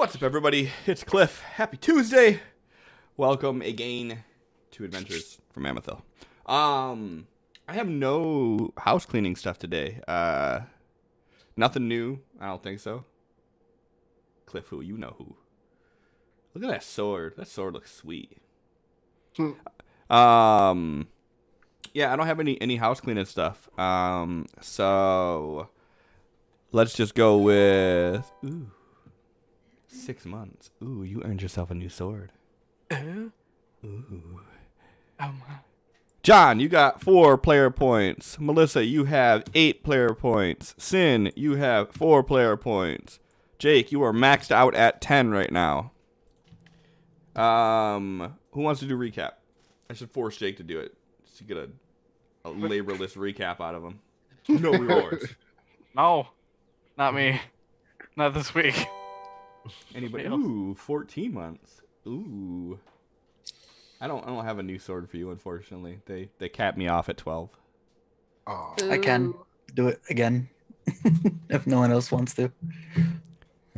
What's up, everybody? It's Cliff. Happy Tuesday. Welcome again to Adventures from Amethil. I have no house cleaning stuff today. Nothing new. I don't think so. Cliff, who? You know who. Look at that sword. That sword looks sweet. Yeah, I don't have any house cleaning stuff. So let's just go with 6 months. Ooh, you earned yourself a new sword. Ooh. Oh my. John, you got 4 player points. Melissa, you have 8 player points. Sin, you have 4 player points. Jake, you are maxed out at 10 right now. Who wants to do recap? I should force Jake to do it just to get a laborless recap out of him. No rewards. No, not me. Not this week. Anybody? Ooh, 14 months. Ooh. I don't have a new sword for you, unfortunately. They capped me off at 12. Oh. I can do it again if no one else wants to.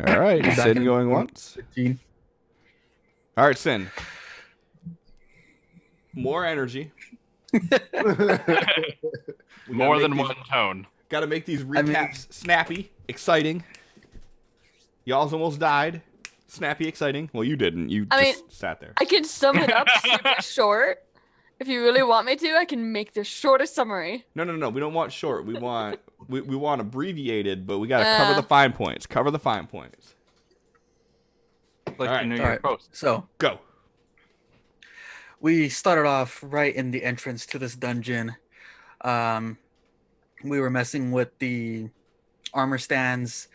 All right, Sin going once. 15. All right, Sin. More energy. More than one tone. Got to make these recaps snappy, exciting. Y'all's almost died. Snappy, exciting. Well, you didn't. You just sat there. I can sum it up super short. If you really want me to, I can make the shortest summary. No. We don't want short. We want we want abbreviated, but we got to cover the fine points. Cover the fine points. Like all right. New York Post. So go. We started off right in the entrance to this dungeon. We were messing with the armor stands.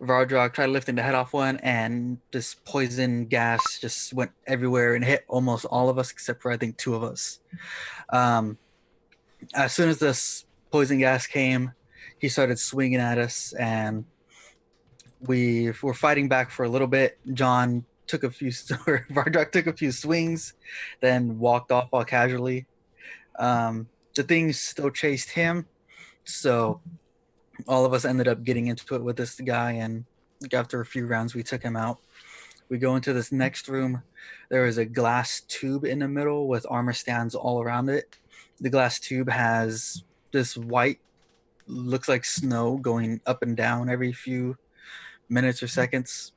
Groundhog tried lifting the head off one, and this poison gas just went everywhere and hit almost all of us except for I think 2 of us. As soon as this poison gas came, he started swinging at us, and we were fighting back for a little bit. John took a few, Groundhog took a few swings, then walked off all casually. The things still chased him, so all of us ended up getting into it with this guy, and after a few rounds, we took him out. We go into this next room. There is a glass tube in the middle with armor stands all around it. The glass tube has this white, looks like snow going up and down every few minutes or seconds.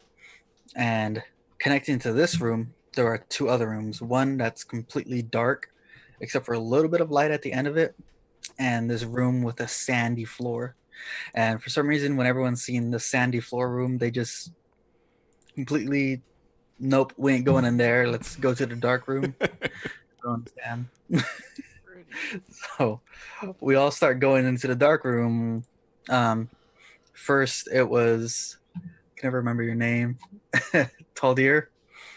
And connecting to this room, there are 2 other rooms. One that's completely dark, except for a little bit of light at the end of it, and this room with a sandy floor. And for some reason, when everyone's seen the sandy floor room, they just completely, nope, we ain't going in there. Let's go to the dark room. I don't understand. So we all start going into the dark room. First, it was, I can never remember your name, Taldir.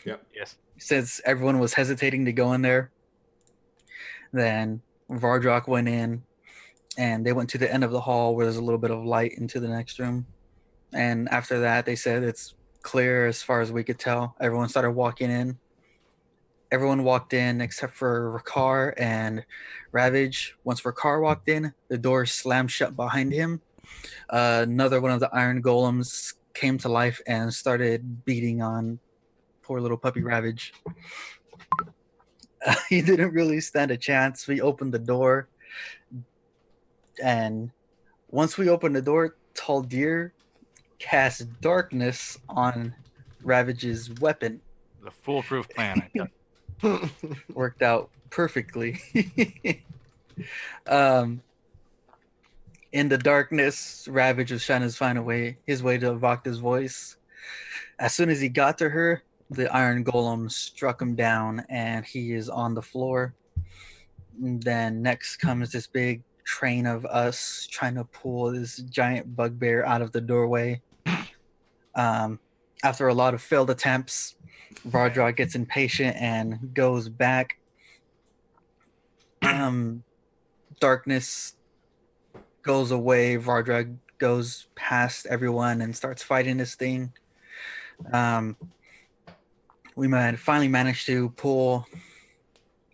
Yep. Yes. Since everyone was hesitating to go in there, then Groundhog went in. And they went to the end of the hall where there's a little bit of light into the next room. And after that, they said it's clear as far as we could tell. Everyone started walking in. Everyone walked in except for Rakar and Ravage. Once Rakar walked in, the door slammed shut behind him. Another one of the iron golems came to life and started beating on poor little puppy Ravage. He didn't really stand a chance. We opened the door. And once we opened the door, Taldir cast darkness on Ravage's weapon. The foolproof plan. Worked out perfectly. In the darkness, Ravage was trying to find his way to evoke his voice. As soon as he got to her, the iron golem struck him down, and he is on the floor. And then next comes this big train of us trying to pull this giant bugbear out of the doorway. After a lot of failed attempts, Groundhog gets impatient and goes back. Darkness goes away. Groundhog goes past everyone and starts fighting this thing. We finally managed to pull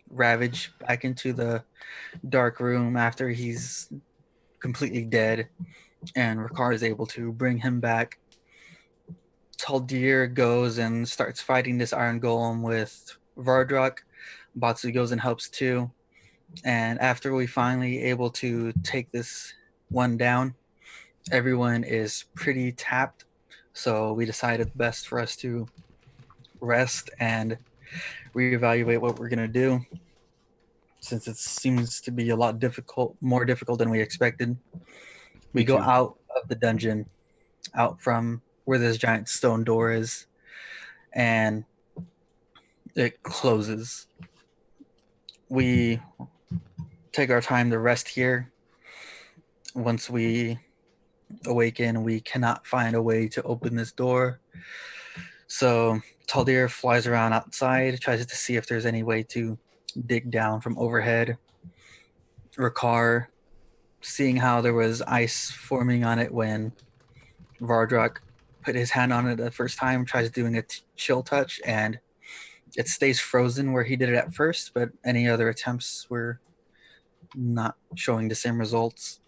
Ravage back into the dark room after he's completely dead, and Ricard is able to bring him back. Taldir goes and starts fighting this iron golem with Vardrak. Batsu goes and helps too. And after we finally able to take this one down, everyone is pretty tapped. So we decided best for us to rest and reevaluate what we're gonna do, since it seems to be a lot more difficult than we expected. We Me go too. out of the dungeon, out from where this giant stone door is, and it closes. We take our time to rest here. Once we awaken, we cannot find a way to open this door. So Taldir flies around outside, tries to see if there's any way to dig down from overhead. Rakar, seeing how there was ice forming on it when Vardrak put his hand on it the first time, tries doing a chill touch, and it stays frozen where he did it at first, but any other attempts were not showing the same results.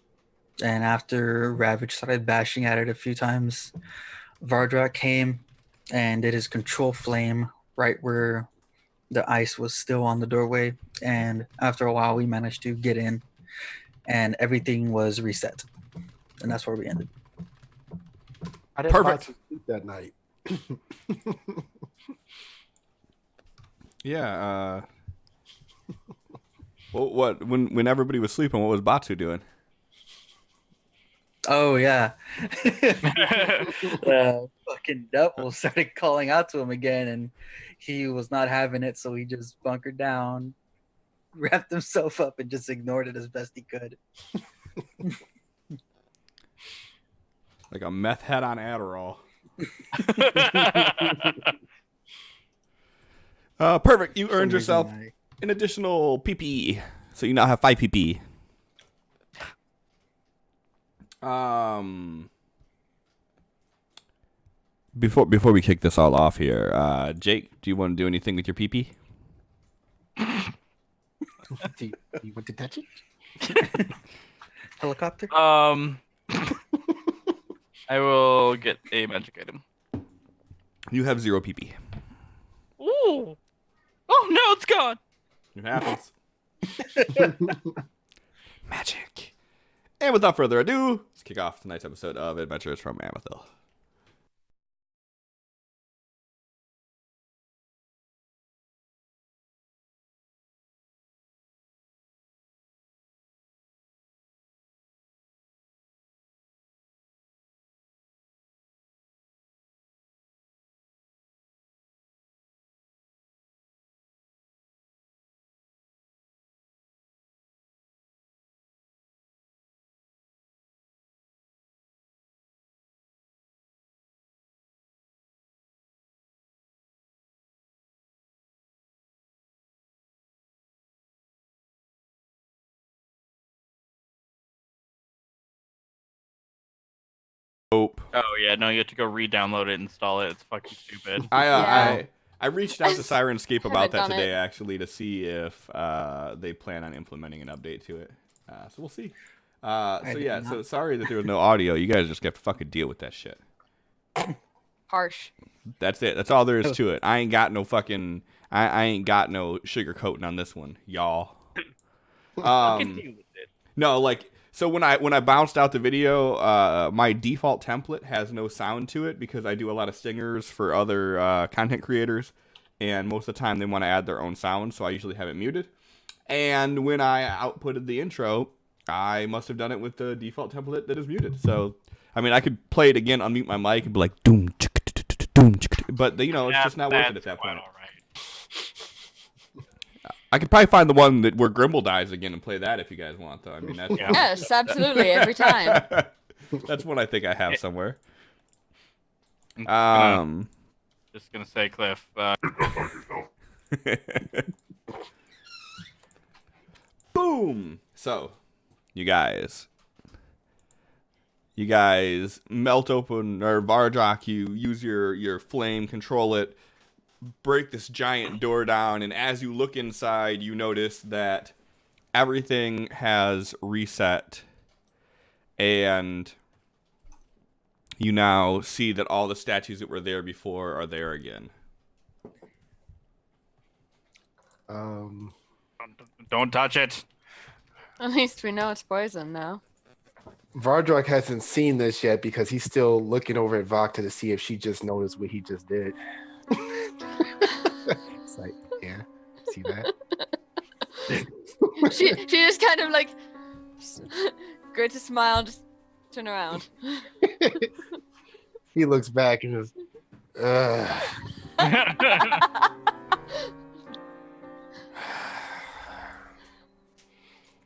And after Ravage started bashing at it a few times, Vardrak came and did his control flame right where the ice was still on the doorway. And after a while, we managed to get in, and everything was reset. And that's where we ended. I didn't Perfect. Batsu sleep that night. Yeah. Well, what when everybody was sleeping, what was Batsu doing? Oh, yeah. The fucking devil started calling out to him again, and he was not having it, so he just bunkered down, wrapped himself up, and just ignored it as best he could. Like a meth head on Adderall. Perfect. You earned yourself an additional PP, so you now have 5 PP. Before we kick this all off here, Jake, do you want to do anything with your PP? Do you want to touch it? Helicopter? I will get a magic item. You have 0 PP. Ooh. Oh no, it's gone. It happens. Magic. And without further ado, let's kick off tonight's episode of Adventures from Amethil. Hope. Oh yeah, no, you have to go re-download it, install it. It's fucking stupid. I reached out to Sirenscape about that Haven't done today, it. actually, to see if they plan on implementing an update to it. So we'll see. So did yeah, not. so sorry that there was no audio. You guys just have to fucking deal with that shit. Harsh. That's it. That's all there is to it. I ain't got no fucking. I ain't got no sugarcoating on this one, y'all. Fucking deal with it. No, like, so when I bounced out the video, my default template has no sound to it because I do a lot of stingers for other content creators, and most of the time they want to add their own sound, so I usually have it muted. And when I outputted the intro, I must have done it with the default template that is muted. So, I mean, I could play it again, unmute my mic, and be like, doom, doom, but you know, it's just not worth it at that point. All right. I could probably find the one that where Grimble dies again and play that if you guys want, though. I mean, that's Yeah. Yes, absolutely. Every time. that's one I think I have somewhere. Just gonna say, Cliff. Boom. So, you guys melt open, or Vardrak, you use your flame, control it, break this giant door down, and as you look inside, you notice that everything has reset, and You now see that all the statues that were there before are there again. Don't touch it. At least we know it's poison now. Vardrok hasn't seen this yet because he's still looking over at Vokta to see if she just noticed what he just did. It's like, yeah, see that? she just kind of like grits a smile, just turn around. He looks back and just,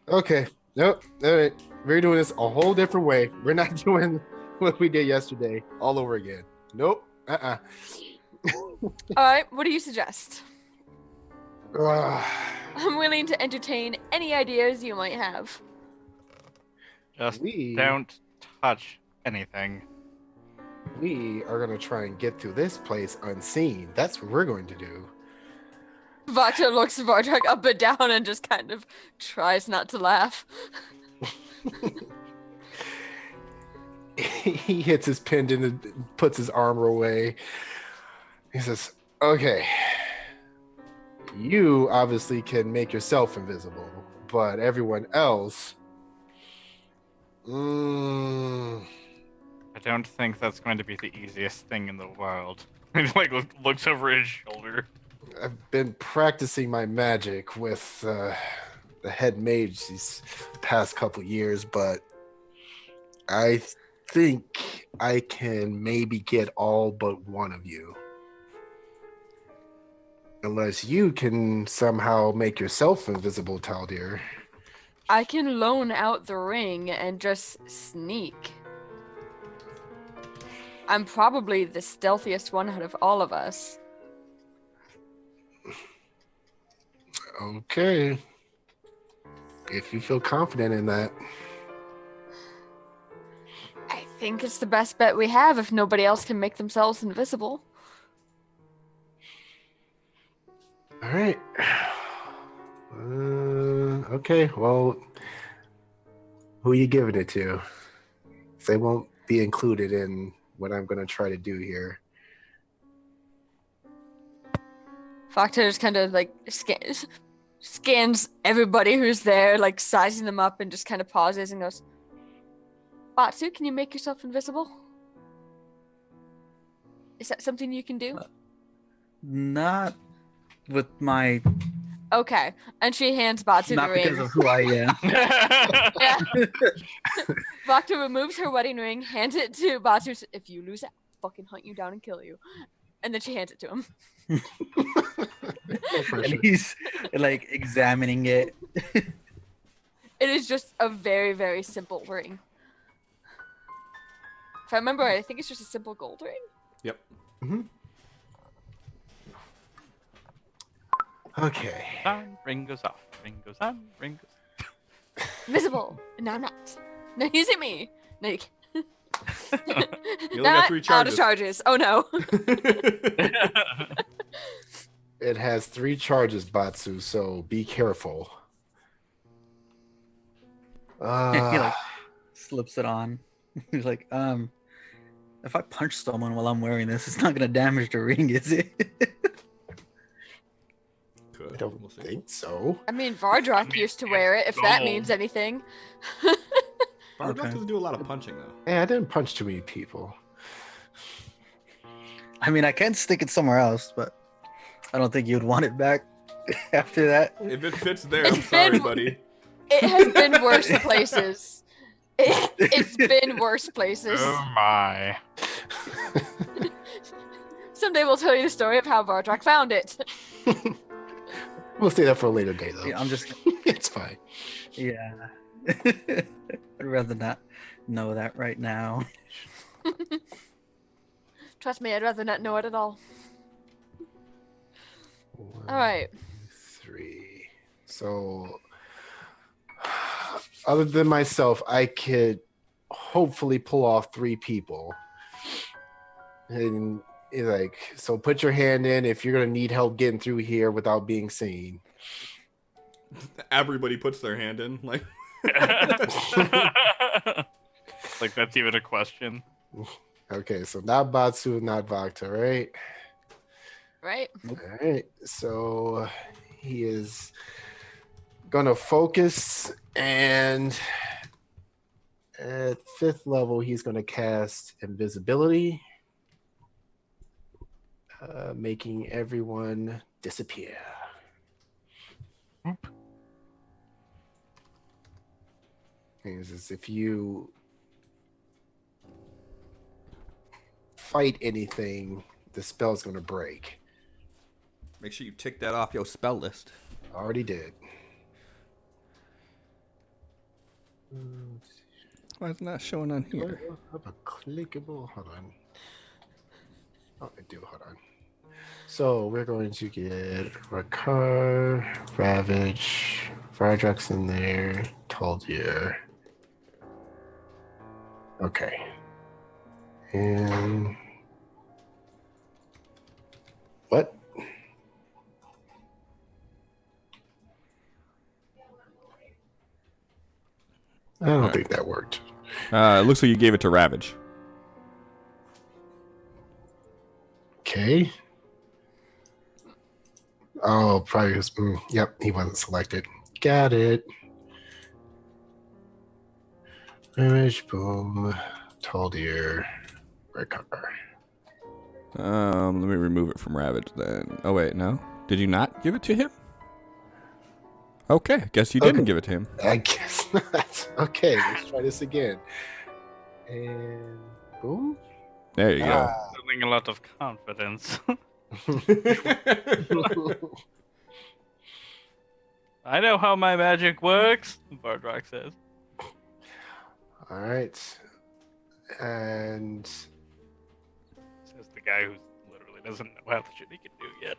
okay. Nope. All right. We're doing this a whole different way. We're not doing what we did yesterday all over again. Nope. All right, what do you suggest? I'm willing to entertain any ideas you might have. Just We- don't touch anything. We are going to try and get through this place unseen. That's what we're going to do. Vata looks Vardrok up and down and just kind of tries not to laugh. He hits his pendant and puts his armor away. He says, okay, you obviously can make yourself invisible, but everyone else, I don't think that's going to be the easiest thing in the world. He like looks over his shoulder. I've been practicing my magic with the head mage these past couple years, but I think I can maybe get all but one of you. Unless you can somehow make yourself invisible, Taldir. I can loan out the ring and just sneak. I'm probably the stealthiest one out of all of us. Okay. If you feel confident in that. I think it's the best bet we have if nobody else can make themselves invisible. All right. Okay, well, who are you giving it to? They won't be included in what I'm going to try to do here. Fakta just kind of like scans everybody who's there, like sizing them up, and just kind of pauses and goes, Batsu, can you make yourself invisible? Is that something you can do? Not with my. Okay. And she hands Batsu Not the because ring. of who I am. Yeah. Vakta removes her wedding ring, hands it to Batsu. Says, if you lose it, I'll fucking hunt you down and kill you. And then she hands it to him. And he's like examining it. It is just a very, very simple ring. If I remember right, I think it's just a simple gold ring. Yep. Okay. On, ring goes off. Ring goes on. Ring goes. Visible. No, I'm not. No, you see me. No, you can't. You only Not got 3 out of charges. charges. Oh no. It has 3 charges, Batsu, so be careful. He like slips it on. He's like, if I punch someone while I'm wearing this, it's not gonna damage the ring, is it? I don't think so. I mean, Vardrok used to wear it, if that Gold. means anything. Vardrok Okay. doesn't do a lot of punching, though. Hey, I didn't punch too many people. I mean, I can stick it somewhere else, but I don't think you'd want it back after that. If it fits there, I'm It's sorry, been- buddy. It has been worse places. It's been worse places. Oh my. Someday we'll tell you the story of how Vardrok found it. We'll say that for a later day, though. Yeah, I'm just, It's fine. yeah. I'd rather not know that right now. Trust me, I'd rather not know it at all. 1, All right. 3. So, other than myself, I could hopefully pull off 3 people. And like, so put your hand in if you're gonna need help getting through here without being seen. Everybody puts their hand in. Like, Like that's even a question. Okay, so not Batsu, not Vakta, right? Right? All right. So he is gonna focus, and at 5th level, he's gonna cast invisibility, making everyone disappear. Thing is if you fight anything, the spell's gonna break. Make sure you tick that off your spell list. Already did. Why is it not showing on Do I here? have a clickable? Hold on. Oh, I do. Hold on. So we're going to get Rakar, Ravage, Vardrux in there, Taldir. Okay. And what? I don't Alright. think that worked. It looks like you gave it to Ravage. Okay. Oh, probably was. Yep, he wasn't selected. Got it. Image, boom. Taldir, Rakar. Let me remove it from Ravage then. Oh wait, no. Did you not give it to him? Okay, guess you didn't Okay. give it to him. I guess not. Okay, let's try this again. And boom. There you Building a lot of confidence. I know how my magic works, Bardrock says. All right. And Says the guy who literally doesn't know how the shit he can do yet.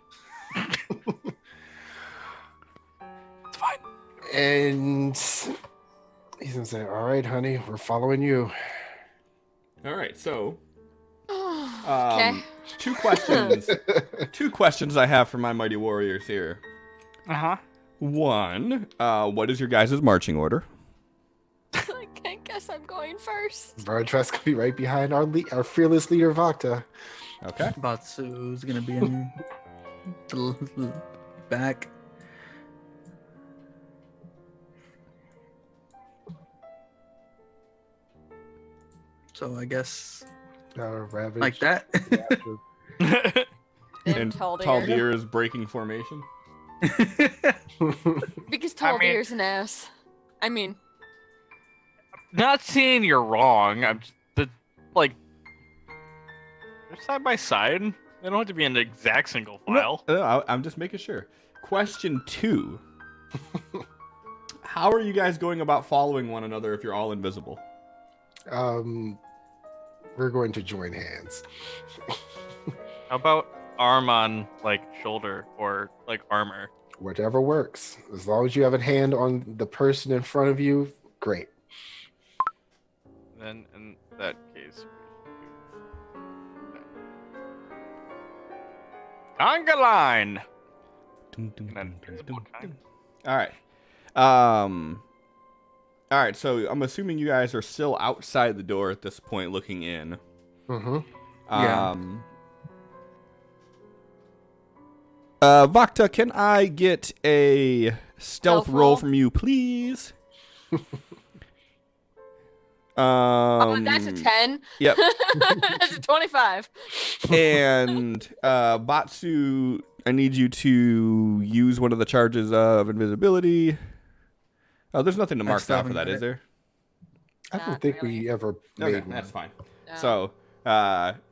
It's fine. and he's gonna say, "All right, honey, we're following you." All right, so Okay. two questions. Two questions I have for my mighty warriors here. Uh-huh. One, what is your guys' marching order? I guess I'm going first. Vardrux could be right behind our fearless leader, Vakta. Okay. Batsu's gonna be in the back. So I guess Ravage. like that. And Taldir. Taldir is breaking formation. Because I mean- Taldir's an ass. I mean, Not saying you're wrong. I'm just, they're side by side. They don't have to be in the exact single file. No, I'm just making sure. Question 2. How are you guys going about following one another if you're all invisible? We're going to join hands. How about arm on shoulder or armor? Whatever works. As long as you have a hand on the person in front of you, great. Then in that case, conga line. All right. All right, so I'm assuming you guys are still outside the door at this point looking in. Mm-hmm. Yeah. Vakta, can I get a stealth Stealth roll roll? from you, please? oh, that's a 10. Yep. That's a 25. And Batsu, I need you to use one of the charges of invisibility. Oh, there's nothing to I mark still down for haven't that, got is it. there? I don't Not think really. we ever Okay, made one. that's fine. No. So,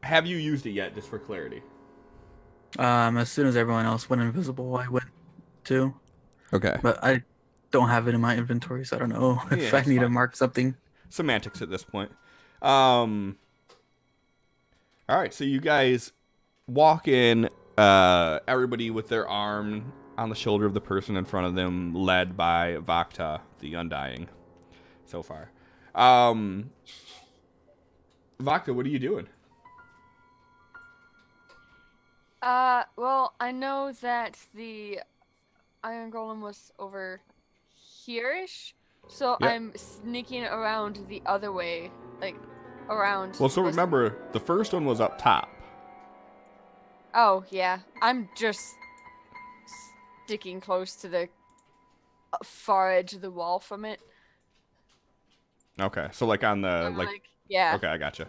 have you used it yet, just for clarity? As soon as everyone else went invisible, I went too. Okay. But I don't have it in my inventory, so I don't know Yeah, if I that's need to fine. mark something. Semantics at this point. All right, so you guys walk in, everybody with their arm on the shoulder of the person in front of them, led by Vakta, the Undying, so far. Vakta, what are you doing? Well, I know that the Iron Golem was over here-ish, so Yep. I'm sneaking around the other way, around. Well, so this- remember, the first one was up top. Oh, yeah. I'm just sticking close to the far edge of the wall from it. Okay, so like on the like. Yeah. Okay, I gotcha.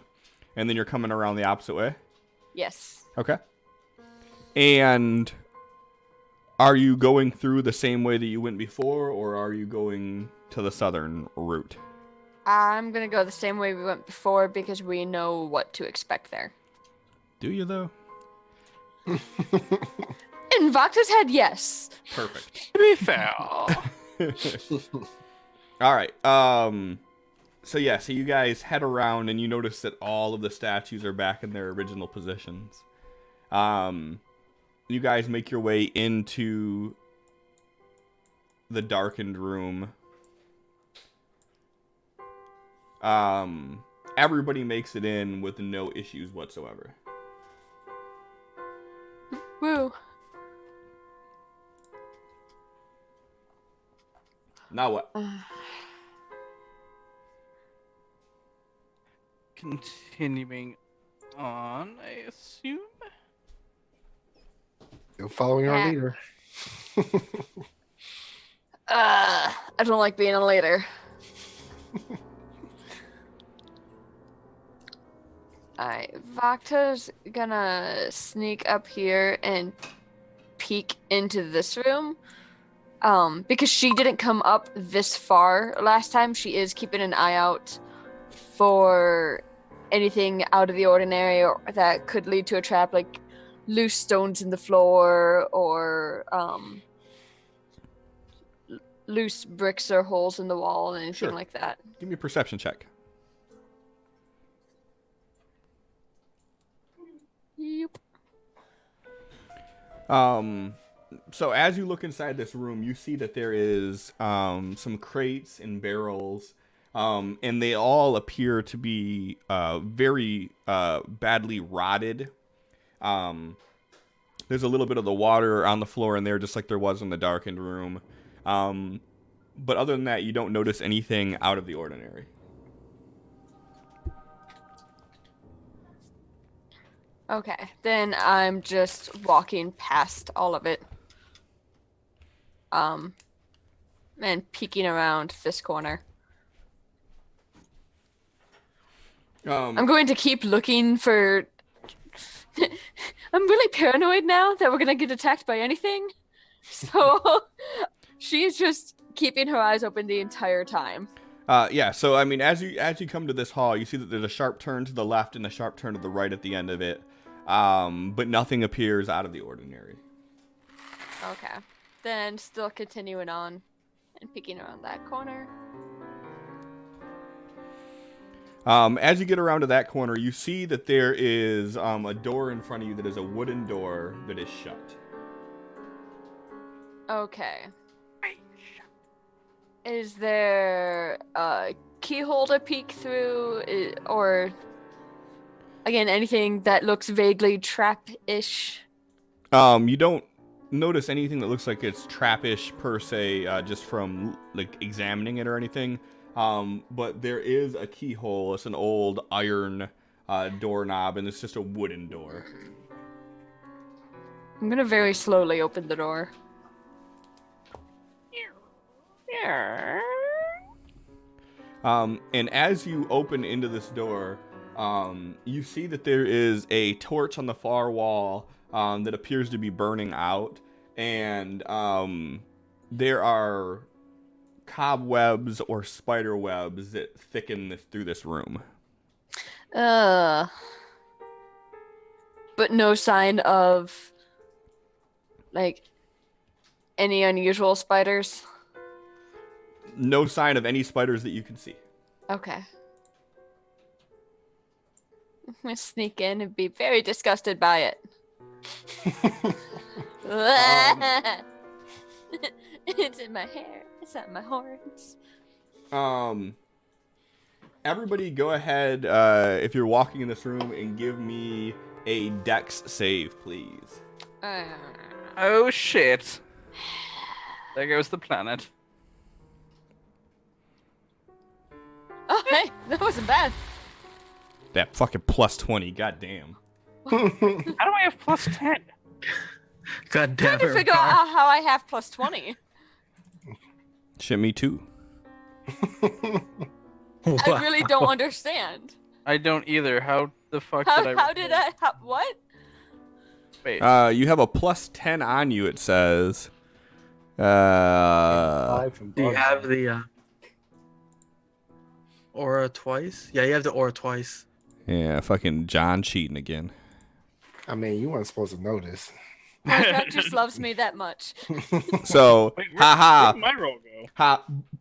And then you're coming around the opposite way. Yes. Okay. And are you going through the same way that you went before, or are you going to the southern route? I'm gonna go the same way we went before because we know what to expect there. Do you though? In Vakta's head, yes. Perfect. To be fair. All right. So yeah, so you guys head around and you notice that all of the statues are back in their original positions. You guys make your way into the darkened room. Everybody makes it in with no issues whatsoever. Woo. Now what? Continuing on, I assume. You're following our Yeah. leader. I don't like being a leader. Alright, Vakta's gonna sneak up here and peek into this room. Because she didn't come up this far last time, she is keeping an eye out for anything out of the ordinary or that could lead to a trap, like loose stones in the floor or loose bricks or holes in the wall and anything Sure. like that. Give me a perception check. Yep. So as you look inside this room, you see that there is some crates and barrels, and they all appear to be very badly rotted. There's a little bit of the water on the floor in there, just like there was in the darkened room. But other than that, you don't notice anything out of the ordinary. Okay, then I'm just walking past all of it. And peeking around this corner. I'm going to keep looking for... I'm really paranoid now that we're gonna get attacked by anything. So she's just keeping her eyes open the entire time. Yeah, so I mean, as you come to this hall, you see that there's a sharp turn to the left and a sharp turn to the right at the end of it. But nothing appears out of the ordinary. Okay. Then still continuing on and peeking around that corner. As you get around to that corner, you see that there is a door in front of you that is a wooden door that is shut. Okay. Is there a keyhole to peek through, or again anything that looks vaguely trap-ish? You don't notice anything that looks like it's trappish per se, just from like examining it or anything. But there is a keyhole. It's an old iron doorknob, and it's just a wooden door. I'm gonna very slowly open the door. And as you open into this door, you see that there is a torch on the far wall that appears to be burning out, and there are cobwebs or spider webs that thicken through this room. But no sign of like any unusual spiders. No sign of any spiders that you can see. Okay. I'm gonna sneak in and be very disgusted by it. It's in my hair. It's at my horns. Everybody go ahead, if you're walking in this room, and give me a dex save, please. Oh shit. There goes the planet. Oh, hey, that wasn't bad. That fucking plus 20. Goddamn. How do I have plus 10? God damn Trying it. to figure out how I have plus 20. Shit, me too. I really don't understand. I don't either. How the fuck did I? How did I? What? Wait. You have a plus 10 on you, it says. Do you have the aura twice? Yeah, you have the aura twice. Yeah, fucking John cheating again. I mean, you weren't supposed to know this. My God just loves me that much. So, Wait, haha, where'd my roll go?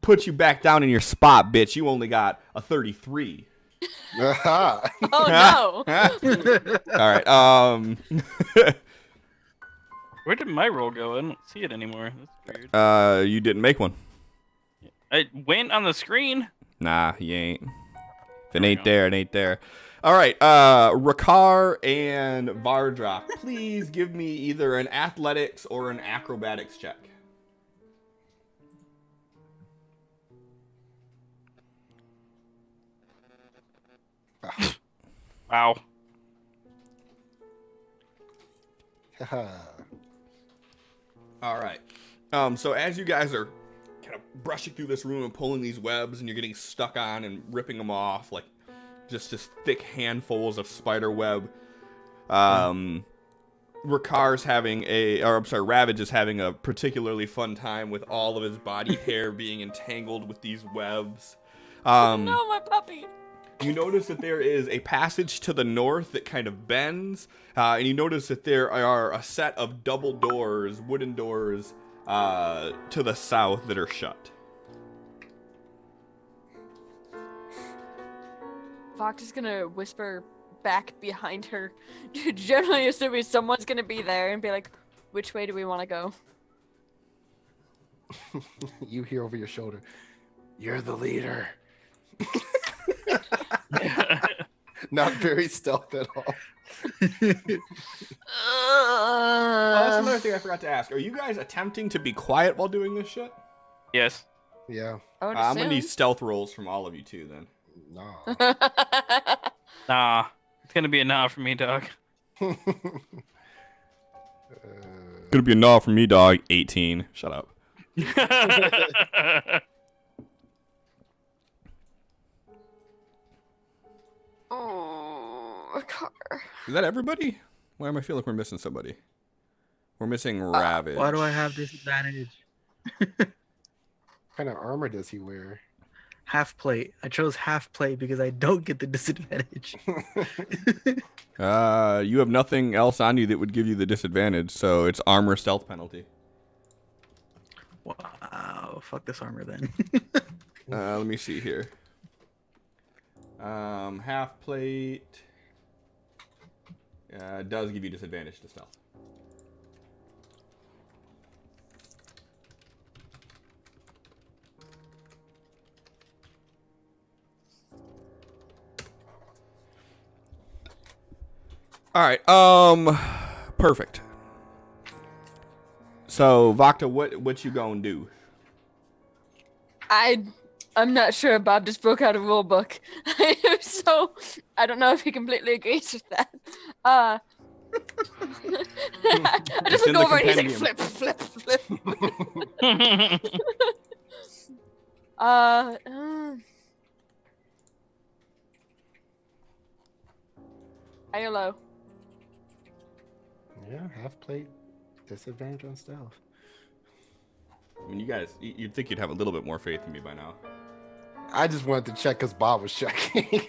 put you back down in your spot, bitch. You only got a 33. Aha. Oh no! All right. Where did my roll go? I don't see it anymore. That's weird. You didn't make one. It went on the screen. Nah, you ain't. If it we ain't go. there, it ain't there. All right, Rakar and Vardrak, please give me either an athletics or an acrobatics check. Wow. All right. So as you guys are kind of brushing through this room and pulling these webs, and you're getting stuck on and ripping them off, like just thick handfuls of spider web. Rakar's Ravage is having a particularly fun time with all of his body hair being entangled with these webs. No, my puppy. You notice that there is a passage to the north that kind of bends, and you notice that there are a set of double doors, wooden doors, to the south that are shut. Vox is gonna whisper back behind her, generally assuming someone's gonna be there, and be like, "Which way do we want to go?" You hear over your shoulder, "You're the leader." Not very stealth at all. Oh, that's another thing I forgot to ask. Are you guys attempting to be quiet while doing this shit? Yes. Yeah. I would I'm gonna need assume. stealth rolls from all of you too, then. Nah. Nah. It's gonna be a nah for me, dog. Gonna be a no from me, dog. 18. Shut up. Oh, a car. Is that everybody? Why am I feeling like we're missing somebody? We're missing Ravage. Why do I have disadvantage? What kind of armor does he wear? Half plate. I chose half plate because I don't get the disadvantage. You have nothing else on you that would give you the disadvantage, so it's armor stealth penalty. Wow. Fuck this armor then. Let me see here. Half plate does give you disadvantage to stealth. All right. Perfect. So, Vakta, what you gonna do? I'm not sure. Bob just broke out a rule book, so I don't know if he completely agrees with that. I just in look the over and he's like, compendium. flip, flip, flip. High or low? Yeah, half plate, disadvantage on stealth. I mean, you guys, you'd think you'd have a little bit more faith in me by now. I just wanted to check because Bob was checking.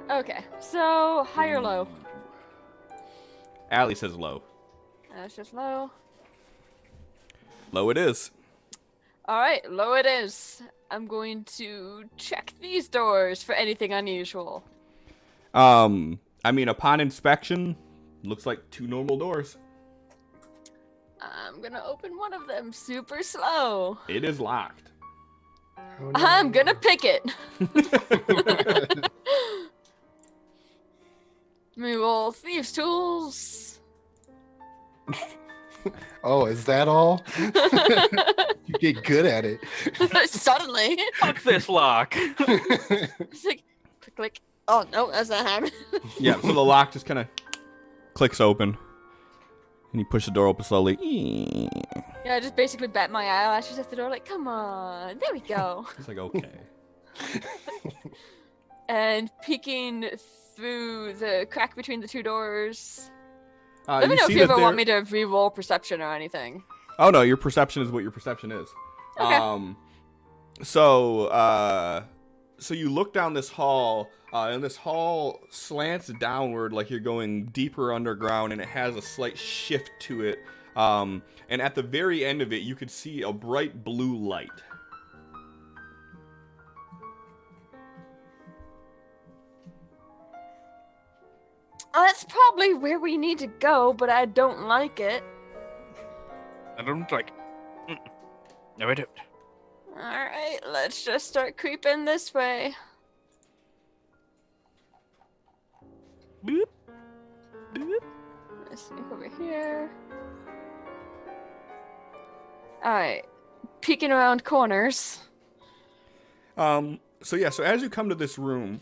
Okay, so high or low? Allie says low. That's just low. Low it is. All right, low it is. I'm going to check these doors for anything unusual. I mean, upon inspection, looks like two normal doors. I'm gonna open one of them super slow. It is locked. Oh, no. I'm gonna pick it. Let me roll thieves' tools. Oh, is that all? You get good at it. Suddenly. Fuck this lock. It's like, click, click. Oh, no, that's not happening. Yeah, so the lock just kind of clicks open. And you push the door open slowly. Yeah, I just basically bat my eyelashes at the door, like, come on. There we go. It's like, okay. And peeking through the crack between the two doors. Uh, Let me know if see you that ever want there- me to re-roll perception or anything. Oh, no, your perception is what your perception is. Okay. So you look down this hall, and this hall slants downward like you're going deeper underground, and it has a slight shift to it. And at the very end of it, you could see a bright blue light. That's probably where we need to go, but I don't like it. I don't like. No, I don't. Alright, let's just start creeping this way. Boop. Boop. Let's sneak over here. Alright. Peeking around corners. So as you come to this room,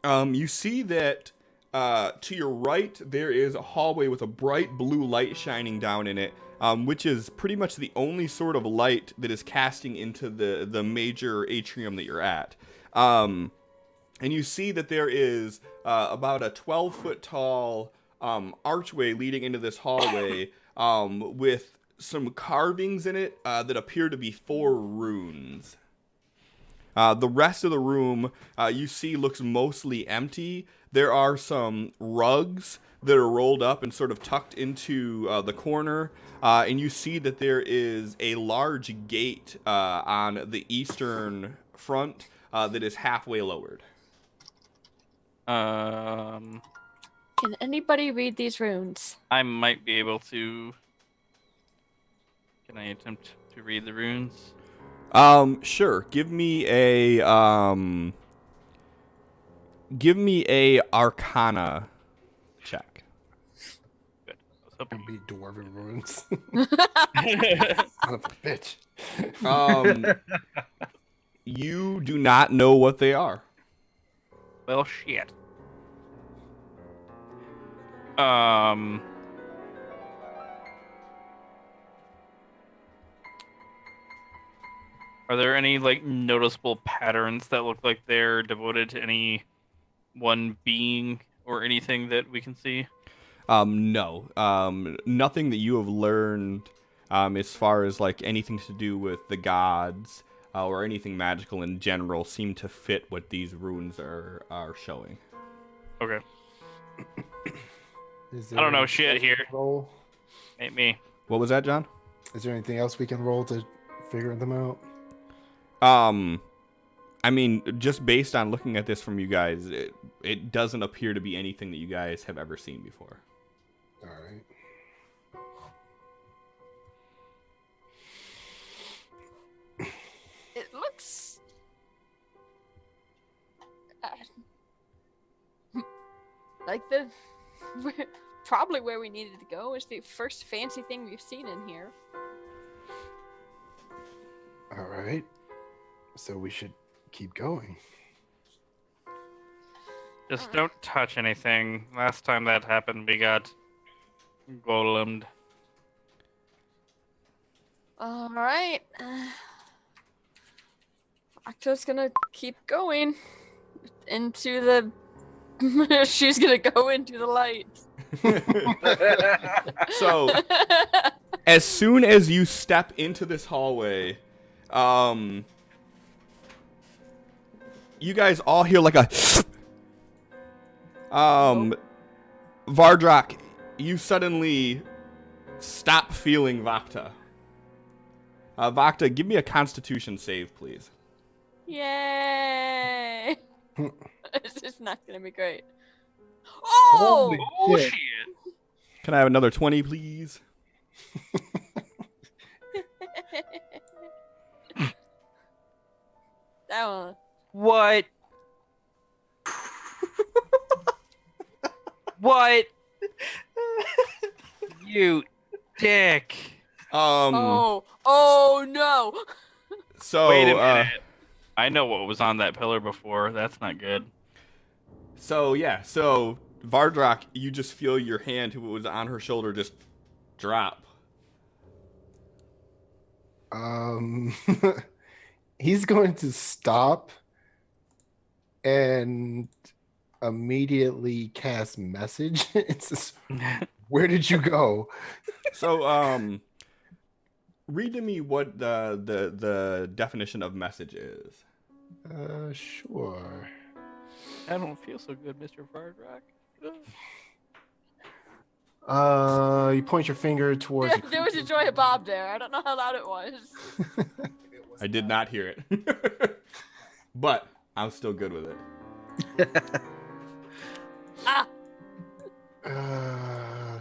you see that to your right there is a hallway with a bright blue light shining down in it, which is pretty much the only sort of light that is casting into the major atrium that you're at. And you see that there is about a 12-foot tall archway leading into this hallway with some carvings in it that appear to be 4 runes. The rest of the room you see looks mostly empty. There are some rugs that are rolled up and sort of tucked into the corner. And you see that there is a large gate on the eastern front that is halfway lowered. Um, Can anybody read these runes? I might be able to. Can I attempt to read the runes? Sure. Give me a Arcana check. Good. I was hoping. Be dwarven ruins. you- Son of a bitch. You do not know what they are. Well, shit. Are there any like noticeable patterns that look like they're devoted to any one being or anything that we can see? No. Nothing that you have learned as far as like anything to do with the gods or anything magical in general seem to fit what these runes are showing. Okay. Is I don't know there shit anything else here. we can Roll? Ain't me. What was that, John? Is there anything else we can roll to figure them out? I mean, just based on looking at this from you guys, it doesn't appear to be anything that you guys have ever seen before. All right. It looks... like probably where we needed to go is the first fancy thing we've seen in here. All right. So we should keep going. Just don't touch anything. Last time that happened, we got golemed. Alright. Octo's gonna keep going into the... She's gonna go into the light. So, as soon as you step into this hallway, you guys all hear like a Vardrak, you suddenly stop feeling Vakta. Vakta, give me a Constitution save, please. Yay! This is not gonna be great. Oh! Holy Oh shit. shit! Can I have another 20, please? That one. What? What? You dick. Oh no! So Wait a minute. I know what was on that pillar before. That's not good. So Vardrak, you just feel your hand, who was on her shoulder, just drop. He's going to stop and immediately cast message. It's just, where did you go? So read to me what the definition of message is. Sure. I don't feel so good, Mr. Vardrak. You point your finger towards. There was a Joy of Bob there. I don't know how loud it was. I did not hear it, but I'm still good with it. Ah!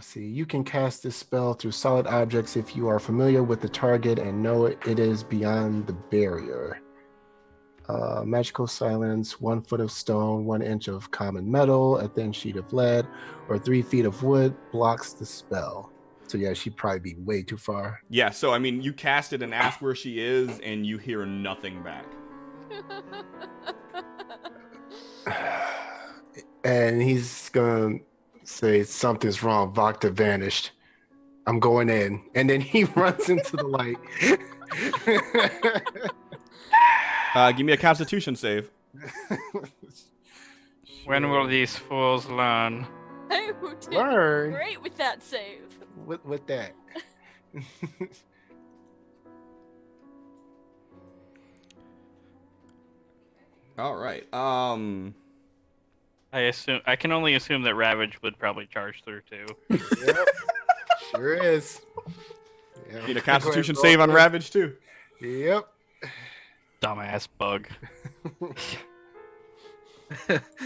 See, you can cast this spell through solid objects if you are familiar with the target and know it is beyond the barrier. Magical silence, 1 foot of stone, 1 inch of common metal, a thin sheet of lead, or 3 feet of wood blocks the spell. So yeah, she'd probably be way too far. Yeah, so I mean, you cast it and ask where she is, and you hear nothing back. And he's gonna say something's wrong. Vakta vanished. I'm going in, and then he runs into the light. Give me a Constitution save. When will these fools learn? Who did Learn great with that save? with that? All right. I can only assume that Ravage would probably charge through too. Yep, sure is. Yep. Need a Constitution save on Ravage too. Yep. Dumbass bug.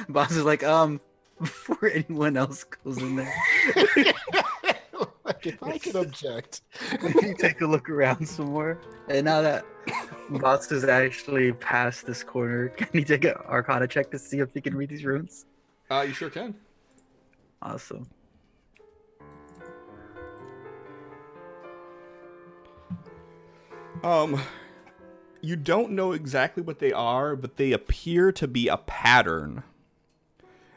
Boss is like, before anyone else goes in there, Like, if I can object. you take a look around some more. And now that Boss has actually passed this corner, can he take an Arcana check to see if he can read these runes? You sure can. Awesome. You don't know exactly what they are, but they appear to be a pattern.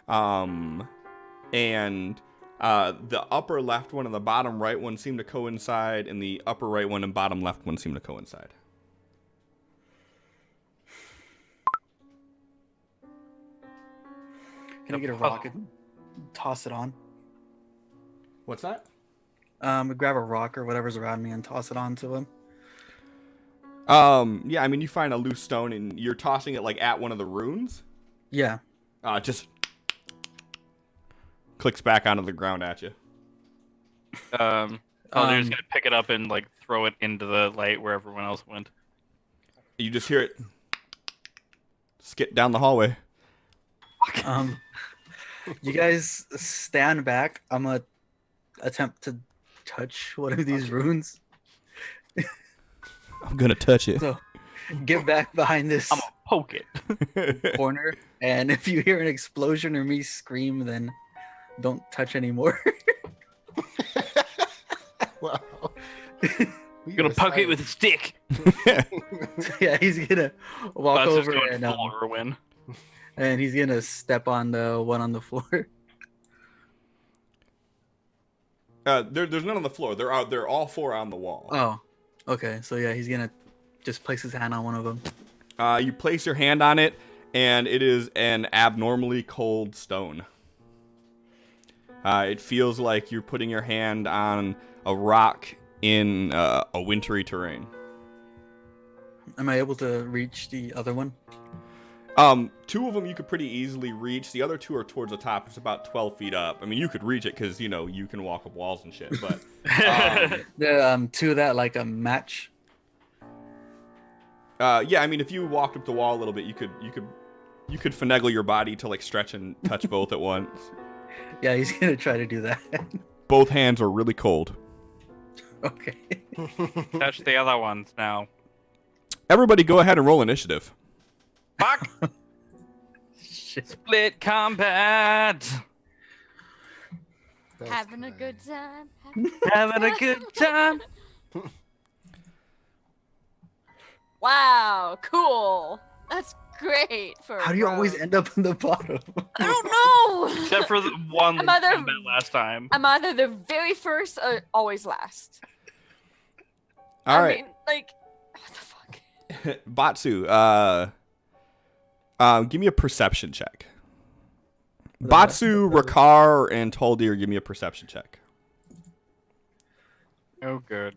And the upper left one and the bottom right one seem to coincide, and the upper right one and bottom left one seem to coincide. Can I get a rock and toss it on? What's that? Grab a rock or whatever's around me and toss it onto him. Yeah, I mean, you find a loose stone and you're tossing it like at one of the runes. Yeah. Just clicks back onto the ground at you. They're just gonna pick it up and like throw it into the light where everyone else went. You just hear it skip down the hallway. You guys stand back. I'm gonna attempt to touch one of these runes. I'm gonna touch it. So get back behind this I'm gonna poke it. corner, and if you hear an explosion or me scream, then don't touch anymore. Wow. You're gonna poke it with a stick. Yeah, he's gonna walk That's just over going and full Irwin. and he's gonna step on the one on the floor. There's none on the floor. They're all 4 on the wall. Oh, okay. So yeah, he's gonna just place his hand on one of them. You place your hand on it, and it is an abnormally cold stone. It feels like you're putting your hand on a rock in a wintry terrain. Am I able to reach the other one? 2 of them you could pretty easily reach. The other 2 are towards the top. It's about 12 feet up. I mean, you could reach it because, you can walk up walls and shit. But The 2 of that like a match. yeah, I mean, if you walked up the wall a little bit, you could finagle your body to like stretch and touch both at once. Yeah, he's gonna try to do that. Both hands are really cold. Okay. Touch the other ones now. Everybody go ahead and roll initiative. Fuck! Shit. Split combat! That's Having a kind. good time. Having a good time. Wow, cool. That's great for How do you always rogue. end up in the bottom? I don't know. Except for the one I'm either- combat last time. I'm either the very first or always last. All I right, mean, like, what the fuck? Batsu. Give me a perception check. The Batsu, rest of the- Rakar, and Toldir, give me a perception check. Oh, good.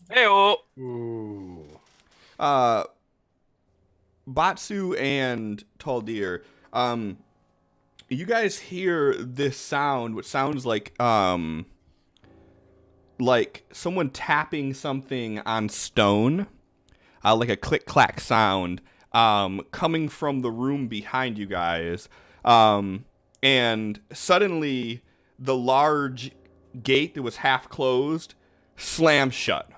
Hey, Ooh. Batsu and Toldir, you guys hear this sound, which sounds like someone tapping something on stone, like a click clack sound, coming from the room behind you guys, and suddenly the large gate that was half closed slams shut.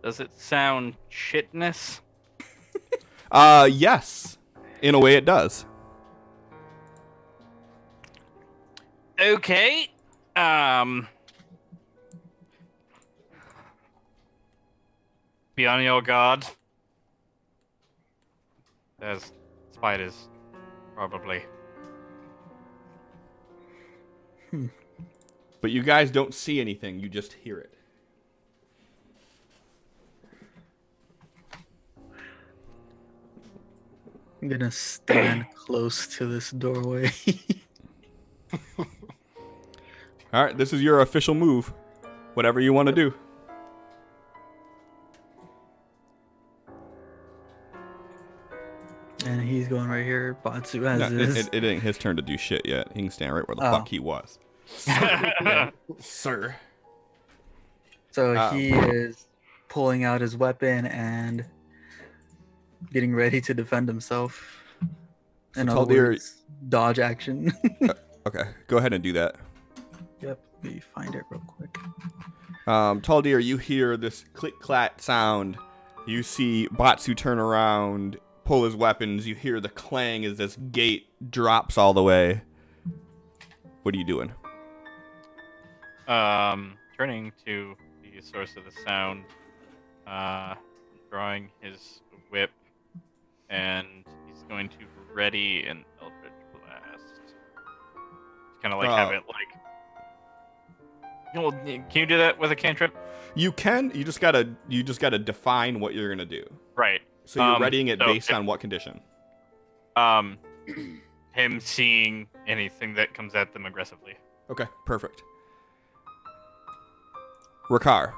does it sound shitness? Yes, in a way it does. Okay. Be on your guard. There's spiders, probably. But you guys don't see anything, you just hear it. I'm gonna stand close to this doorway. All right, this is your official move. Whatever you want to do. And he's going right here. Batsu has No, his. it ain't his turn to do shit yet. He can stand right where the Oh. fuck he was. Sir. So he is pulling out his weapon and getting ready to defend himself. In other Taldir- words, dodge action. Okay, go ahead and do that. Yep, let me find it real quick. Taldir, you hear this click-clack sound. You see Batsu turn around, pull his weapons. You hear the clang as this gate drops all the way. What are you doing? Turning to the source of the sound, drawing his whip, and he's going to ready an Eldritch Blast. Kind of like have it like. Can you do that with a cantrip? You can. You just gotta define what you're gonna do. Right. So you're readying it so based if- on what condition? Him seeing anything that comes at them aggressively. Okay, perfect. Rakar.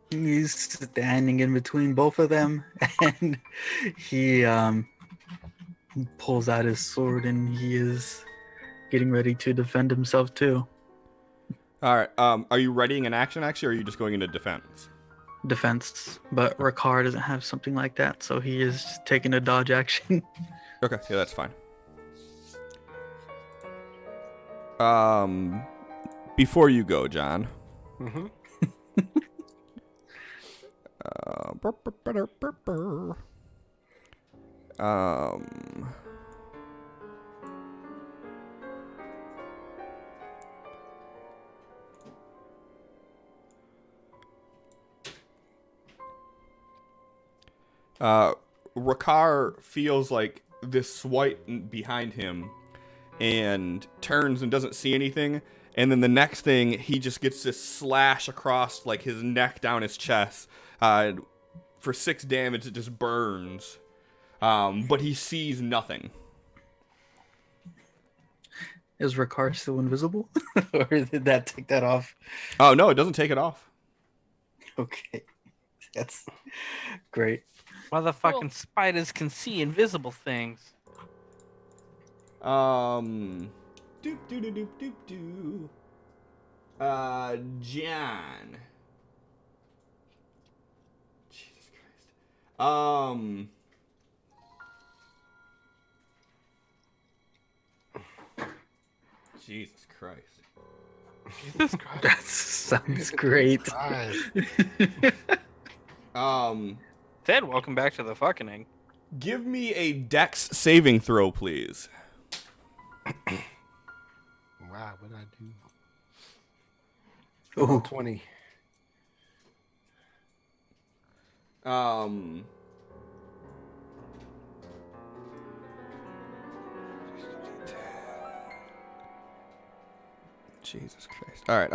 He's standing in between both of them, and he pulls out his sword, and he is getting ready to defend himself too. All right. Are you readying an action actually, or are you just going into defense? Defense, but Ricard doesn't have something like that, so he is taking a dodge action. Okay, yeah, that's fine. Before you go, John. Mm-hmm. Rakar feels like this swipe behind him and turns and doesn't see anything. And then the next thing, he just gets this slash across like his neck down his chest. For 6 damage, it just burns. But he sees nothing. Is Ricard still invisible? Or did that take that off? Oh, no, it doesn't take it off. Okay. That's great. Motherfucking spiders can see invisible things. Doop doop doop doop doop doo. John. Jesus Christ. Jesus Christ. Jesus Christ. That sounds great. Christ. Ted, welcome back to the fucking. Give me a Dex saving throw, please. Wow, what did I do? Ooh. 20. Jesus Christ. All right.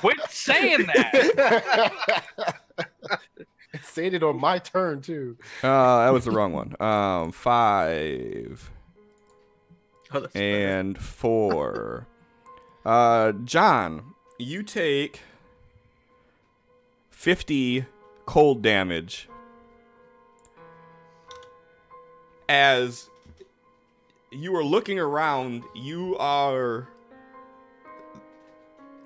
Quit saying that. It stated on my turn too. That was the wrong one. 5 Oh, that's and 4. John, you take 50 cold damage as you are looking around. You are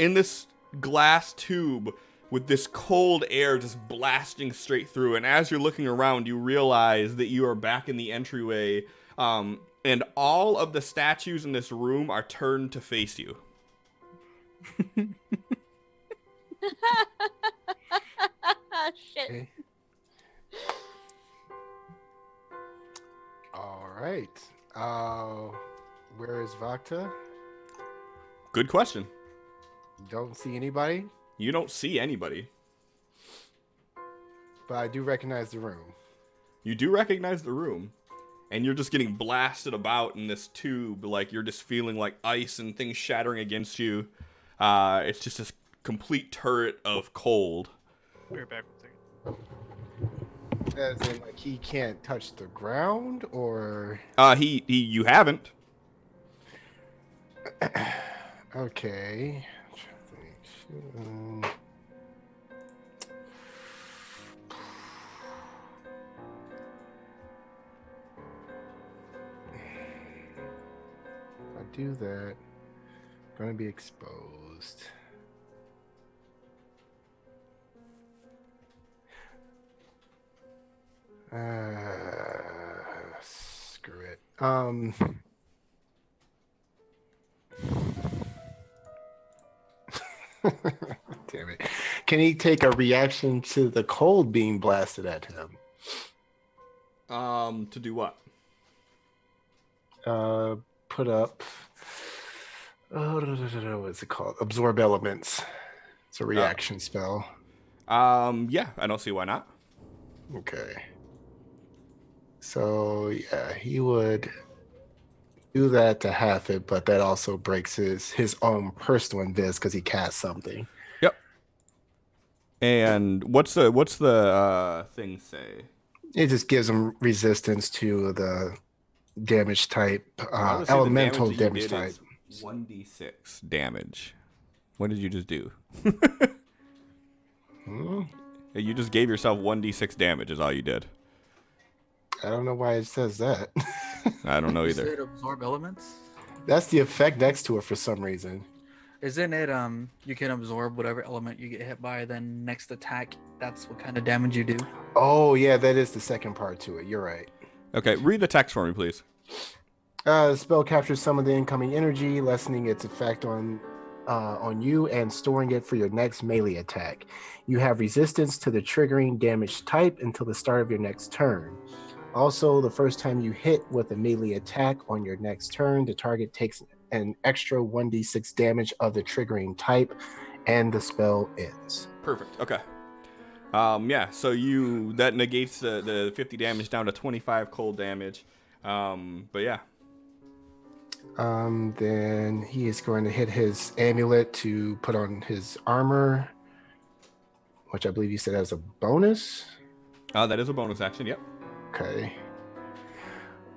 in this glass tube with this cold air just blasting straight through, and as you're looking around, you realize that you are back in the entryway, and all of the statues in this room are turned to face you. Shit. Okay. All right. Where is Vakta? Good question. Don't see anybody, You don't see anybody. but I do recognize the room. You do recognize the room, and you're just getting blasted about in this tube, like you're just feeling like ice and things shattering against you. It's just this complete turret of cold. Be right back one second. As in, like, he can't touch the ground, or You haven't. okay. If I do that, I'm gonna be exposed. Screw it. Damn it. Can he take a reaction to the cold being blasted at him? To do what? Put up. What's it called? Absorb elements. It's a reaction spell. Yeah, I don't see why not. Okay. So yeah, he would do that to half it, but that also breaks his own personal invis because he cast something. Yep. And what's the thing say? It just gives him resistance to the damage type, I would say the elemental that you damage did type. is 1d6 damage. What did you just do? Hmm? You just gave yourself 1d6 damage is all you did. I don't know why it says that. I don't know Is either. it absorb elements? That's the effect next to it for some reason. Isn't it you can absorb whatever element you get hit by, then next attack, that's what kind of damage you do? Oh yeah, that is the second part to it. You're right. Okay, read the text for me, please. The spell captures some of the incoming energy, lessening its effect on you and storing it for your next melee attack. You have resistance to the triggering damage type until the start of your next turn. Also, the first time you hit with a melee attack on your next turn, the target takes an extra 1d6 damage of the triggering type, and the spell ends. Perfect. Okay. Yeah, so that negates the 50 damage down to 25 cold damage. But yeah. Then he is going to hit his amulet to put on his armor, which I believe you said has a bonus. That is a bonus action, yep. Okay.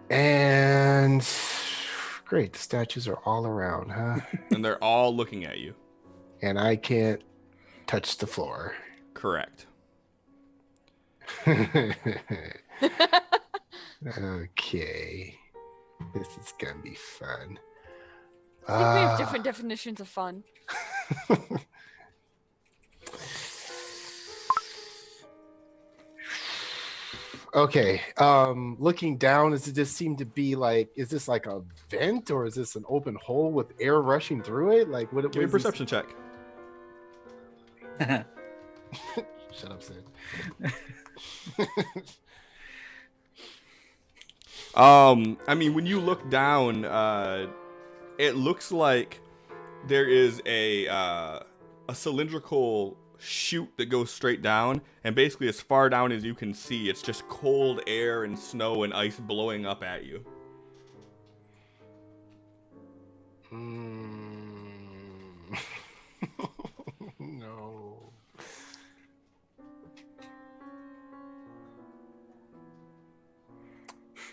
And great, the statues are all around, huh? And they're all looking at you. And I can't touch the floor. Correct. Okay. This is gonna be fun. I think we have different definitions of fun. Okay. Looking down, does it just seem to be like? Is this like a vent, or is this an open hole with air rushing through it? Like what? Give me a is this? perception check. Shut up, Sid. I mean, when you look down, it looks like there is a cylindrical chute that goes straight down, and basically as far down as you can see, it's just cold air and snow and ice blowing up at you. No.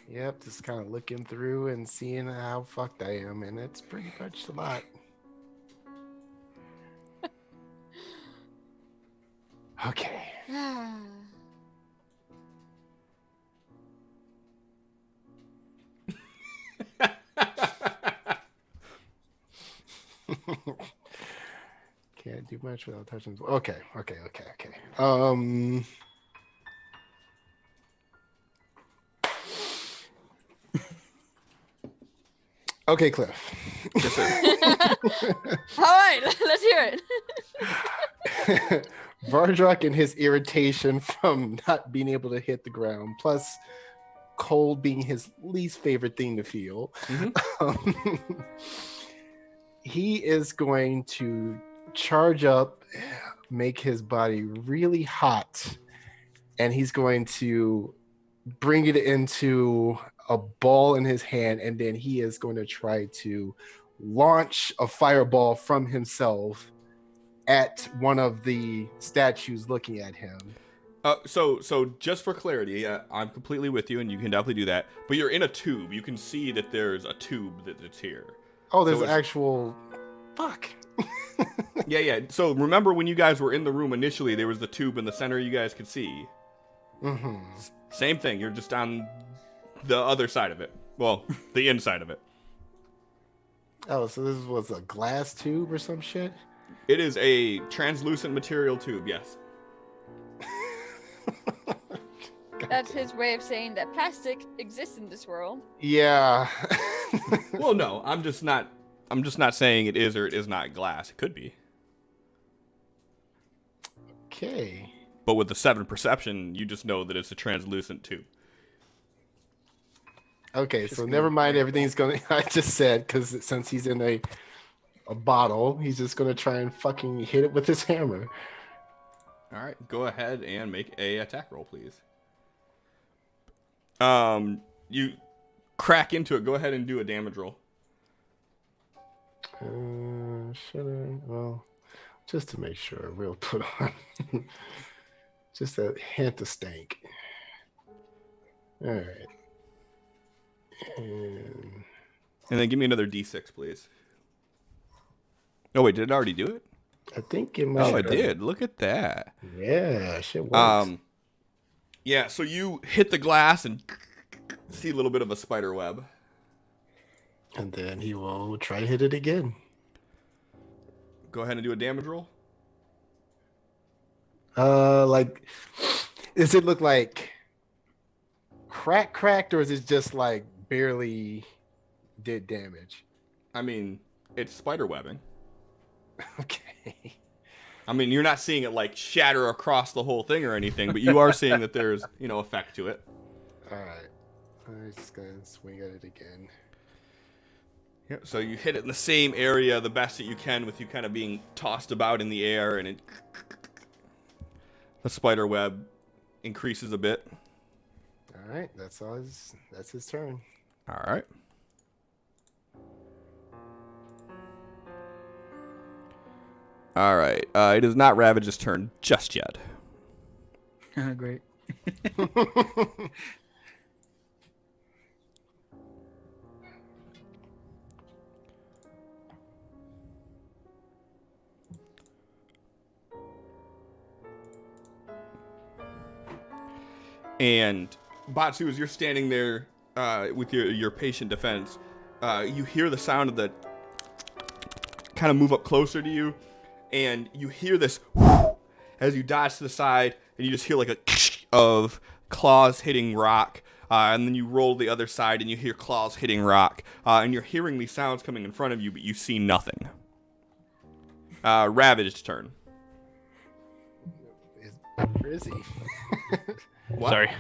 Yep, just kind of looking through and seeing how fucked I am, and it's pretty much a lot. Okay. Can't do much without touching. Okay. Okay, Cliff. Yes, sir. All right, let's hear it. Vardrak and his irritation from not being able to hit the ground, plus cold being his least favorite thing to feel. He is going to charge up, make his body really hot, and he's going to bring it into a ball in his hand, and then he is going to try to launch a fireball from himself at one of the statues looking at him. So just for clarity, I'm completely with you, and you can definitely do that. But you're in a tube. You can see that there's a tube that's here. Oh, there's So an actual... Fuck. Yeah. So remember when you guys were in the room initially, there was the tube in the center you guys could see. Mm-hmm. Same thing. You're just on the other side of it. Well, the inside of it. Oh, so this was a glass tube or some shit? It is a translucent material tube, yes. That's his way of saying that plastic exists in this world. Yeah. Well, no, I'm just not saying it is or it is not glass. It could be. Okay. But with the 7 perception, you just know that it's a translucent tube. Okay, so never mind everything's going to... I just said, because since he's in a bottle, he's just going to try and fucking hit it with his hammer. All right, go ahead and make a attack roll, please. You crack into it. Go ahead and do a damage roll. Should I? Well, just to make sure, we'll put on just a hint of stank. All right. And then give me another D6, please. Oh, wait, did it already do it? I think it might. Oh, it did. Look at that. Yeah, shit works. Yeah, so you hit the glass and see a little bit of a spider web. And then he will try to hit it again. Go ahead and do a damage roll. Like, does it look like cracked, or is it just like barely did damage? I mean, it's spider webbing. Okay. I mean, you're not seeing it like shatter across the whole thing or anything, but you are seeing that there's, effect to it. All right. I'm just gonna swing at it again. Yeah, so you hit it in the same area the best that you can with you kind of being tossed about in the air, and the spider web increases a bit. All right, that's his turn. All right. All right. It is not Ravage's turn just yet. Great. And Batsu, as you're standing there with your patient defense, you hear the sound of the kind of move up closer to you, and you hear this as you dodge to the side, and you just hear like a of claws hitting rock, and then you roll the other side and you hear claws hitting rock, and you're hearing these sounds coming in front of you, but you see nothing. Ravage's turn. Where is he? What? Sorry.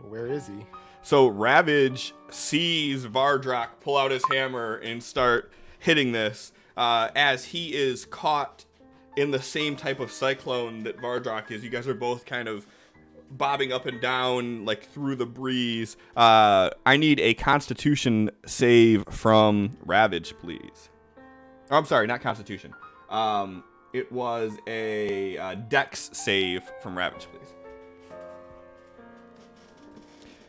Where is he? So Ravage sees Vardrak pull out his hammer and start hitting this, as he is caught in the same type of cyclone that Vardrak is. You guys are both kind of bobbing up and down like through the breeze. I need a Constitution save from Ravage, please. Oh, I'm sorry, not Constitution. It was a Dex save from Ravage, please.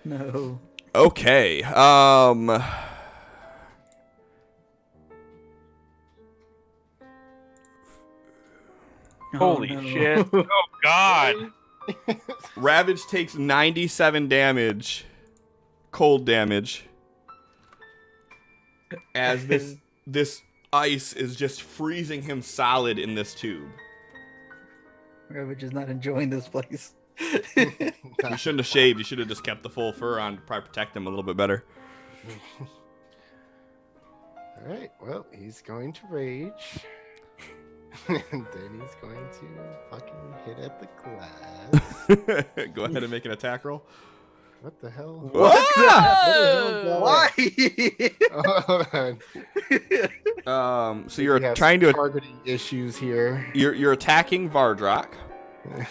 No. Okay. Holy no. shit. Oh, God. Ravage takes 97 damage, cold damage, as this ice is just freezing him solid in this tube. Ravage is not enjoying this place. You shouldn't have shaved. You should have just kept the full fur on to probably protect him a little bit better. All right. Well, he's going to rage. And then he's going to fucking hit at the glass. Go ahead and make an attack roll. What the hell? What? Whoa! Why? Hold on. So We you're have trying some to targeting issues here. you're attacking Vardrak,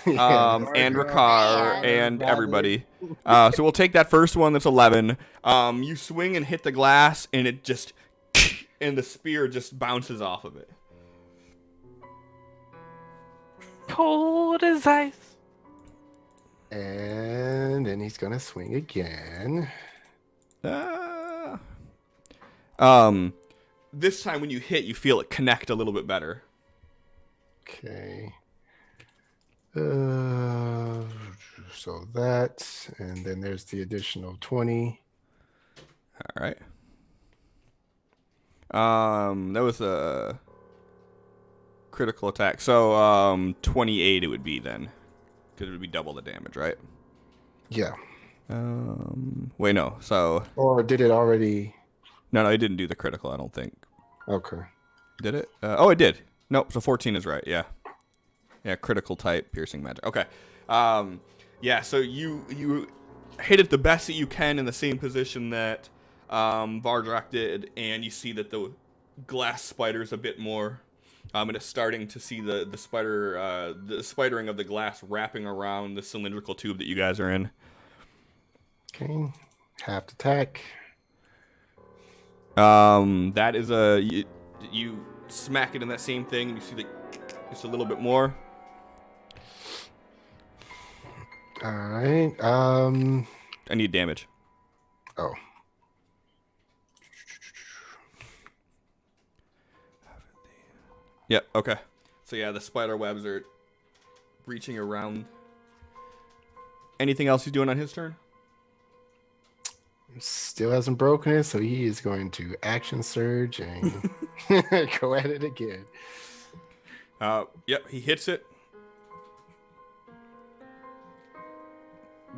Yeah, and Vardrak. Ricard, and everybody. So we'll take that first one. That's 11. You swing and hit the glass, and it just and the spear just bounces off of it. Cold as ice. And then he's gonna swing again. This time when you hit, you feel it connect a little bit better. Okay. So that, and then there's the additional 20. All right. That was a critical attack. So 28 it would be then, because it would be double the damage, right? Yeah. Wait, no. So Or did it already? no, it didn't do the critical. I don't think. Okay. Did it? Oh, it did. Nope. So 14 is right. Yeah. Yeah. Critical type piercing magic. Okay. Yeah. So you hit it the best that you can in the same position that Vardrak did, and you see that the glass spider's a bit more. And it's starting to see the spidering of the glass wrapping around the cylindrical tube that you guys are in. Okay. Half attack. That is you smack it in that same thing, and you see just a little bit more. All right. I need damage. Oh. Yep. Okay. So yeah, the spider webs are reaching around. Anything else he's doing on his turn? Still hasn't broken it, so he is going to action surge and go at it again. Yep. He hits it.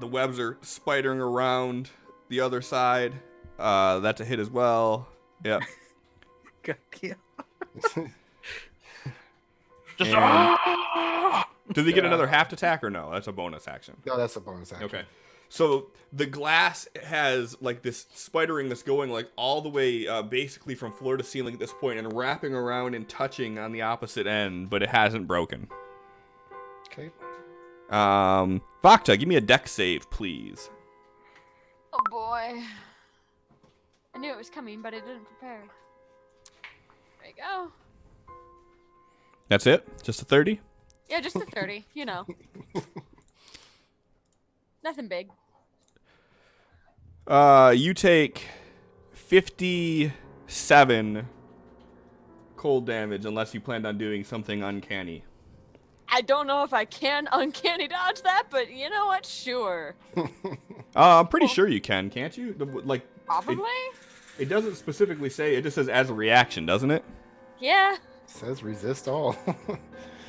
The webs are spidering around the other side. That's a hit as well. Yep. God damn. Just And- Does he get another half attack or no? That's a bonus action. No, that's a bonus action. Okay. So the glass has like this spidering that's going like all the way basically from floor to ceiling at this point and wrapping around and touching on the opposite end, but it hasn't broken. Okay. Vakta, give me a dex save, please. Oh boy. I knew it was coming, but I didn't prepare. There you go. That's it? Just a 30? Yeah, just a 30, you know. Nothing big. You take 57 cold damage unless you planned on doing something uncanny. I don't know if I can uncanny dodge that, but you know what? Sure. I'm pretty sure you can, can't you? Probably? It doesn't specifically say, it just says as a reaction, doesn't it? Yeah. Says resist all.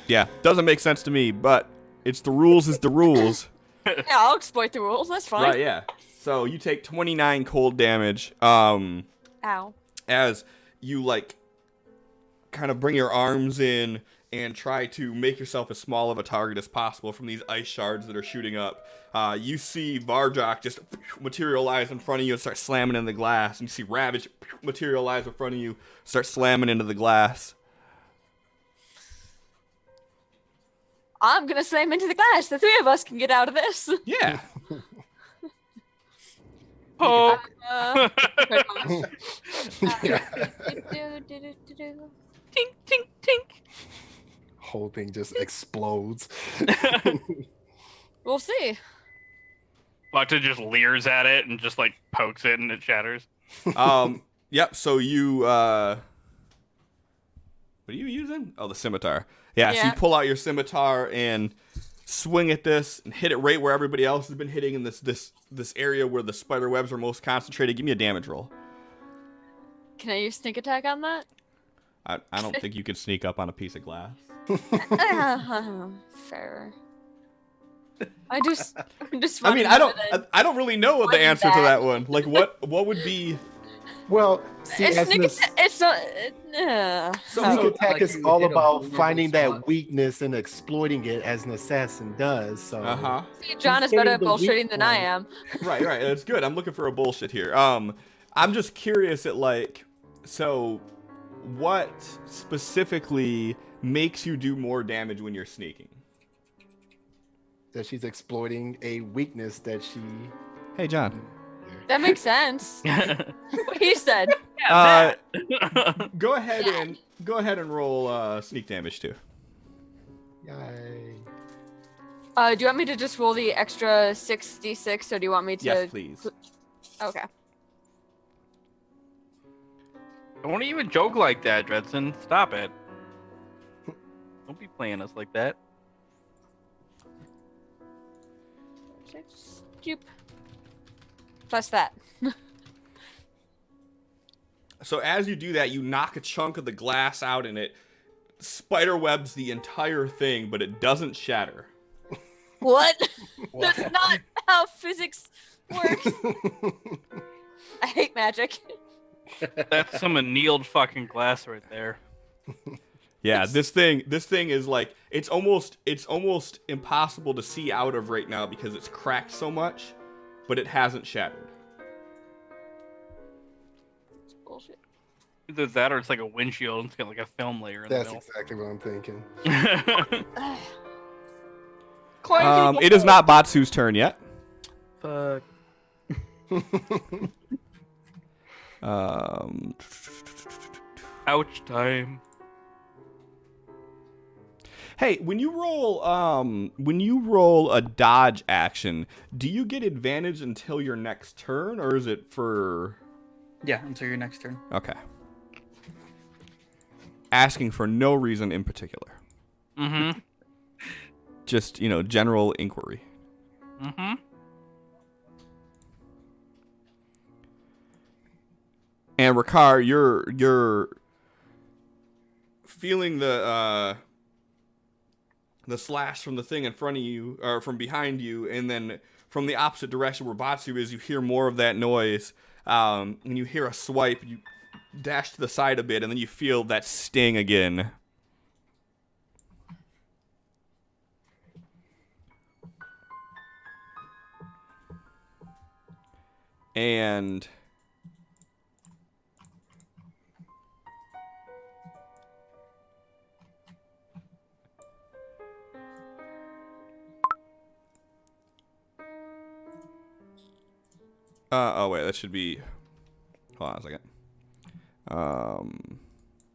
Yeah, doesn't make sense to me, but it's the rules is the rules. Yeah, I'll exploit the rules. That's fine. Right, yeah. So you take 29 cold damage. Ow. As you like kind of bring your arms in and try to make yourself as small of a target as possible from these ice shards that are shooting up. You see Vardok just materialize in front of you and start slamming into the glass. And you see Ravage materialize in front of you, start slamming into the glass. I'm gonna slam into the glass. The three of us can get out of this. Yeah. Poke. Yeah. Do-do-do-do-do. Tink, tink, tink. Whole thing just explodes. We'll see. Bacta just leers at it and just like pokes it and it shatters. Yep. So you, what are you using? Oh, the scimitar. Yeah. So Yeah. you pull out your scimitar and swing at this and hit it right where everybody else has been hitting in this area where the spider webs are most concentrated. Give me a damage roll. Can I use sneak attack on that? I don't think you can sneak up on a piece of glass. Fair. I just I mean, I don't really know the answer to that one. Like, what would be? Well, see, It's as sneak an attack. It's not. sneak attack Like is you all hit a about vulnerable finding spot. that weakness and exploiting it as an assassin does. So, See, John is better at hitting the weak bullshitting than I point. am. Right. That's good. I'm looking for a bullshit here. I'm just curious at like, so, what specifically makes you do more damage when you're sneaking? that she's exploiting a weakness that she. Hey, John. That makes sense. What he said. Go ahead and roll sneak damage too. Yay. Do you want me to just roll the extra 66, or do you want me to? Yes, please. Okay. Don't even joke like that, Dredson. Stop it. Don't be playing us like that. Jupe. Plus that. So as you do that, you knock a chunk of the glass out and it spider webs the entire thing, but it doesn't shatter. What? That's not how physics works. I hate magic. That's some annealed fucking glass right there. Yeah, this thing is like it's almost impossible to see out of right now because it's cracked so much, but it hasn't shattered. It's bullshit. Either that or it's like a windshield and it's got like a film layer in That's the exactly what I'm thinking. middle. It is not Batsu's turn yet. Fuck. Ouch time. Hey, when you roll a dodge action, do you get advantage until your next turn, or is it for? Yeah, until your next turn. Okay. Asking for no reason in particular. Mm-hmm. Just, general inquiry. Mm-hmm. And Ricard, you're feeling the slash from the thing in front of you, or from behind you, and then from the opposite direction where Batsu is, you hear more of that noise, and you hear a swipe, you dash to the side a bit, and then you feel that sting again. And oh wait, that should be. Hold on a second.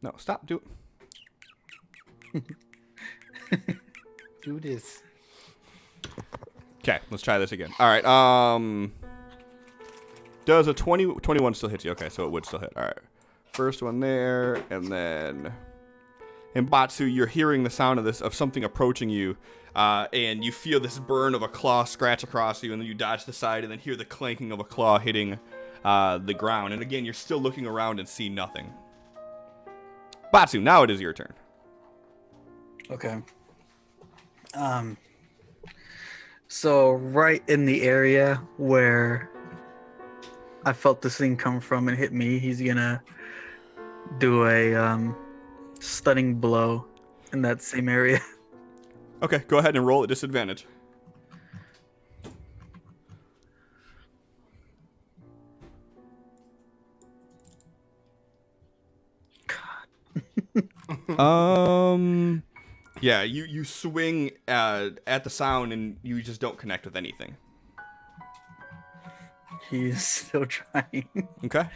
No, stop. Do it. Do this. Okay, let's try this again. All right. Does a 21 still hit you? Okay, so it would still hit. All right. First one there, and then in Batsu, you're hearing the sound of something approaching you, and you feel this burn of a claw scratch across you, and then you dodge to the side, and then hear the clanking of a claw hitting the ground. And again, you're still looking around and see nothing. Batsu, now it is your turn. Okay. So right in the area where I felt this thing come from and hit me, he's gonna do a stunning blow in that same area. Okay, go ahead and roll at disadvantage. Yeah, you swing at the sound and you just don't connect with anything. He's still trying. Okay.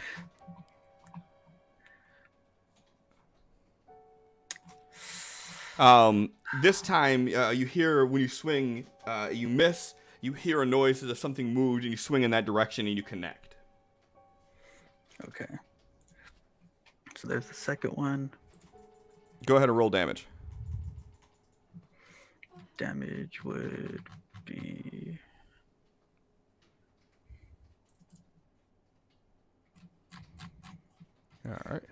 This time you hear when you swing, you miss. You hear a noise as if something moved, and you swing in that direction and you connect. Okay. So there's the second one. Go ahead and roll damage. Damage would be... All right.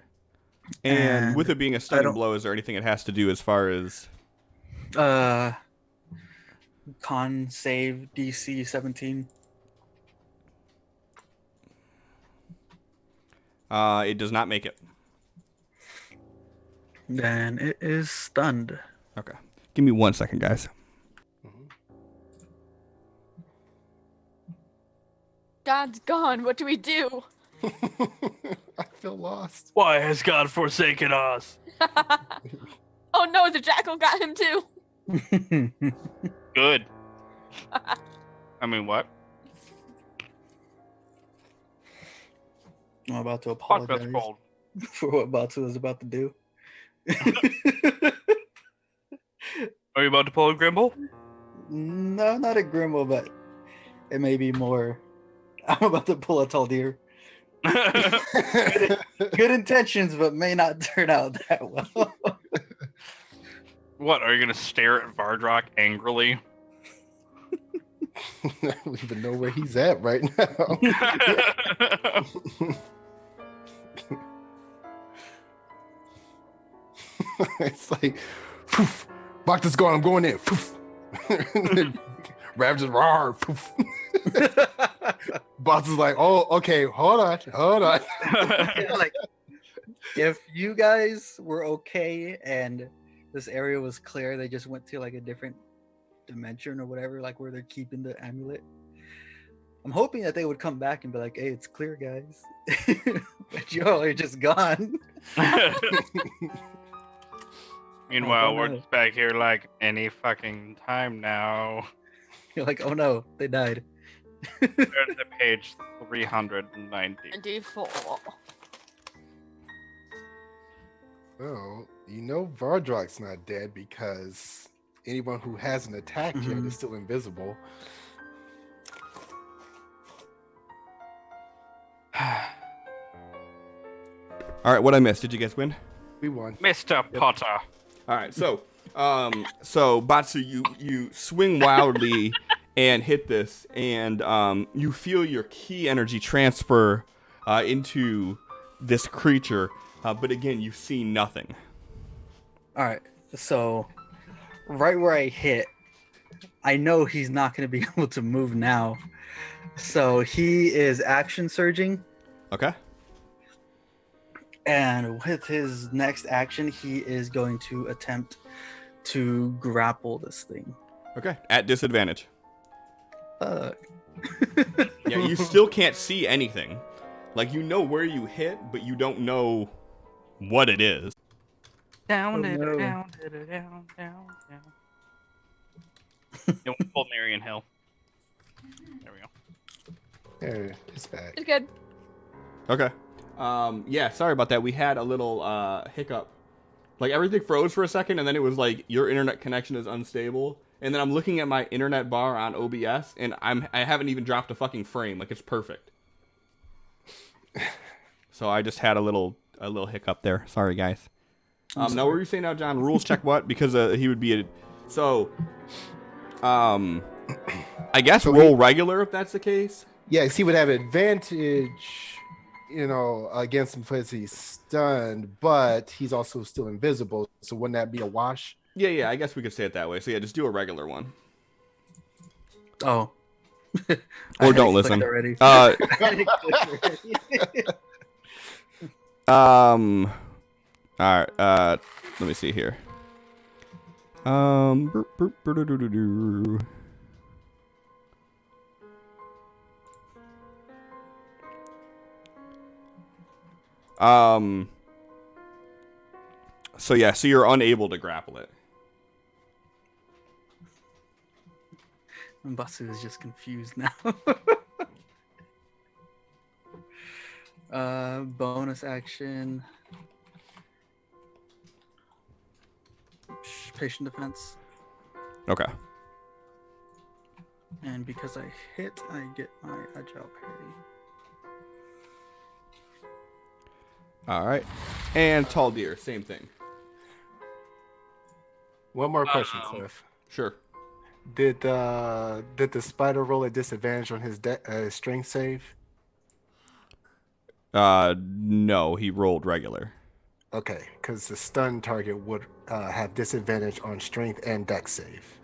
And with it being a stunning don't- blow, is there anything it has to do as far as? Con save DC 17. It does not make it. Then it is stunned. Okay. Give me 1 second, guys. God's gone. What do we do? I feel lost. Why has God forsaken us? Oh no, the jackal got him too. Good. I mean, what? I'm about to Fuck, that's apologize cold. for what Batu was about to do. Are you about to pull a Grimble? No, not a Grimble, but it may be more. I'm about to pull a Taldir. Good intentions, but may not turn out that well. What, are you gonna stare at Vardrock angrily? I don't even know where he's at right now. It's like, poof, Bacta's gone, I'm going in. Poof. Rav just roar. Poof. Boss is like, oh, okay, hold on. Like, if you guys were okay and this area was clear, they just went to like a different dimension or whatever, like where they're keeping the amulet. I'm hoping that they would come back and be like, hey, it's clear, guys. But y'all are just gone. Meanwhile, Oh, we're no. just back here like any fucking time now. You're like, oh no, they died. There's the page 390. 24. Well, you know Vardrock's not dead because anyone who hasn't attacked yet is still invisible. All right, what I missed? Did you guys win? We won. Mr. Potter. All right, so Batsu, you swing wildly and hit this, and you feel your key energy transfer into this creature, but again, you see nothing. All right, so right where I hit, I know he's not going to be able to move now. So he is action surging, Okay. and with his next action, he is going to attempt to grapple this thing. Okay. At disadvantage. Uh, Yeah, you still can't see anything. Like, you know where you hit, but you don't know what it is. Down, Oh, down, no. down, down, down, down. Don't pull Marion Hill. There we go. There, it's back. It's good. Okay. Yeah, sorry about that. We had a little hiccup. Like, everything froze for a second, and then it was like, your internet connection is unstable. And then I'm looking at my internet bar on OBS, and I haven't even dropped a fucking frame. Like, it's perfect. So I just had a little hiccup there. Sorry, guys. Now, what were you saying now, John? Rules check what? Because he would be a... So, I guess So roll regular if that's the case. Yes, he would have advantage, against him because he's stunned, but he's also still invisible. So wouldn't that be a wash? Yeah, I guess we could say it that way. So yeah, just do a regular one. Oh. Or I don't clicked listen. already. Uh, I clicked already. all right. Let me see here. Burp-burp-burp-doo-doo-doo-doo. So yeah, so you're unable to grapple it. Basu is just confused now. Bonus action. Patient defense. Okay. And because I hit, I get my agile parry. All right. And tall deer, same thing. One more question, Cliff. Sure. Did the spider roll a disadvantage on his strength save? No, he rolled regular. Okay, because the stun target would have disadvantage on strength and dex save.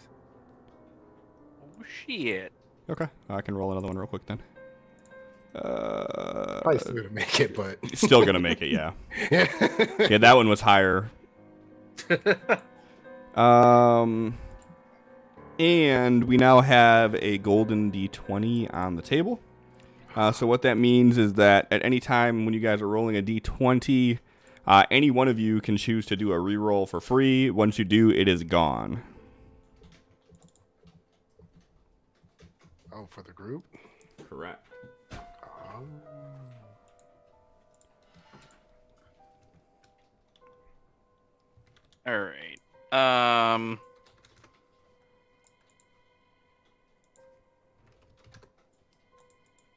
Oh shit. Okay. I can roll another one real quick then. Probably still gonna make it, but Still gonna make it, yeah. Yeah, that one was higher. And we now have a golden D20 on the table. So what that means is that at any time when you guys are rolling a D20, any one of you can choose to do a reroll for free. Once you do, it is gone. Oh, for the group? Correct. All right.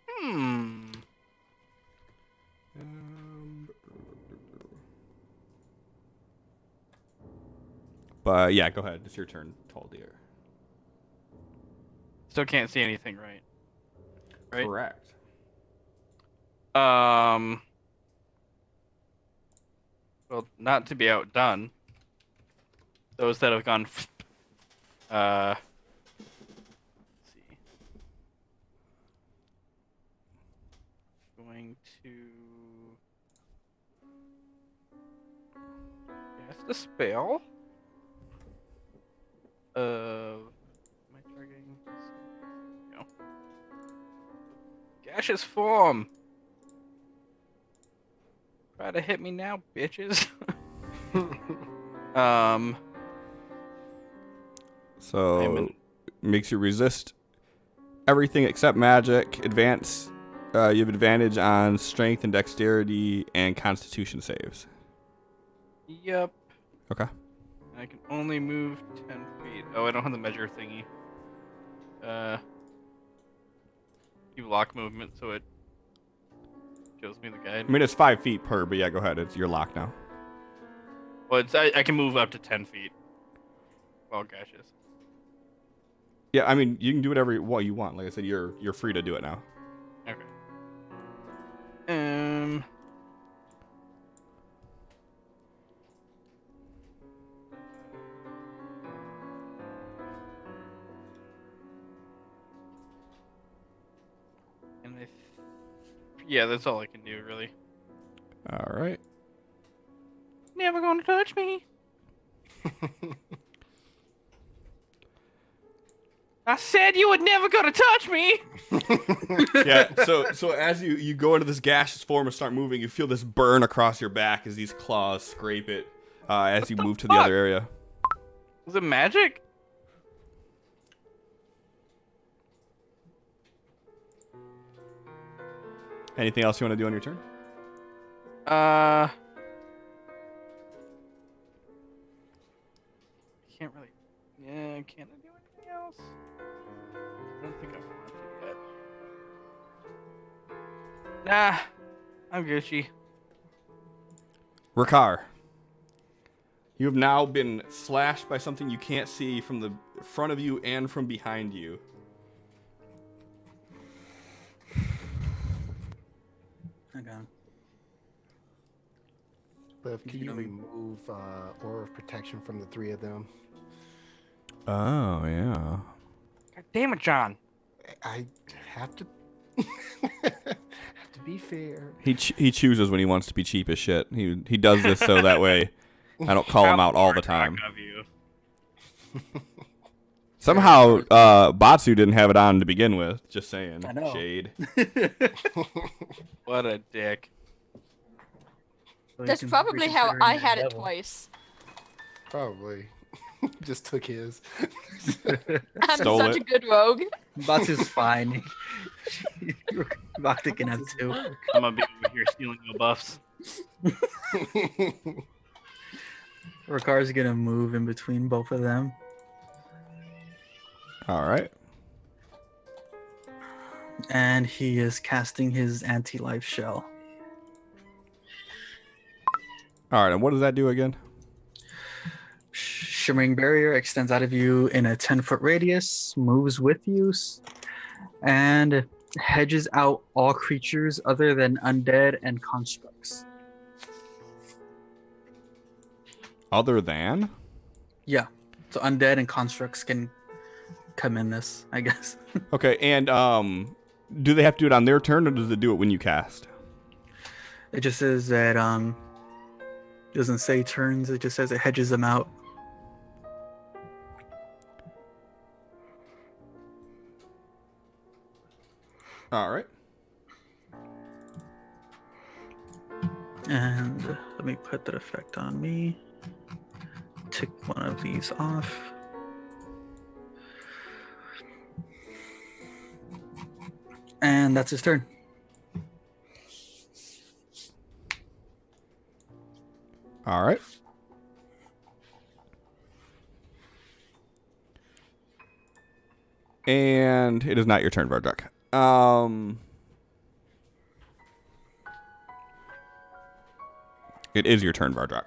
Hmm. But yeah, go ahead. It's your turn, tall deer. Still can't see anything, right? Right. Correct. Well, not to be outdone. Those that have gone. Let's see. Going to cast a spell. Am I targeting this? No. Gaseous form. Try to hit me now, bitches. So makes you resist everything except magic. Advance. You have advantage on strength and dexterity and constitution saves. Yep. Okay. I can only move 10 feet. Oh, I don't have the measure thingy. You lock movement, so it shows me the guide. I mean, it's 5 feet per, but yeah, go ahead. You're locked now. Well, I can move up to 10 feet. Well, gaseous. Yeah, I mean, you can do whatever you want. Like I said, you're free to do it now. Okay. Yeah, that's all I can do, really. All right. Never gonna touch me. I said you were never gonna touch me. Yeah. So as you go into this gaseous form and start moving, you feel this burn across your back as these claws scrape it as you move to the other area. Was it magic? Anything else you want to do on your turn? Can't really. Yeah, can't I do anything else? I don't think I want to yet. Nah, I'm Gucci. Rakar. You have now been slashed by something you can't see from the front of you and from behind you. Okay. Cliff, can you remove Aura of Protection from the three of them? Oh, yeah. God damn it, John. I have to have to be fair. He chooses when he wants to be cheap as shit. He does this so that way I don't call him out all the time. Of you. Somehow, Batsu didn't have it on to begin with. Just saying. I know. Shade. What a dick. That's probably how I had it twice. Probably. Just took his. I'm Stole such it. a good rogue. Batsu's fine. Vakta can have two. I'm gonna be over here stealing your buffs. Rakar's gonna move in between both of them. All right. And he is casting his anti-life shell. All right. And what does that do again? Shimmering barrier extends out of you in a 10-foot radius, moves with you, and hedges out all creatures other than undead and constructs. Other than? Yeah. So undead and constructs can come in this, I guess. Okay. And do they have to do it on their turn, or does it do it when you cast? It just says that doesn't say turns, it just says it hedges them out. All right. And let me put that effect on me. Tick one of these off. And that's his turn. All right. And it is not your turn, Vardrak. It is your turn, Vardrak.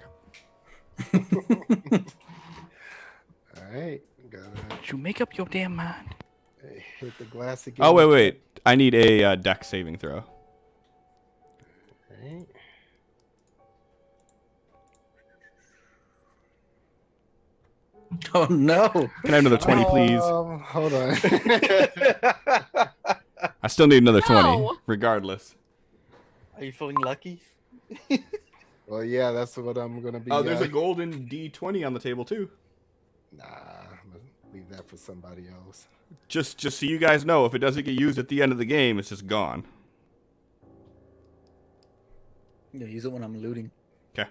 All right. Gotta Did you make up your damn mind? hit the glass again. Oh, wait. I need a dex saving throw. All right. Oh no! Can I have another 20, please? Hold on. I still need another 20, No. regardless. Are you feeling lucky? Well, yeah, that's what I'm gonna be. Oh, there's a golden D20 on the table, too. Nah, I'm gonna leave that for somebody else. Just so you guys know, if it doesn't get used at the end of the game, it's just gone. Yeah, use it when I'm looting. Okay.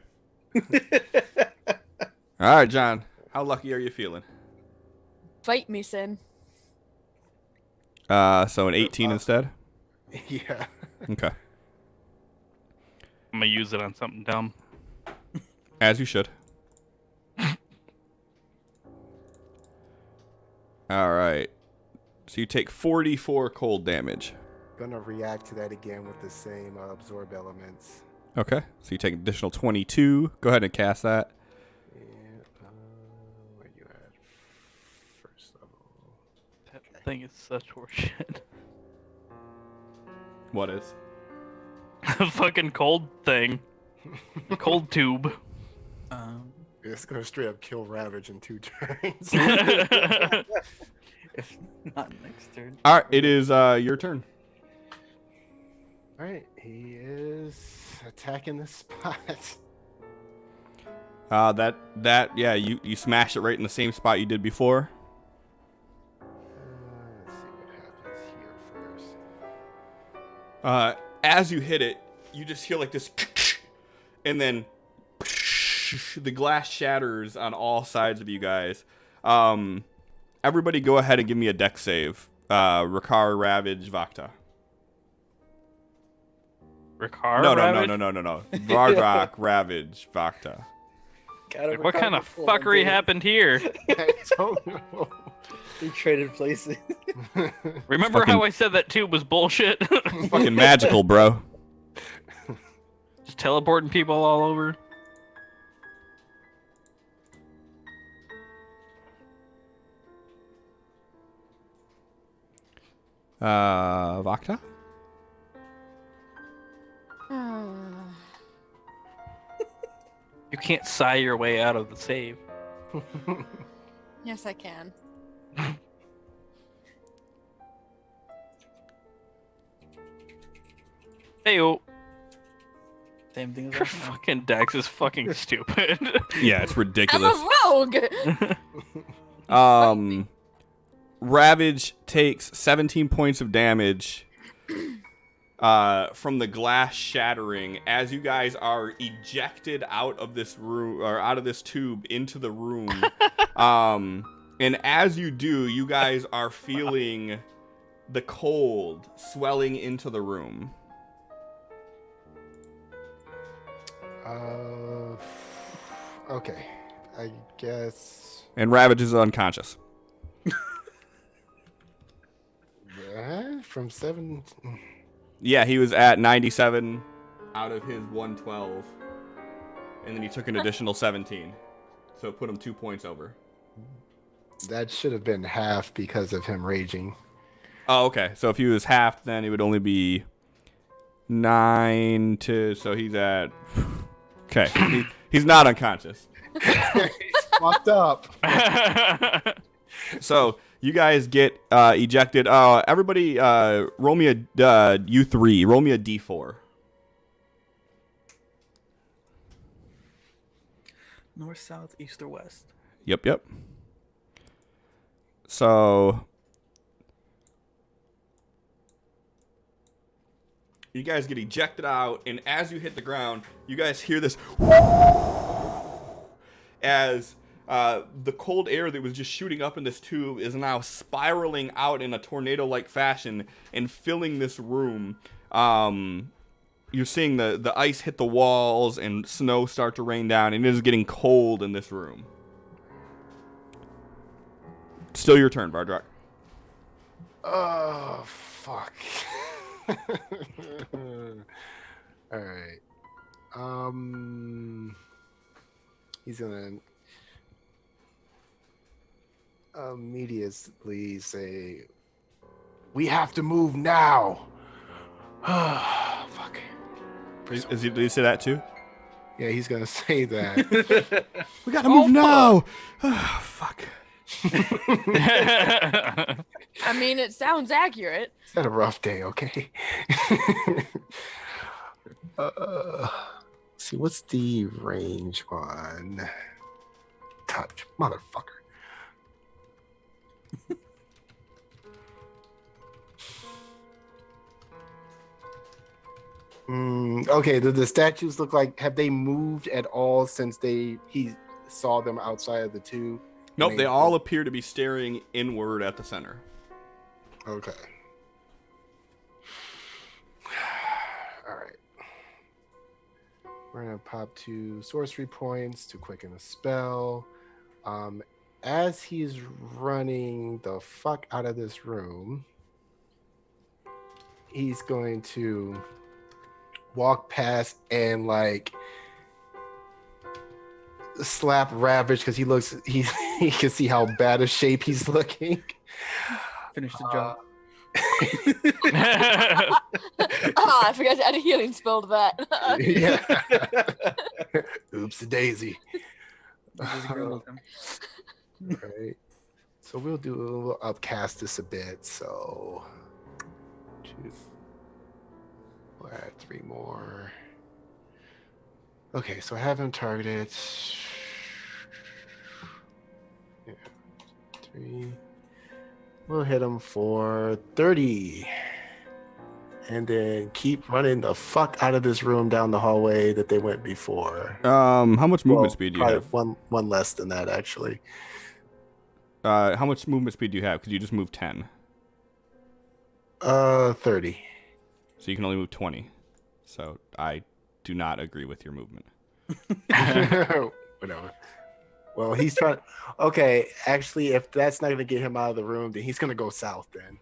All right, John. How lucky are you feeling? Fight me, Sin. So an 18 instead? Yeah. Okay. I'm gonna use it on something dumb. As you should. All right. So you take 44 cold damage. Gonna react to that again with the same absorb elements. Okay. So you take additional 22. Go ahead and cast that. And where you at? First level. That thing is such horseshit. What is? The fucking cold thing. The cold tube. It's gonna straight up kill Ravage in 2 turns. If not next turn. All right. It is your turn. All right, he is attacking this spot. Yeah, you smash it right in the same spot you did before. Let's see what happens here first. As you hit it, you just hear like this, and then the glass shatters on all sides of you guys. Everybody, go ahead and give me a dex save. Rakar, Ravage, Vakta. Ricard? No. Ravage? No. Vardrak, Ravage, Vakta. Like, what kind of fuckery happened here? I don't know. We traded places. Remember how I said that tube was bullshit? Fucking magical, bro. Just teleporting people all over. Vakta? You can't sigh your way out of the save. Yes, I can. Heyo. Same thing as Your last time. fucking dex is fucking stupid. Yeah, it's I'm ridiculous. a rogue. Ravage takes 17 points of damage from the glass shattering as you guys are ejected out of this room or out of this tube into the room. And as you do, you guys are feeling the cold swelling into the room. Okay. I guess. And Ravage is unconscious. From 7. Yeah, he was at 97 out of his 112. And then he took an additional 17. So it put him 2 points over. That should have been half because of him raging. Oh, okay. So if he was halved, then it would only be 9 to... So he's at... Okay. He's not unconscious. He's fucked up. So you guys get ejected. Everybody roll me a U3. Roll me a D4. North, south, east, or west. Yep. So you guys get ejected out, and as you hit the ground, you guys hear this as the cold air that was just shooting up in this tube is now spiraling out in a tornado-like fashion and filling this room. You're seeing the ice hit the walls and snow start to rain down, and it is getting cold in this room. Still your turn, Vardrak. Oh, fuck. All right. He's gonna immediately say, "We have to move now." Fuck. Did he say that too? Yeah, he's gonna say that. We gotta move now. Fuck. I mean, it sounds accurate. It's had a rough day, okay? See, what's the range on touch, motherfucker? Okay, do the statues look like, have they moved at all since he saw them outside of the tube? Nope, they all appear to be staring inward at the center. Okay. All right. We're gonna pop 2 sorcery points to quicken a spell. As he's running the fuck out of this room, he's going to walk past and like slap Ravage because he can see how bad a shape he's looking. Finish the job. I forgot to add a healing spell to that. Yeah. Oops, daisy. Right. So we'll upcast this a bit. So 2. We'll add 3 more. Okay, so I have him targeted. Yeah. 3. We'll hit him for 30. And then keep running the fuck out of this room down the hallway that they went before. How much movement speed do you have? One less than that, actually. How much movement speed do you have? Because you just moved 10. 30. So you can only move 20. So I do not agree with your movement. Whatever. Well, he's trying. Okay, actually, if that's not going to get him out of the room, then he's going to go south then.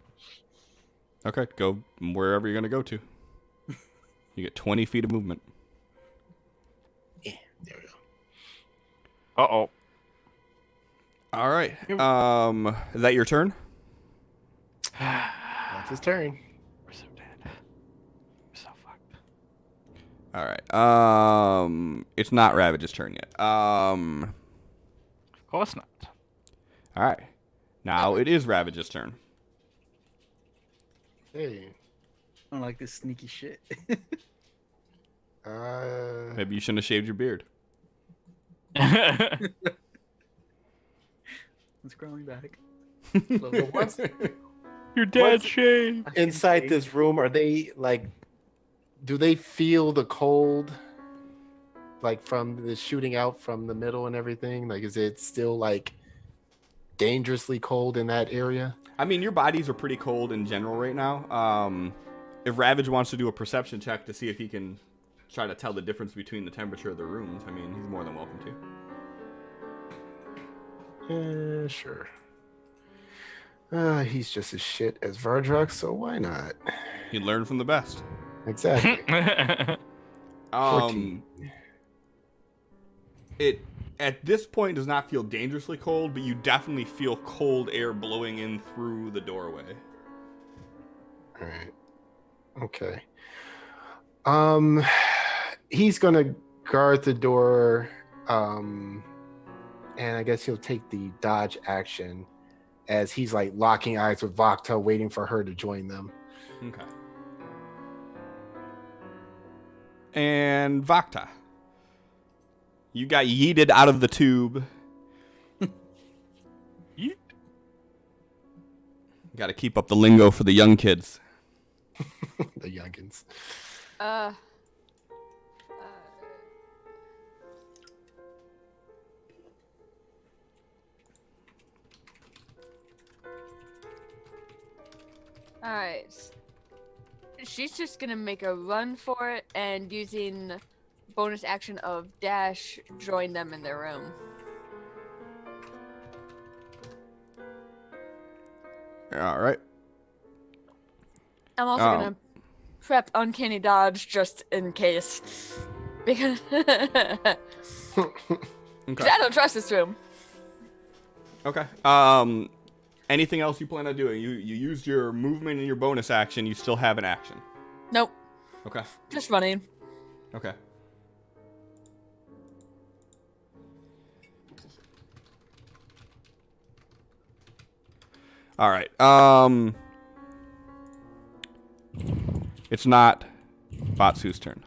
Okay, go wherever you're going to go to. You get 20 feet of movement. Yeah, there we go. Uh-oh. All right. Is that your turn? That's his turn. We're so dead. We're so fucked. All right. It's not Ravage's turn yet. Of course not. All right. Now it is Ravage's turn. Hey. don't like this sneaky shit. Maybe you shouldn't have shaved your beard. It's growing back. The ones Your dad shaved. inside this room, are they like? Do they feel the cold? Like from the shooting out from the middle and everything? Like, is it still like dangerously cold in that area? I mean, your bodies are pretty cold in general right now. If Ravage wants to do a perception check to see if he can try to tell the difference between the temperature of the rooms, I mean, he's more than welcome to. Sure. He's just as shit as Vardruk, so why not? He learned from the best. Exactly. 14. It at this point does not feel dangerously cold, but you definitely feel cold air blowing in through the doorway. All right. Okay. He's gonna guard the door, and I guess he'll take the dodge action as he's like locking eyes with Vakta, waiting for her to join them. Okay. And Vakta, you got yeeted out of the tube. Yeet. Got to keep up the lingo for the young kids. The youngins. Alright. She's just gonna make a run for it and using bonus action of dash, join them in their room. All right. I'm also gonna prep uncanny dodge just in case. Because Okay. I don't trust this room. Okay. Anything else you plan on doing? You used your movement and your bonus action. You still have an action. Nope. Okay. Just running. Okay. All right. It's not Batsu's turn.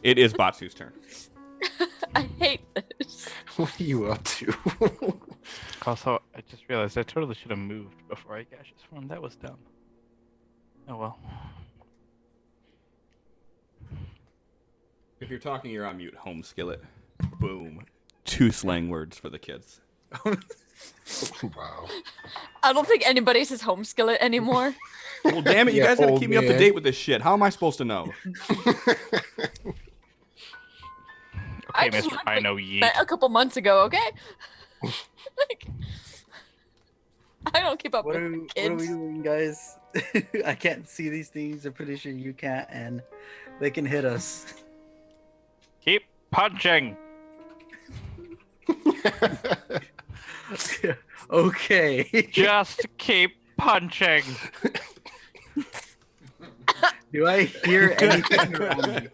It is Batsu's turn. I hate this. What are you up to? Also, I just realized I totally should have moved before I gaseous form. That was dumb. Oh well. If you're talking, you're on mute. Home skillet. Boom. 2 slang words for the kids. Wow. I don't think anybody says home skillet anymore. Well, damn it. You Yeah, guys gotta old keep me up to man. date with this shit. How am I supposed to know? I Okay, just Mr. I know yeet. met a couple months ago, okay? Like, I don't keep up What with are, the what are we kids. doing, guys? I can't see these things. I'm pretty sure you can't, and they can hit us. Keep punching. Okay. Just keep punching. Do I hear anything around me?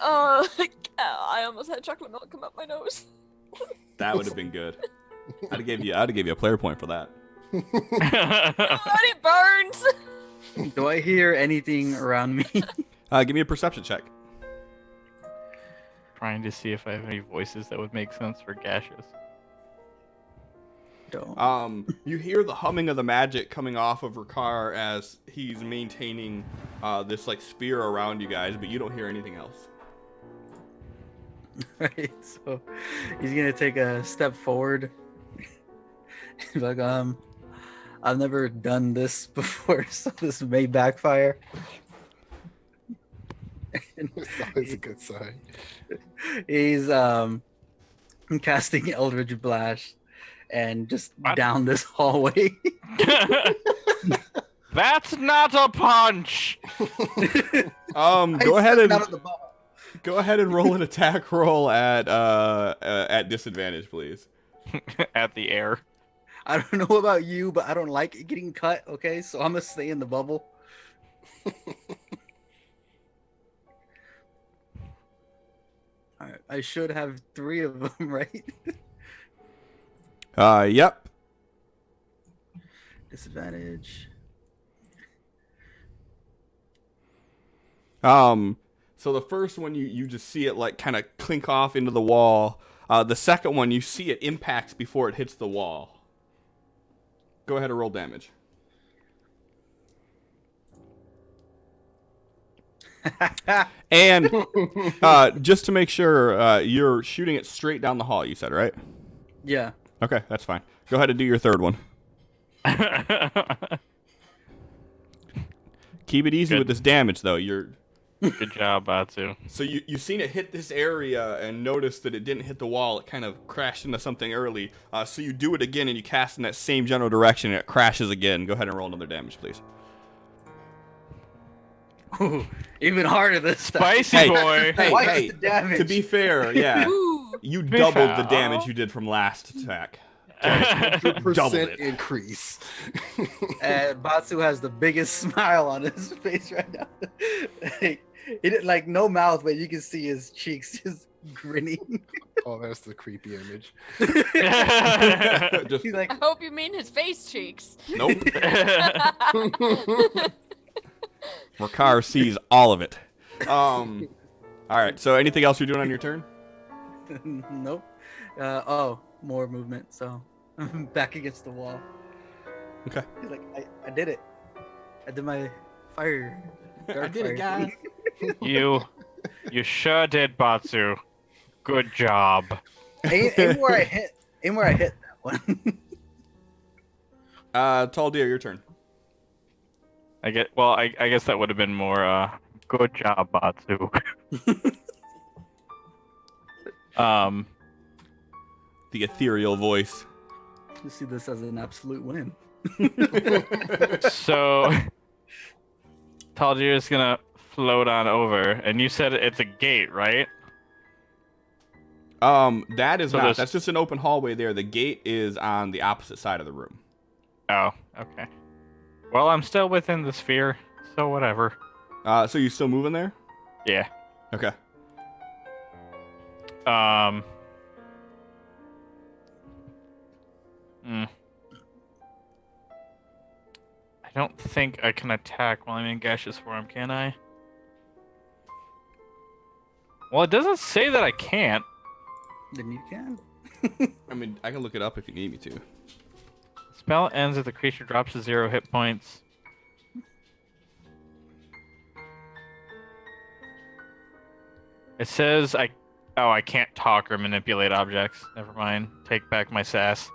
Oh, I almost had chocolate milk come up my nose. That would have been good. I'd have gave you a player point for that. God, it burns. Do I hear anything around me? Give me a perception check. Trying to see if I have any voices that would make sense for gaseous. Don't. You hear the humming of the magic coming off of Ricard as he's maintaining this like sphere around you guys, but you don't hear anything else. Right, so he's gonna take a step forward. He's like, I've never done this before, so this may backfire. It's always a good sign. He's casting Eldritch Blast and just What? down this hallway. That's not a punch. Go ahead and roll an attack roll at disadvantage, please. At the air. I don't know about you, but I don't like it getting cut, okay? So I'm gonna stay in the bubble. Alright, I should have 3 of them, right? Yep. Disadvantage. So the first one you just see it like kind of clink off into the wall. The second one you see it impacts before it hits the wall. Go ahead and roll damage. And just to make sure, you're shooting it straight down the hall, you said, right? Yeah. Okay, that's fine. Go ahead and do your third one. Keep it easy with this damage, though. Good job, Batsu. So you've seen it hit this area and noticed that it didn't hit the wall. It kind of crashed into something early. So you do it again and you cast in that same general direction and it crashes again. Go ahead and roll another damage, please. Ooh, even harder this time. Spicy boy. Hey, the damage. to be fair, yeah, Ooh. you Be doubled fair. the damage you did from last attack. 100% Doubled it. increase. And Batsu has the biggest smile on his face right now. He didn't like no mouth, but you can see his cheeks just grinning. Oh, that's the creepy image. Just, He's like, I hope you mean his face cheeks. nope. Rakar sees all of it. All right. So anything else you're doing on your turn? nope. More movement. So I'm back against the wall. Okay. He's like, I did it. I did my fire. I did it, guys. You sure did, Batsu. Good job. aim where I hit. Aim where I hit that one. Tall Deer, your turn. I guess that would have been more good job, Batsu. The ethereal voice. You see this as an absolute win. So Taldir is gonna float on over, and you said it's a gate, right? That is So not. there's- That's just an open hallway there. The gate is on the opposite side of the room. Oh, okay. Well, I'm still within the sphere, so whatever. So you still moving there? Yeah. Okay. I don't think I can attack while I'm in gaseous form, can I? Well, it doesn't say that I can't. Then you can. I mean, I can look it up if you need me to. Spell ends if the creature drops to 0 hit points. It says I can't talk or manipulate objects. Never mind. Take back my sass.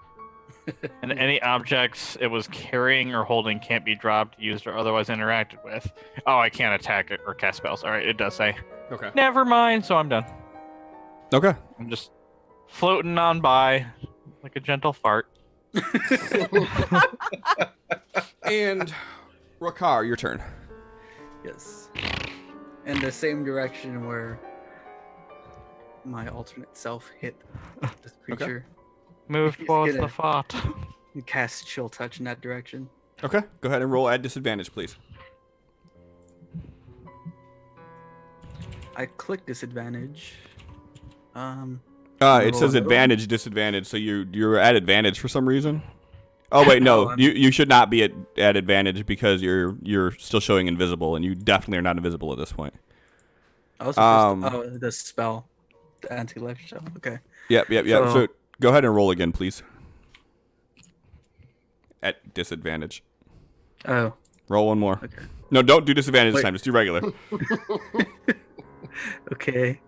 And any objects it was carrying or holding can't be dropped, used, or otherwise interacted with. Oh, I can't attack it or cast spells. All right, it does say. Okay. Never mind. So I'm done. Okay. I'm just floating on by like a gentle fart. And Rakar, your turn. Yes. In the same direction where my alternate self hit this creature. Move He's towards gonna- the fart. And cast chill touch in that direction. Okay. Go ahead and roll at disadvantage, please. I click disadvantage. It says roll- advantage, disadvantage. So you're at advantage for some reason. Oh wait, no. Oh, You should not be at advantage because you're still showing invisible, and you definitely are not invisible at this point. I was supposed to, the spell. The anti-life spell. Okay. Yep. So So- go ahead and roll again, please. At disadvantage. Oh, Roll one more. okay. No, don't do disadvantage this Wait. time. Just do regular. Okay.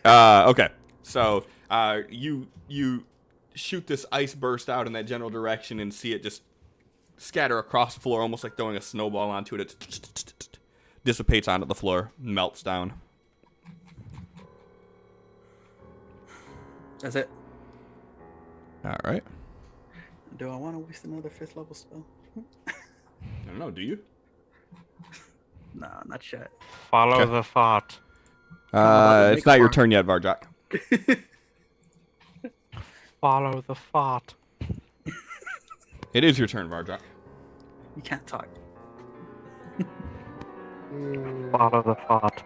Okay. So you shoot this ice burst out in that general direction and see it just scatter across the floor, almost like throwing a snowball onto it. It dissipates onto the floor, melts down. That's it. All right. Do I want to waste another 5th level spell? I don't know. Do you? No, not yet. Follow Okay. the fart. about to It's make not a your farm? turn yet, Varjak. Follow the fart. It is your turn, Varjak. You can't talk. Follow the fart.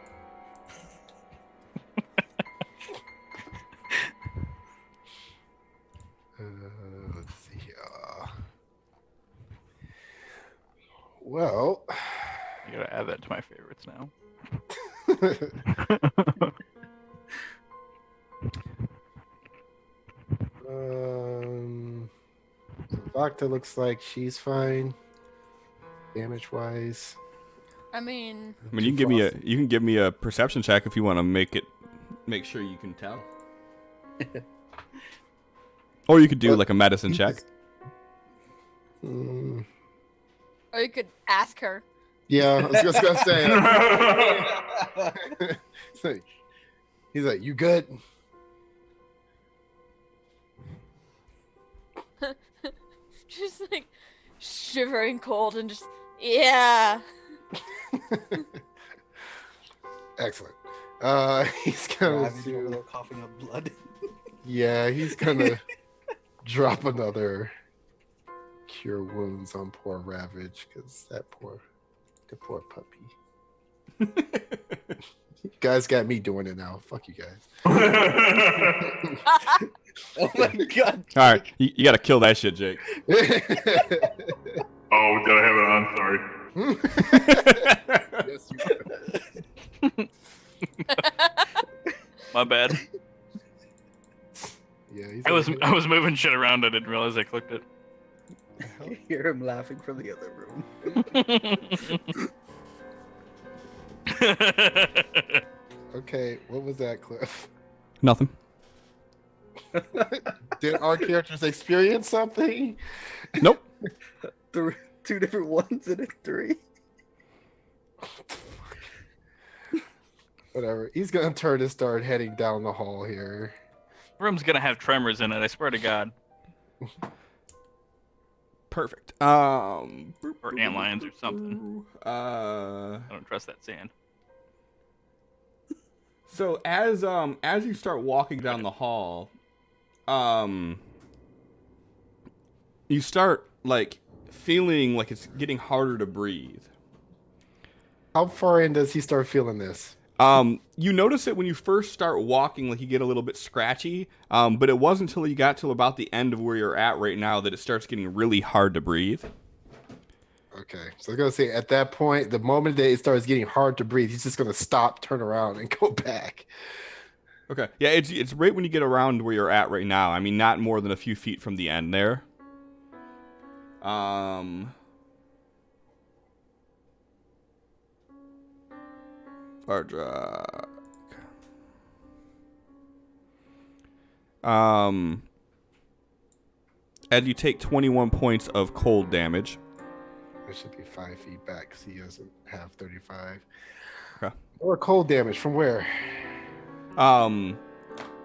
Well. I gotta add that to my favorites now. So Vakta looks like she's fine, damage wise. I mean, you can give me a perception check if you want to make sure you can tell. Or you could do like a medicine check. Mm, or you could ask her. yeah, I was just gonna say. He's like, "You good?" Just like shivering cold and just yeah. Excellent. He's gonna Ravage over there coughing up blood. Yeah, he's gonna drop another cure wounds on poor Ravage because the poor puppy. You guys got me doing it now. Fuck you guys. Oh my god. All right, you got to kill that shit, Jake. Oh, did I have it on? Sorry. Yes, you My bad. Yeah, he's I was moving shit around. I didn't realize I clicked it. I hear him laughing from the other room. Okay, what was that, Cliff? Nothing. Did our characters experience something? Nope. Two different ones and a 3. Whatever. He's gonna turn and start heading down the hall here. Room's gonna have tremors in it. I swear to God. Perfect. Or antlions or something. Uh. I don't trust that sand. So as you start walking down the hall, you start like feeling like it's getting harder to breathe. How far in does he start feeling this? You notice it when you first start walking, like you get a little bit scratchy. But it wasn't until you got to about the end of where you're at right now that it starts getting really hard to breathe. Okay, so I was gonna say at that point, the moment that it starts getting hard to breathe, he's just gonna stop, turn around, and go back. Okay. Yeah, it's right when you get around where you're at right now. I mean, not more than a few feet from the end there. Vardrak. And you take 21 points of cold damage. That should be 5 feet back because he doesn't have 35. Okay. Or cold damage from where?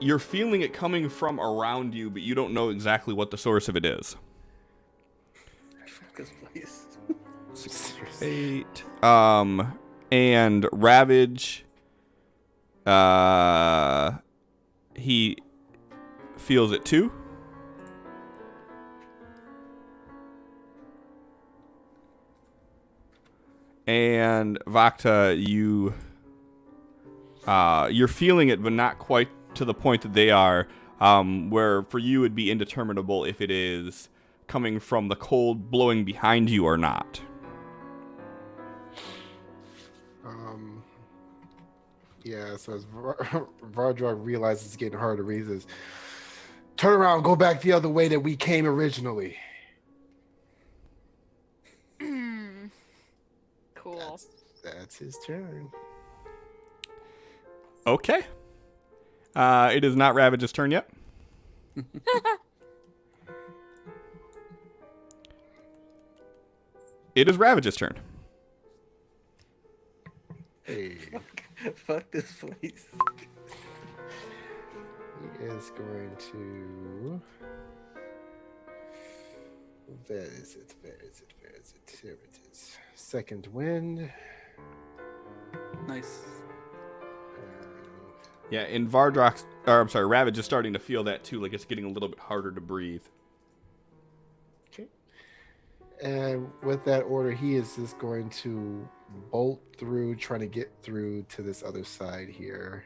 You're feeling it coming from around you, but you don't know exactly what the source of it is. Focus, please. 6, 8. And Ravage, he feels it too. And Vakta, you're feeling it, but not quite to the point that they are, where for you it'd be indeterminable if it is coming from the cold blowing behind you or not. Yeah, so as Vardrak realizes it's getting harder to breathe, he says, "Turn around, go back the other way that we came originally." Cool. That's his turn. Okay. It is not Ravage's turn yet. It is Ravage's turn. Hey, Fuck this place. he is going to. Where is it? Here it is. Second wind. Nice. Yeah, and Ravage is starting to feel that too, like it's getting a little bit harder to breathe. Okay. And with that order, he is just going to bolt through, trying to get through to this other side here.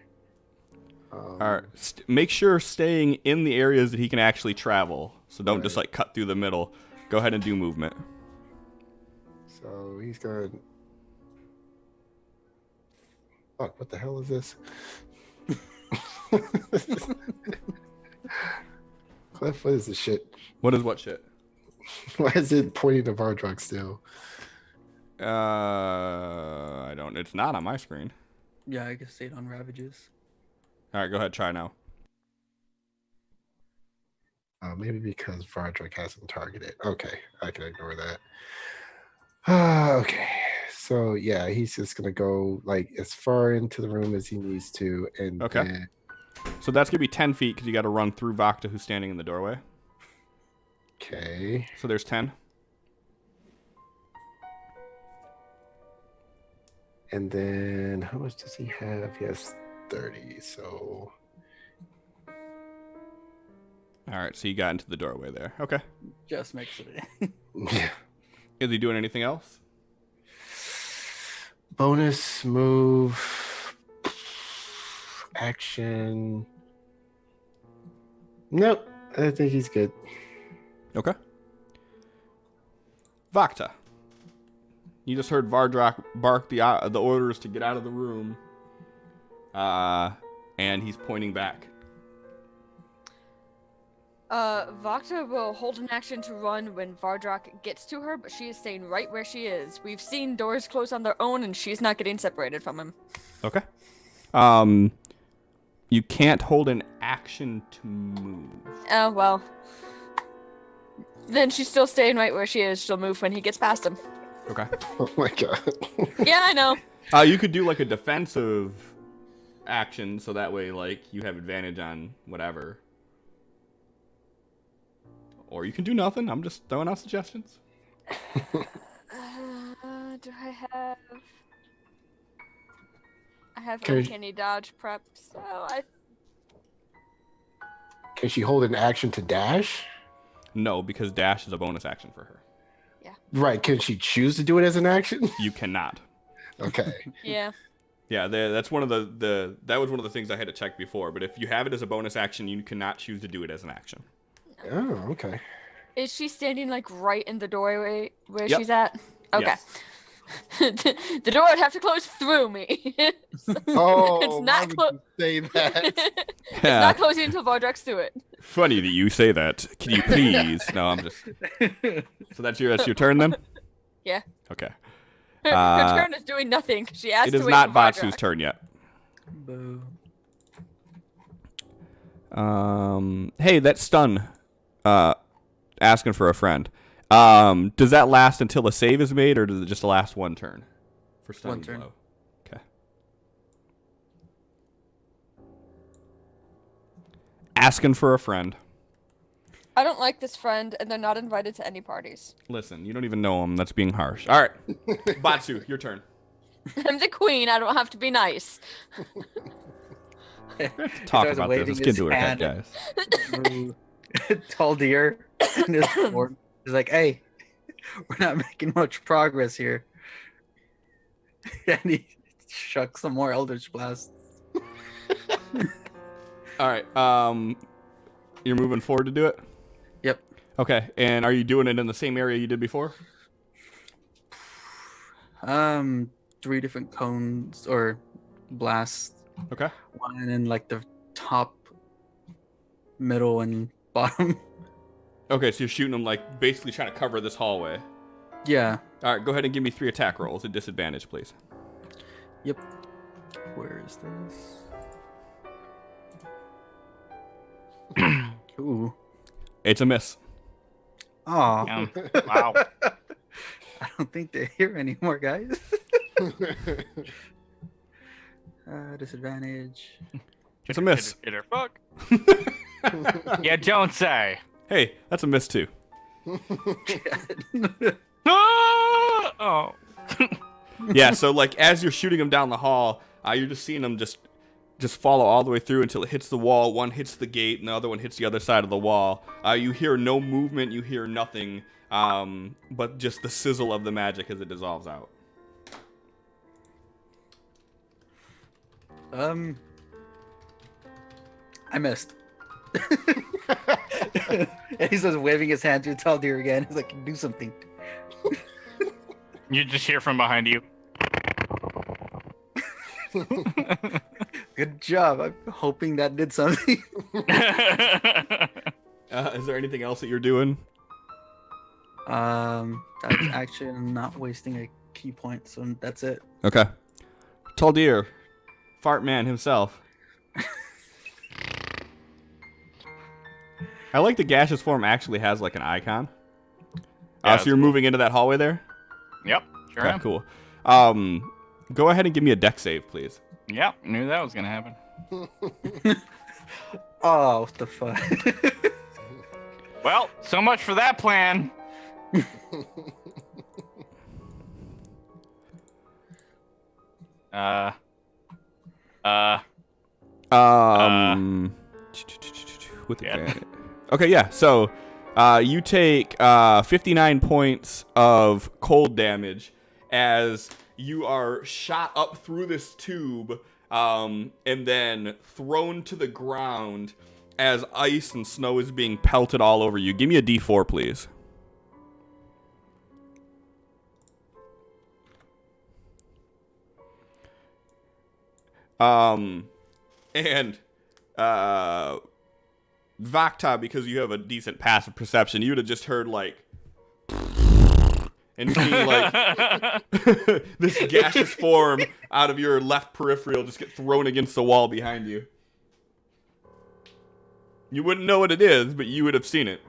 All right. Make sure staying in the areas that he can actually travel. So don't just like cut through the middle. Go ahead and do movement. So So he's gonna. Fuck! What the hell is this? Cliff, what is this shit? What is what shit? Why is it pointing to Vardrug still? I don't. It's not on my screen. Yeah, I guess stayed on Ravages. All right, go ahead. Try now. Maybe because Vardrug hasn't targeted. Okay, I can ignore that. Okay, so yeah, he's just gonna go like as far into the room as he needs to, and Okay. then So that's gonna be 10 feet because you got to run through Vakta, who's standing in the doorway. okay, So there's 10. and then how much does he have? He has 30. So All right, so you got into the doorway there. Okay. Just makes it in. yeah. Is he doing anything else? Bonus move, action. Nope, I think he's good. Okay. Vakta. You just heard Vardrak bark the orders to get out of the room. And he's pointing back. Vakta will hold an action to run when Vardrak gets to her, but she is staying right where she is. We've seen doors close on their own, and she's not getting separated from him. Okay. You can't hold an action to move. Oh, well. Then she's still staying right where she is. She'll move when he gets past him. Okay. Oh my god. Yeah, I know. You could do like a defensive action, so that way, like, you have advantage on whatever. Or you can do nothing. I'm just throwing out suggestions. Do I have... I have Okay. uncanny dodge prep, so I... Can she hold an action to dash? No, because dash is a bonus action for her. Right. Can she choose to do it as an action? You cannot. Okay. Yeah. Yeah, that's one of that was one of the things I had to check before. But if you have it as a bonus action, you cannot choose to do it as an action. Oh, okay. Is she standing, like, right in the doorway where Yep. she's at? Okay. Yes. The door would have to close through me. Oh, It's not why would you say that? It's not closing until Vardrak's through it. Funny that you say that. Can you please? No, I'm just. So that's your turn then. Yeah. Okay. Her turn is doing nothing. She asked It to is wait not for Batsu's Vardrak. turn yet. Boo. Hey, that stun. Asking for a friend. Does that last until a save is made, or does it just last one turn? For stunning One turn. blow. Okay. Asking for a friend. I don't like this friend, and they're not invited to any parties. Listen, you don't even know him. That's being harsh. All right, Batsu, your turn. I'm the queen. I don't have to be nice. We have to talk starts about this. waving Let's get his into it, hand. guys. Tall deer in his form. He's like, hey, we're not making much progress here. And he shucks some more Eldritch Blast. All right. You're moving forward to do it? Yep. Okay. And are you doing it in the same area you did before? 3 different cones or blasts. Okay. One in like the top, middle, and bottom. Okay, so you're shooting them like basically trying to cover this hallway. Yeah. All right, go ahead and give me 3 attack rolls at disadvantage, please. Yep. Where is this? Ooh. It's a miss. Oh. Wow. I don't think they're here anymore, guys. Disadvantage. It's a miss. Hit her, fuck. Yeah, don't say. Hey, that's a miss too. Ah! Oh. Yeah, so like as you're shooting them down the hall, you're just seeing them just follow all the way through until it hits the wall. One hits the gate, and the other one hits the other side of the wall. You hear no movement, you hear nothing, but just the sizzle of the magic as it dissolves out. I missed. And he's just waving his hand to Taldir again. He's like, do something. You just hear from behind you. Good job. I'm hoping that did something. Is there anything else that you're doing? That's actually not wasting a key point, so that's it. Okay. Taldir, Fart Man himself. I like the gaseous form actually has like an icon. Yeah, So you're moving into that hallway there? Yep, sure Okay, am. cool. Go ahead and give me a deck save, please. Yep, knew that was gonna happen. Oh, what the fuck? Well, so much for that plan. With the yeah. Okay, yeah. So, you take 59 points of cold damage as you are shot up through this tube, and then thrown to the ground as ice and snow is being pelted all over you. Give me a D4, please. And Vakta, because you have a decent passive perception, you would have just heard like and seen like this gaseous form out of your left peripheral just get thrown against the wall behind you. You wouldn't know what it is, but you would have seen it.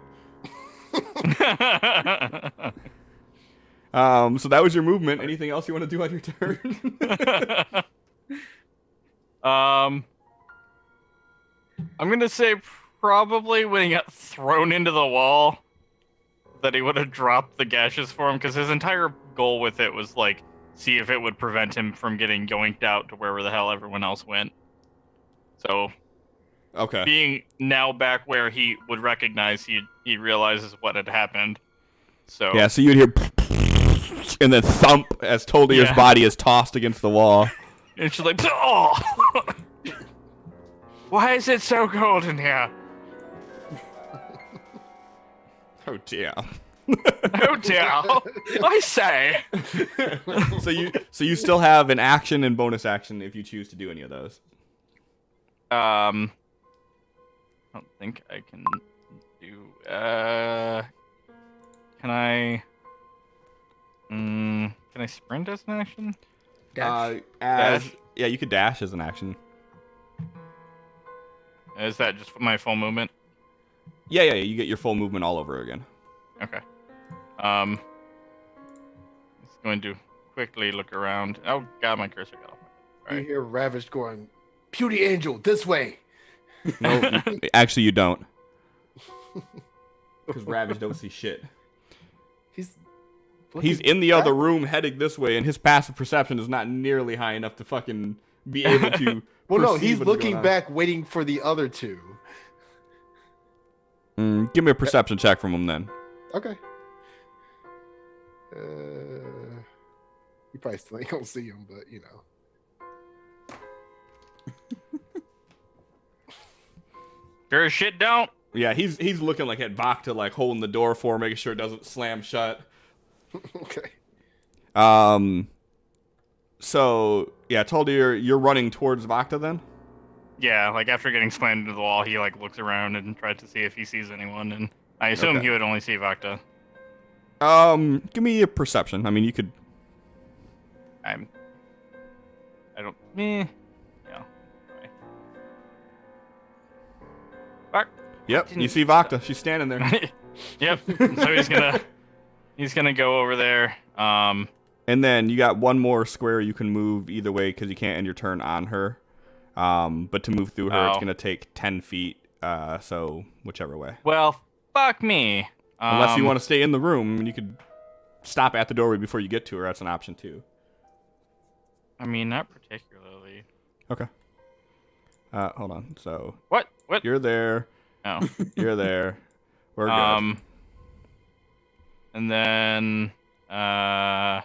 So that was your movement. Anything else you want to do on your turn? I'm gonna say probably when he got thrown into the wall that he would have dropped the gaseous form, because his entire goal with it was like see if it would prevent him from getting yoinked out to wherever the hell everyone else went. So Okay. being now back where he would recognize, he realizes what had happened. So Yeah, so you'd hear and then thump as Toldir's body is tossed against the wall. And she's like, oh! Why is it so cold in here? Oh dear. Oh dear! I say. So you still have an action and bonus action if you choose to do any of those. I don't think I can do. Can I? Can I sprint as an action? Dash. Dash? Yeah, you could dash as an action. Is that just my full movement? Yeah, you get your full movement all over again. Okay. Just going to quickly look around. Oh god, my cursor got off. You hear Ravish going, "Beauty Angel, this way." No, actually you don't. Because Ravage don't see shit. He's in the other room heading this way, and his passive perception is not nearly high enough to fucking be able to. Well, no, perceive he's what's looking going on. back, waiting for the other two. Give me a perception check from him then. Okay. You probably still ain't gonna see him, but you know. Sure as shit don't. Yeah, he's looking like at Vakta, like holding the door for, making sure it doesn't slam shut. Okay. So yeah, Taldir, you're running towards Vakta then? Yeah, like after getting slammed into the wall, he like looks around and tries to see if he sees anyone, and I assume Okay. he would only see Vakta. Give me a perception. I mean, you could. I don't. Yeah. Fuck. Yep, you see Vakta. She's standing there. Yep. So he's gonna go over there. And then you got one more square you can move either way because you can't end your turn on her. But to move through her, it's gonna take 10 feet. So whichever way. Well, fuck me. Unless you want to stay in the room, you could stop at the doorway before you get to her. That's an option too. I mean, not particularly. Okay. Hold on. So What? you're there. Oh. You're there. We're good. And then, can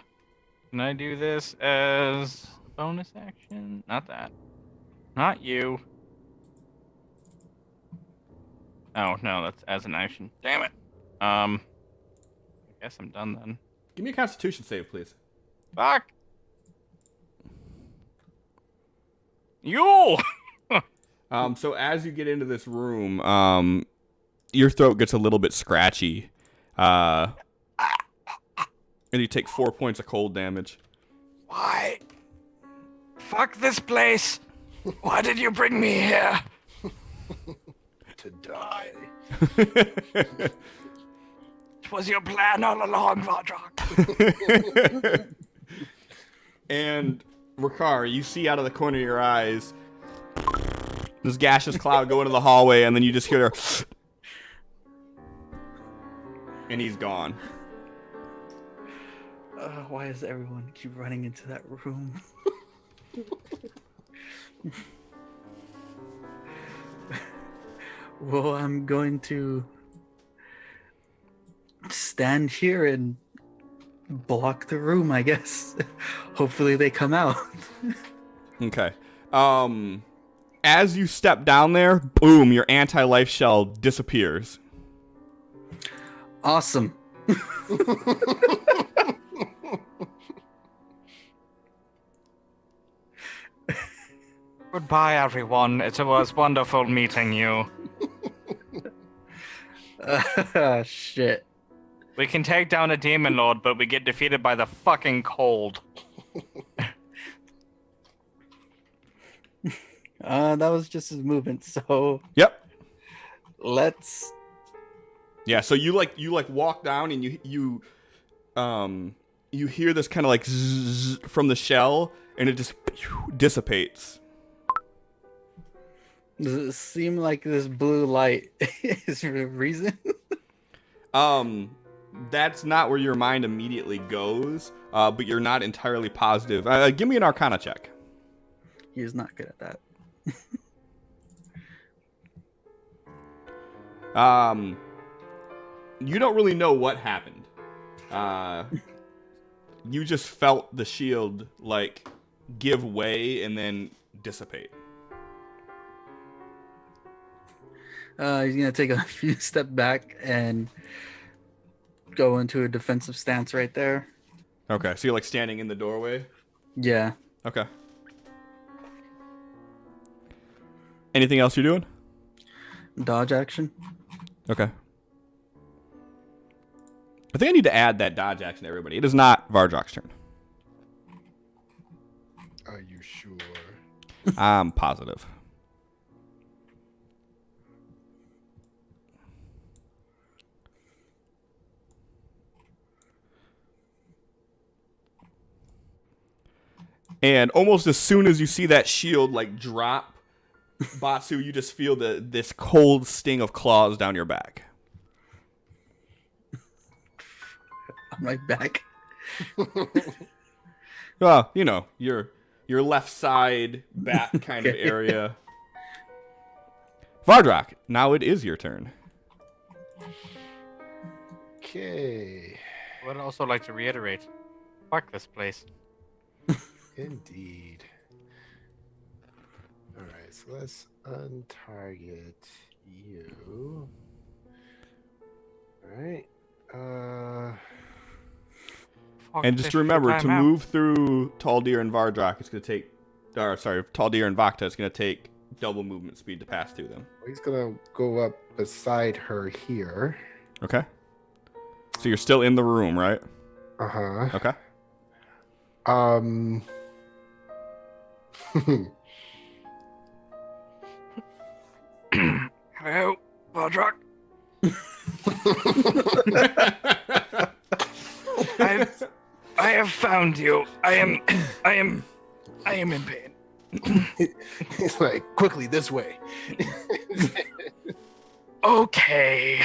I do this as a bonus action? Not that. Not you. Oh, no, that's as an action. Damn it. I guess I'm done then. Give me a Constitution save, please. Fuck. You. So as you get into this room, your throat gets a little bit scratchy, and you take 4 points of cold damage. Why? Fuck this place. Why did you bring me here? To die. It was your plan all along, Vardrock. And Ricard, you see out of the corner of your eyes this gaseous cloud go into the hallway, and then you just hear and he's gone. Why does everyone keep running into that room? Well, I'm going to stand here and block the room, I guess. Hopefully they come out. Okay. As you step down there, boom, your anti-life shell disappears. Awesome. Goodbye, everyone. It was wonderful meeting you. Shit. We can take down a demon lord, but we get defeated by the fucking cold. That was just his movement, so Yep. let's... Yeah, so you walk down and you hear this kind of like zzz from the shell, and it just dissipates. Does it seem like this blue light is for a reason? That's not where your mind immediately goes, but you're not entirely positive. Give me an Arcana check. He's not good at that. You don't really know what happened. You just felt the shield like give way and then dissipate. He's gonna take a few steps back and go into a defensive stance right there. Okay, so you're like standing in the doorway? Yeah. Okay. Anything else you're doing? Dodge action. Okay. I think I need to add that dodge action to everybody. It is not Vardrock's turn. Are you sure? I'm positive. And almost as soon as you see that shield like drop, Batsu, you just feel this cold sting of claws down your back. I'm right back. Well, you know, your left side back kind of area. Vardrock, now it is your turn. Okay. I would also like to reiterate, fuck this place. Indeed. All right, so let's untarget you. All right. Fuck And this just remember, shit, to I'm out. move through Taldir and Vardrock, it's going to take... Taldir and Vakta, it's going to take double movement speed to pass through them. He's gonna go up beside her here. Okay? So you're still in the room, right? Uh-huh. Okay. Hello, Vardrock. I have found you. I am in pain. He's like, quickly, this way. Okay.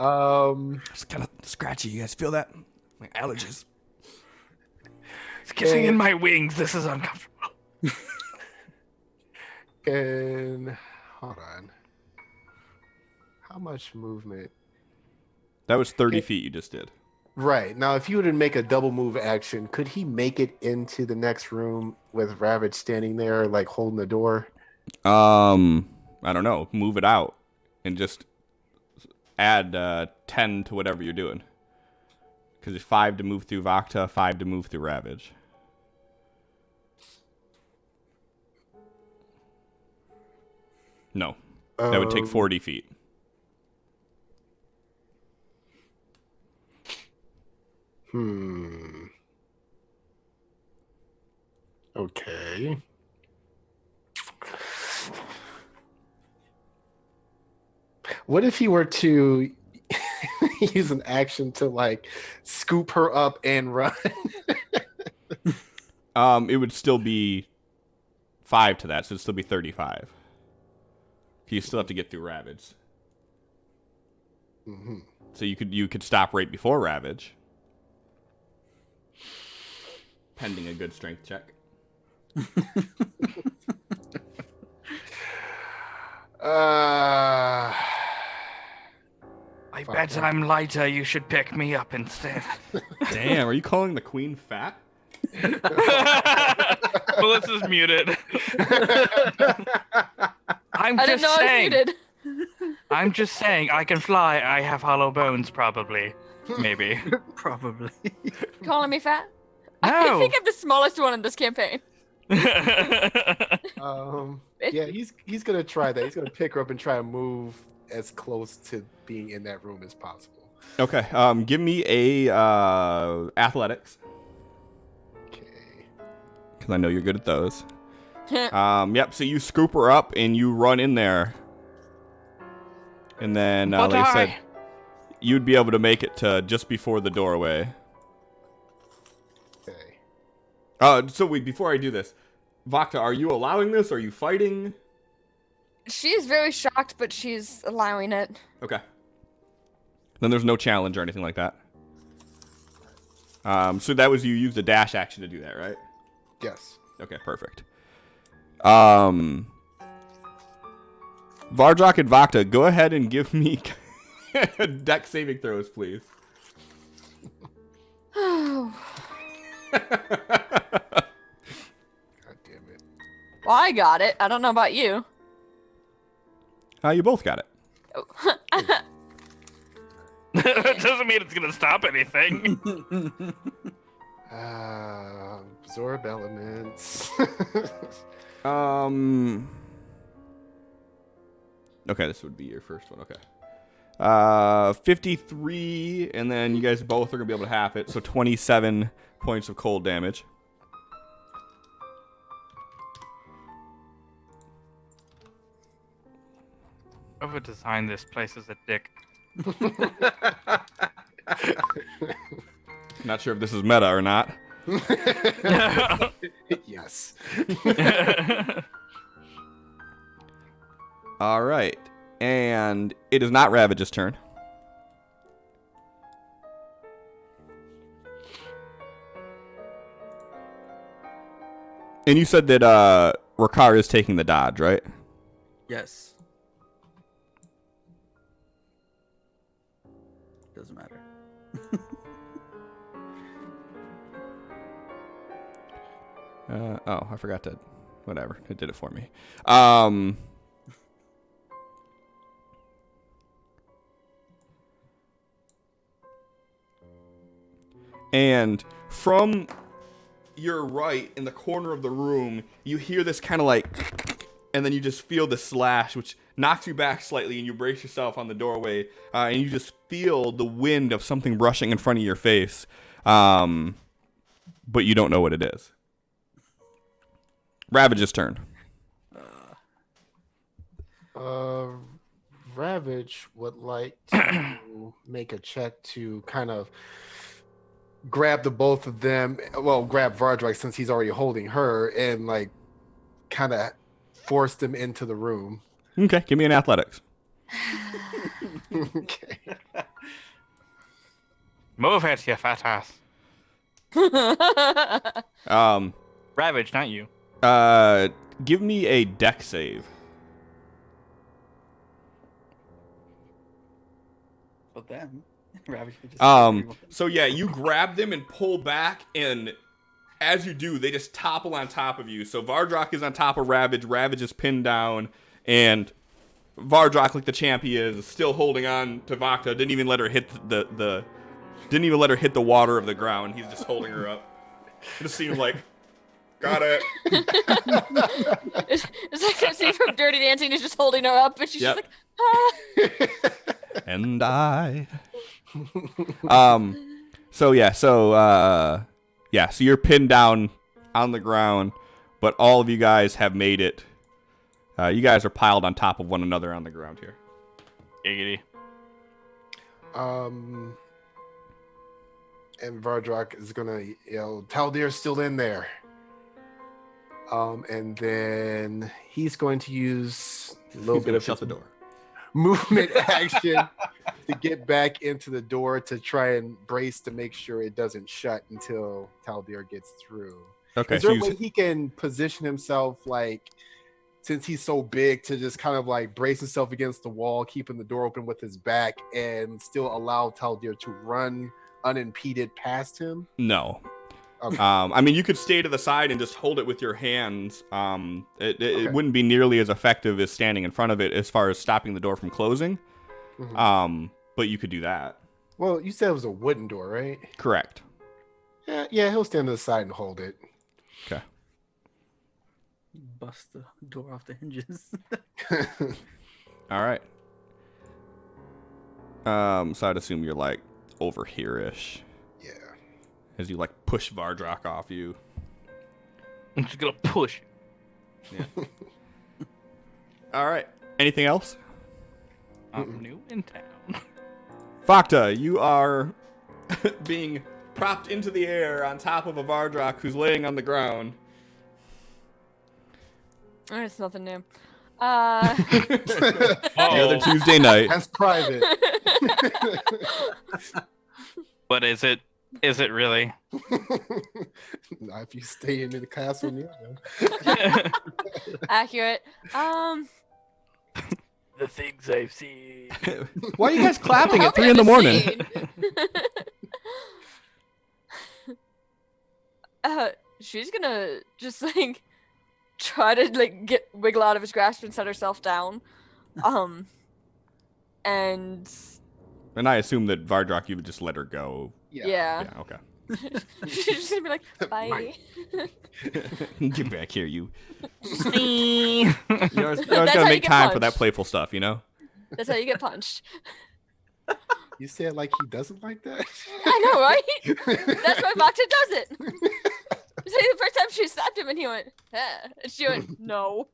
It's kind of scratchy. You guys feel that? My allergies. It's kissing in my wings. This is uncomfortable. And hold on. How much movement? That was 30 feet you just did. Right. Now, if you were to make a double move action, could he make it into the next room with Ravage standing there, like holding the door? I don't know. Move it out and just add 10 to whatever you're doing. Because it's 5 to move through Vakta, 5 to move through Ravage. No. That would take 40 feet. Okay. What if he were to use an action to like scoop her up and run? It would still be 5 to that, so it'd still be 35. You still have to get through Ravage. Mm-hmm. So you could stop right before Ravage. Pending a good strength check. I bet I'm lighter. You should pick me up instead. Damn, are you calling the queen fat? Melissa's muted. I'm I just didn't know saying. I was muted. I'm just saying. I can fly. I have hollow bones, probably. Maybe. Probably. Calling me fat? I No. think I'm the smallest one in this campaign. Yeah, he's gonna try that. He's gonna pick her up and try to move as close to being in that room as possible. Okay, give me a athletics. Okay. Because I know you're good at those. Yep, so you scoop her up and you run in there. And then, like I said, you'd be able to make it to just before the doorway. Okay. So wait, before I do this, Vakta, are you allowing this? Are you fighting? She's very shocked, but she's allowing it. Okay. Then there's no challenge or anything like that. So that was you used a dash action to do that, right? Yes. Okay, perfect. Vardrak and Vakta, go ahead and give me deck saving throws, please. Oh. God damn it. Well, I got it. I don't know about you. You both got it. That doesn't mean it's gonna stop anything. Absorb elements. Okay, this would be your first one. Okay. 53, and then you guys both are gonna be able to half it, so 27 points of cold damage. Whoever designed this place is a dick. Not sure if this is meta or not. Yes. All right, and it is not Ravage's turn. And you said that Rakar is taking the dodge, right? Yes. Doesn't matter. Oh, I forgot to. Whatever, it did it for me. And from your right, in the corner of the room, you hear this kind of like, and then you just feel the slash, which knocks you back slightly, and you brace yourself on the doorway, and you just feel the wind of something brushing in front of your face, but you don't know what it is. Ravage's turn. Ravage would like to make a check to kind of grab the both of them. Well, grab Vardrak since he's already holding her, and like kind of force them into the room. Okay, give me an athletics. Okay. Move it, you fat ass. Ravage, not you. Give me a deck save. But then, Ravage would just So yeah, you grab them and pull back, and as you do, they just topple on top of you. So Vardrak is on top of Ravage, Ravage is pinned down, and Vardrak, like the champ he is still holding on to Vakta, didn't even let her hit the Didn't even let her hit the water of the ground. He's just holding her up. It just seemed like, got it. It's like that scene from Dirty Dancing. He's just holding her up, and she's Yep. just like, ah. And I. So you're pinned down on the ground, but all of you guys have made it. You guys are piled on top of one another on the ground here. Giggity. And Vardrak is gonna yell, Taldir's still in there. And then he's going to use a little bit of shut the door. movement action to get back into the door to try and brace to make sure it doesn't shut until Taldir gets through. Okay. Is there a way he can position himself, like, since he's so big, to just kind of like brace himself against the wall, keeping the door open with his back, and still allow Taldir to run unimpeded past him? No. Okay. I mean, you could stay to the side and just hold it with your hands. It wouldn't be nearly as effective as standing in front of it as far as stopping the door from closing. Mhm. But you could do that. Well, you said it was a wooden door, right? Correct. Yeah, he'll stand to the side and hold it. Okay. Bust the door off the hinges. All right. So I'd assume you're like over here-ish Yeah. as you like push Vardrak off you. I'm just gonna push. Yeah. All right. Anything else? I'm new in town. Fakta, you are being propped into the air on top of a Vardrak who's laying on the ground. It's nothing new. The other Tuesday night. That's private. But is it really? Not if you stay in the castle. Yeah. Accurate. The things I've seen. Why are you guys clapping at Probably 3 in the morning? haven't seen. She's gonna just like try to like wiggle out of his grasp and set herself down. And And I assume that Vardrak, you would just let her go. yeah. Yeah, okay. She's just gonna be like, bye. Get back here, you. Me. You always That's how gotta you make get time for that punched. playful stuff, you know? That's how you get punched. You said like he doesn't like that? I know, right? That's why Vakta does it. It's like the first time she slapped him and he went, eh. And she went, no.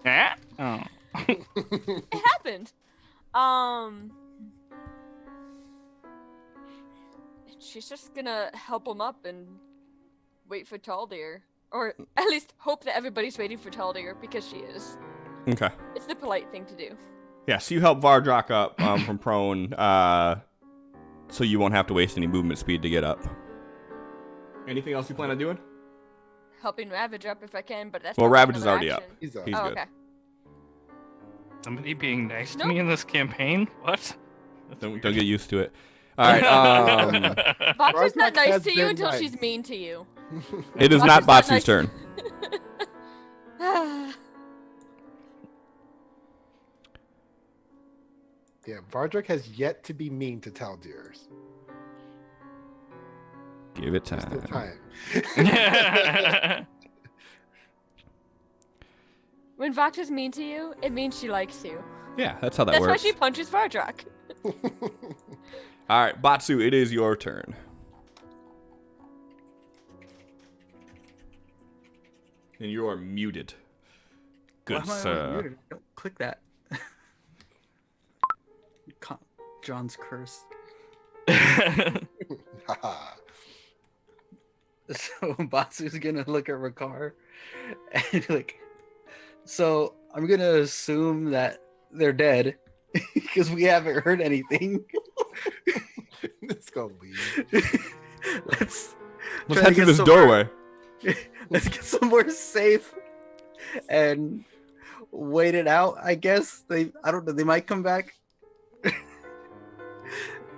Ah? Oh. It happened. She's just gonna help him up and wait for Taldir. Or at least hope that everybody's waiting for Taldir, because she is. Okay. It's the polite thing to do. Yeah, so you help Vardrak up from prone, so you won't have to waste any movement speed to get up. Anything else you plan on doing? Helping Ravage up if I can, but that's Well, probably Ravage is another already up. action. He's up. He's Oh, good. okay. Somebody being nice to Nope. me in this campaign? What? Don't get used to it. All right. Vakta's not Vardrak nice has to you been until nice. she's mean to you. It is Vakta's not not Batsu's nice. turn. Yeah, Vardrak has yet to be mean to Taldir. Give it Still time. trying. When Vakta's mean to you, it means she likes you. Yeah, that's how that That's why works. she punches Vardrak. All right, Batsu, it is your turn. And you are muted. Good, Why am I sir. muted? Don't click that. John's curse. Haha. So Batsu's gonna look at Ricard and like, so I'm gonna assume that they're dead because we haven't heard anything. It's gonna leave. Let's Let's try head to through get this somewhere- doorway. Let's get somewhere safe and wait it out. I guess I don't know. They might come back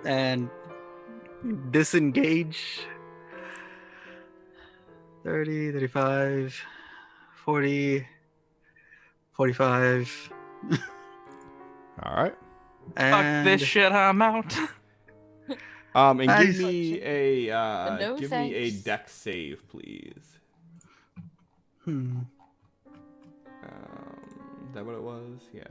and disengage. 30, 35, 40, 45. All right. Fuck this shit, I'm out. And Nice. give me a No give me a thanks. dex save, please. Hmm. Is that what it was? Yeah.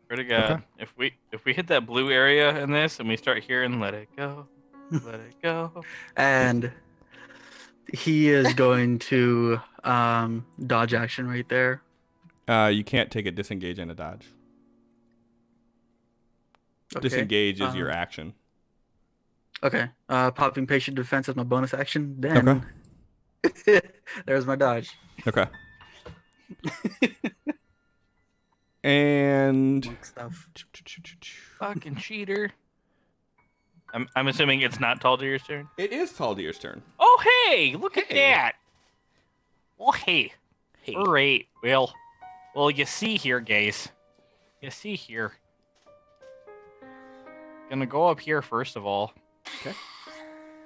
Swear to God, if we hit that blue area in this and we start hearing "Let it go, let it go," And he is going to dodge action right there. You can't take a disengage and a dodge. Okay. Disengage is your action. Okay. Popping patient defense as my bonus action. Then there's my dodge. Okay. And Monk stuff. fucking cheater. I'm assuming it's not Taldir's turn. it is Taldir's turn. Oh hey, look at Hey. that. Oh hey. All right. Well, you see here, guys. You see here. Gonna go up here first of all. Okay.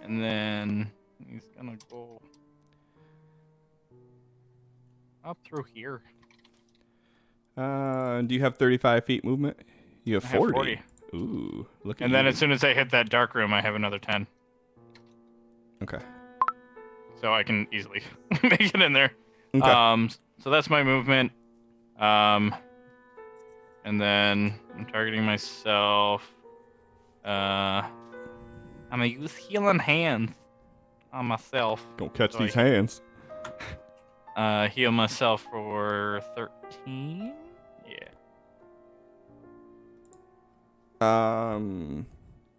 And then he's gonna go up through here. Do you have 35 feet movement? You have I have 40. Ooh, look at And then you. as soon as I hit that dark room, I have another 10. Okay. So I can easily make it in there. Okay. So that's my movement. And then I'm targeting myself. I'm gonna use healing hands on myself. Don't catch so these I hands. Heal myself for 13. Yeah.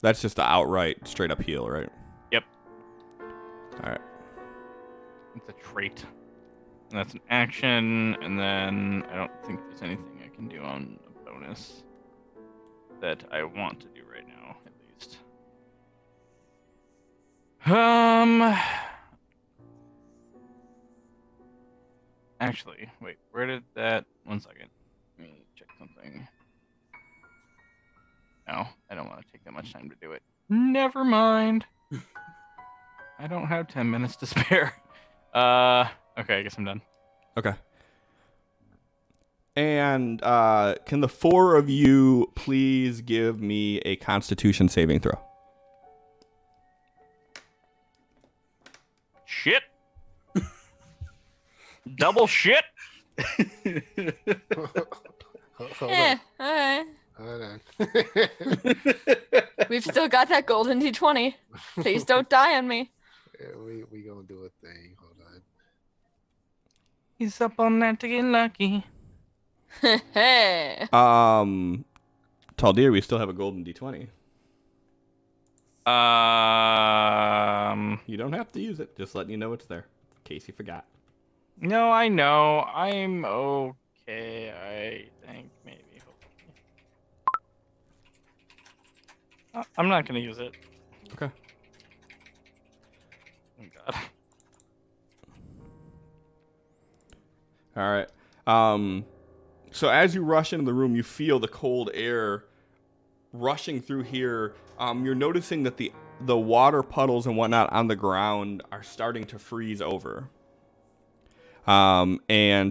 That's just the outright straight up heal, right? Yep. All right. It's a trait. And that's an action. And then I don't think there's anything I can do on a bonus that I want to do right now, at least. Actually, wait, where did that... One second. Let me check something. No, I don't want to take that much time to do it. Never mind. I don't have 10 minutes to spare. Okay, I guess I'm done. Okay. And can the four of you please give me a Constitution saving throw? Shit. Double shit. Hold Eh, on. alright. Hold on. We've still got that golden D20. Please don't die on me. Yeah, we gonna do a thing. Hold on. He's up on that to get lucky. Hey. Taldir, we still have a golden D20. You don't have to use it. Just letting you know it's there, in case you forgot. No, I know. I'm okay. I think maybe. I'm not gonna use it. Okay. Oh God. All right. So as you rush into the room, you feel the cold air rushing through here. You're noticing that the water puddles and whatnot on the ground are starting to freeze over. And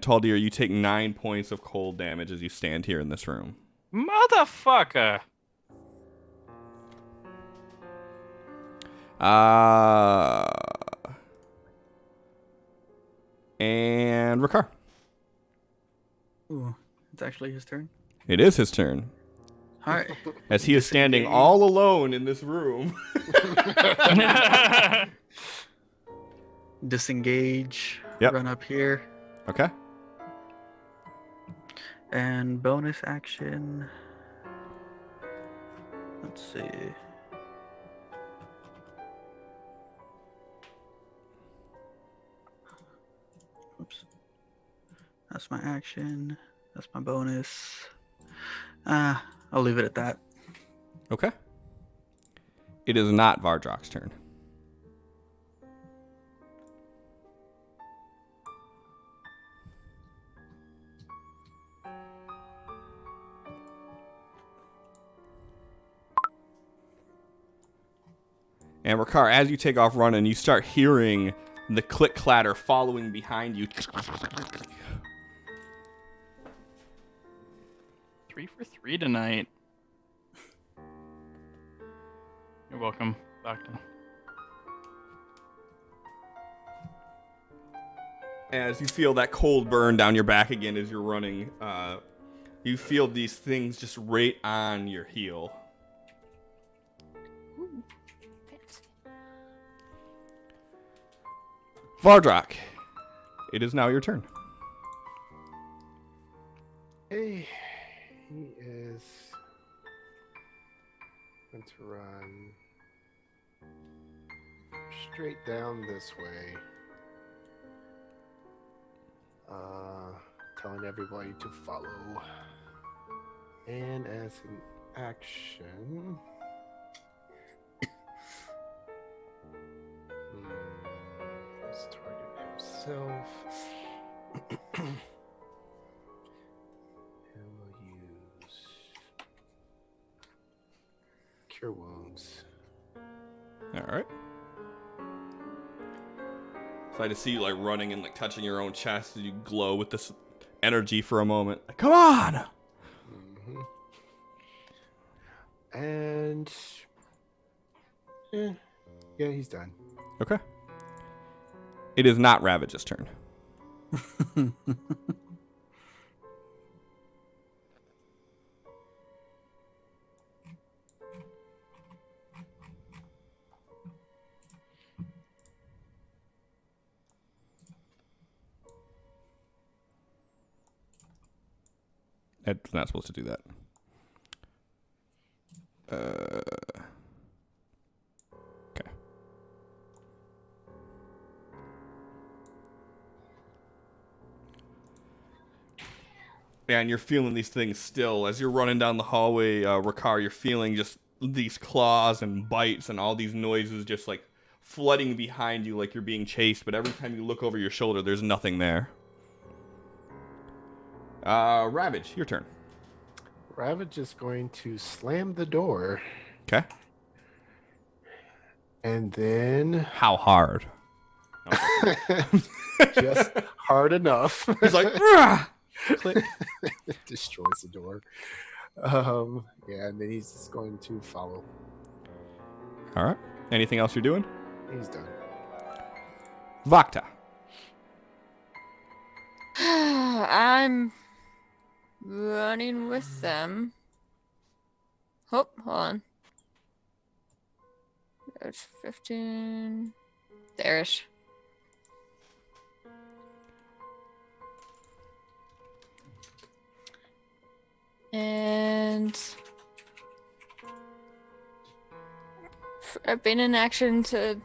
Taldir, you take 9 points of cold damage as you stand here in this room. Motherfucker. And Ricard. Ooh, it's actually his turn. It is his turn. All right. As he is standing all alone in this room. Disengage. Yep. Run up here. Okay. And bonus action. Let's see. Oops. That's my action. That's my bonus. I'll leave it at that. Okay. It is not Vardrock's turn. And Ricard, as you take off running, you start hearing the click clatter following behind you. 3 for 3 tonight. You're welcome, Doctor. As you feel that cold burn down your back again as you're running, you feel these things just right on your heel. Ooh, fancy. Vardrak, it is now your turn. Hey, he is going to run straight down this way, telling everybody to follow. And as an action, let's target himself. And we'll use Cure Wounds. All right. So I just see you like running and like touching your own chest as you glow with this energy for a moment. Like, come on! And yeah, he's done. Okay. It is not Ravage's turn. It's not supposed to do that. Okay. Yeah, and you're feeling these things still. As you're running down the hallway, Rakar, you're feeling just these claws and bites and all these noises just like flooding behind you like you're being chased, but every time you look over your shoulder, there's nothing there. Ravage, your turn. Ravage is going to slam the door Okay. and then How hard? just hard enough. He's like, "Rah!" Click. Destroys the door. Yeah, and then he's just going to follow. All right. Anything else you're doing? He's done. Vakta. I'm running with them. Oh, hold on. There's 15. There's. And I've been in action to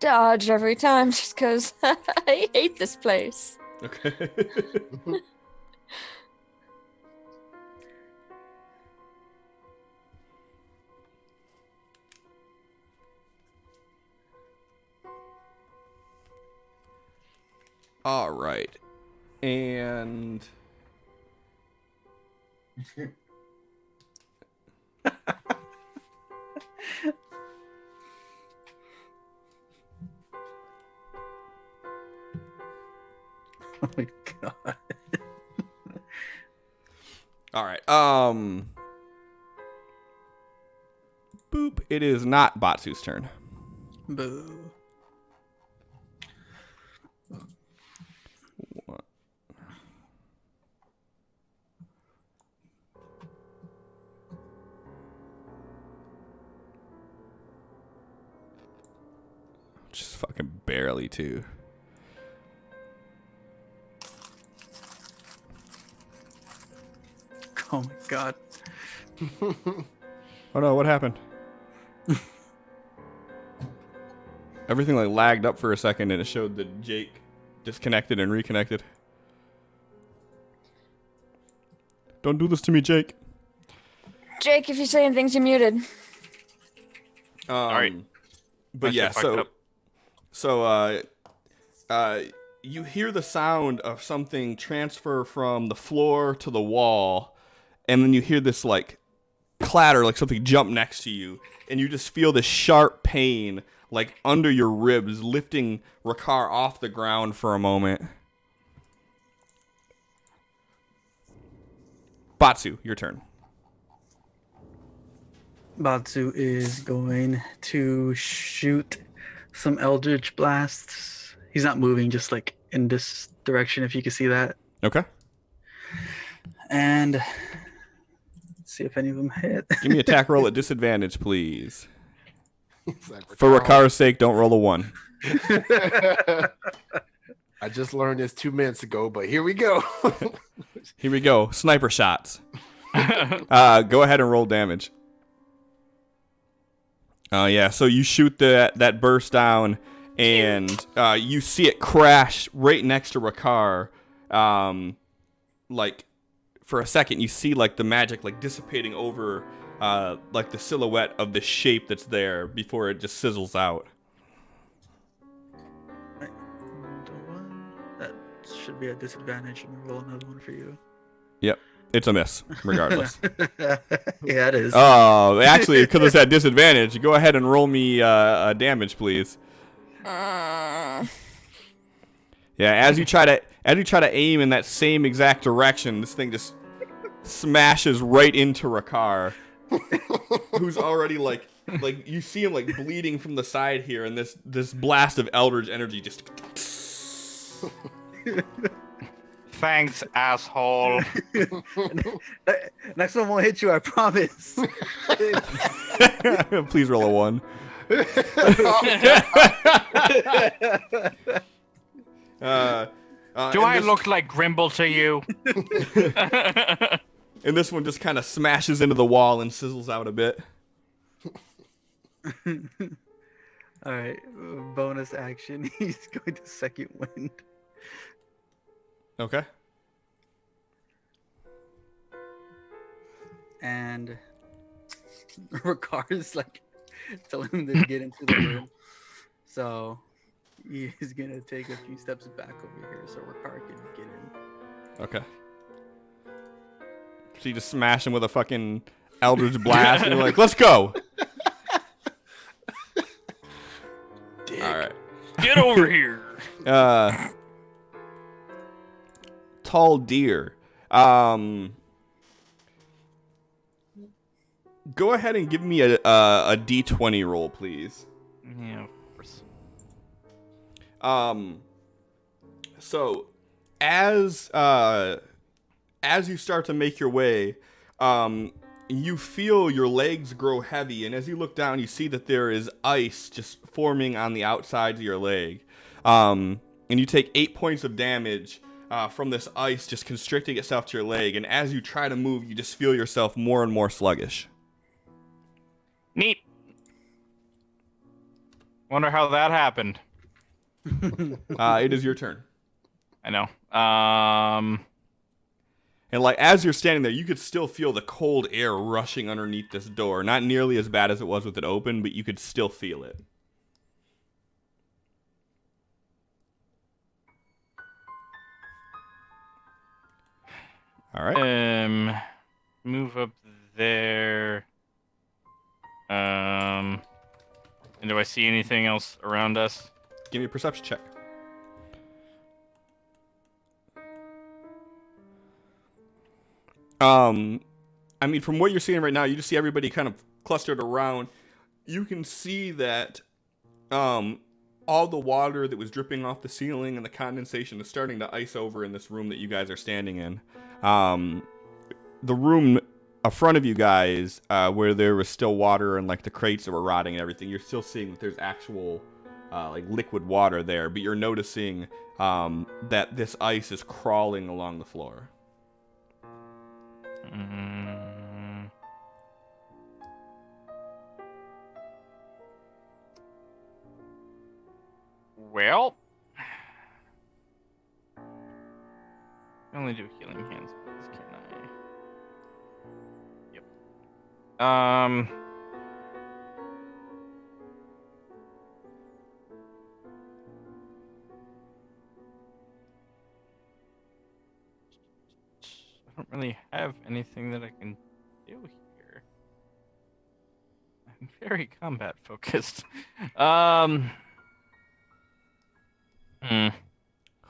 dodge every time just because I hate this place. Okay. All right. And Oh my god. all right. Boop. It is not Batsu's turn. Boo. What? Just fucking barely too. Oh my god. Oh no, what happened? Everything like lagged up for a second and it showed that Jake disconnected and reconnected. Don't do this to me, Jake. Jake, if you're saying things, you're muted. But I yeah, fucked so you hear the sound of something transfer from the floor to the wall, and then you hear this like clatter, like something jump next to you, and you just feel this sharp pain like under your ribs, lifting Rakar off the ground for a moment. Batsu, your turn. Batsu is going to shoot some Eldritch Blasts. He's not moving, just like in this direction, if you can see that. Okay. And let's see if any of them hit. Give me attack roll at disadvantage, please. It's like For Rakar's sake, don't roll a 1. I just learned this 2 minutes ago, but here we go. Here we go. Sniper shots. Go ahead and roll damage. Yeah, so you shoot that burst down, and you see it crash right next to Rakar. Like, for a second, you see, like, the magic, like, dissipating over, like, the silhouette of the shape that's there before it just sizzles out. That should be a disadvantage. Let me roll another one for you. Yep. It's a miss, regardless. Yeah, it is. Oh, actually, because it's at disadvantage, go ahead and roll me a damage, please. Yeah, as you try to aim in that same exact direction, this thing just smashes right into Rakar, who's already like you see him like bleeding from the side here, and this blast of Eldritch energy just. Thanks, asshole. Next one won't hit you, I promise. Please roll a 1. Do I look like Grimble to you? And this one just kind of smashes into the wall and sizzles out a bit. All right, bonus action. He's going to second wind. Okay. And Ricard's like telling him to get into the room. So he's gonna take a few steps back over here so Ricard can get in. Okay. So you just smash him with a fucking Eldritch Blast, and you're like, let's go! Alright. Get over here. Tall Deer. Go ahead and give me a D20 roll, please. Yeah, of course. So as you start to make your way, you feel your legs grow heavy, and as you look down, you see that there is ice just forming on the outside of your leg. And you take 8 points of damage from this ice just constricting itself to your leg, and as you try to move, you just feel yourself more and more sluggish. Neat. Wonder how that happened. It is your turn. I know. And like as you're standing there, you could still feel the cold air rushing underneath this door. Not nearly as bad as it was with it open, but you could still feel it. All right. Move up there. And do I see anything else around us? Give me a perception check. I mean, from what you're seeing right now, you just see everybody kind of clustered around. You can see that all the water that was dripping off the ceiling and the condensation is starting to ice over in this room that you guys are standing in. The room in front of you guys, where there was still water and like the crates that were rotting and everything, you're still seeing that there's actual like liquid water there, but you're noticing that this ice is crawling along the floor. Well, I only do healing hands, can I? Yep. I don't really have anything that I can do here. I'm very combat focused.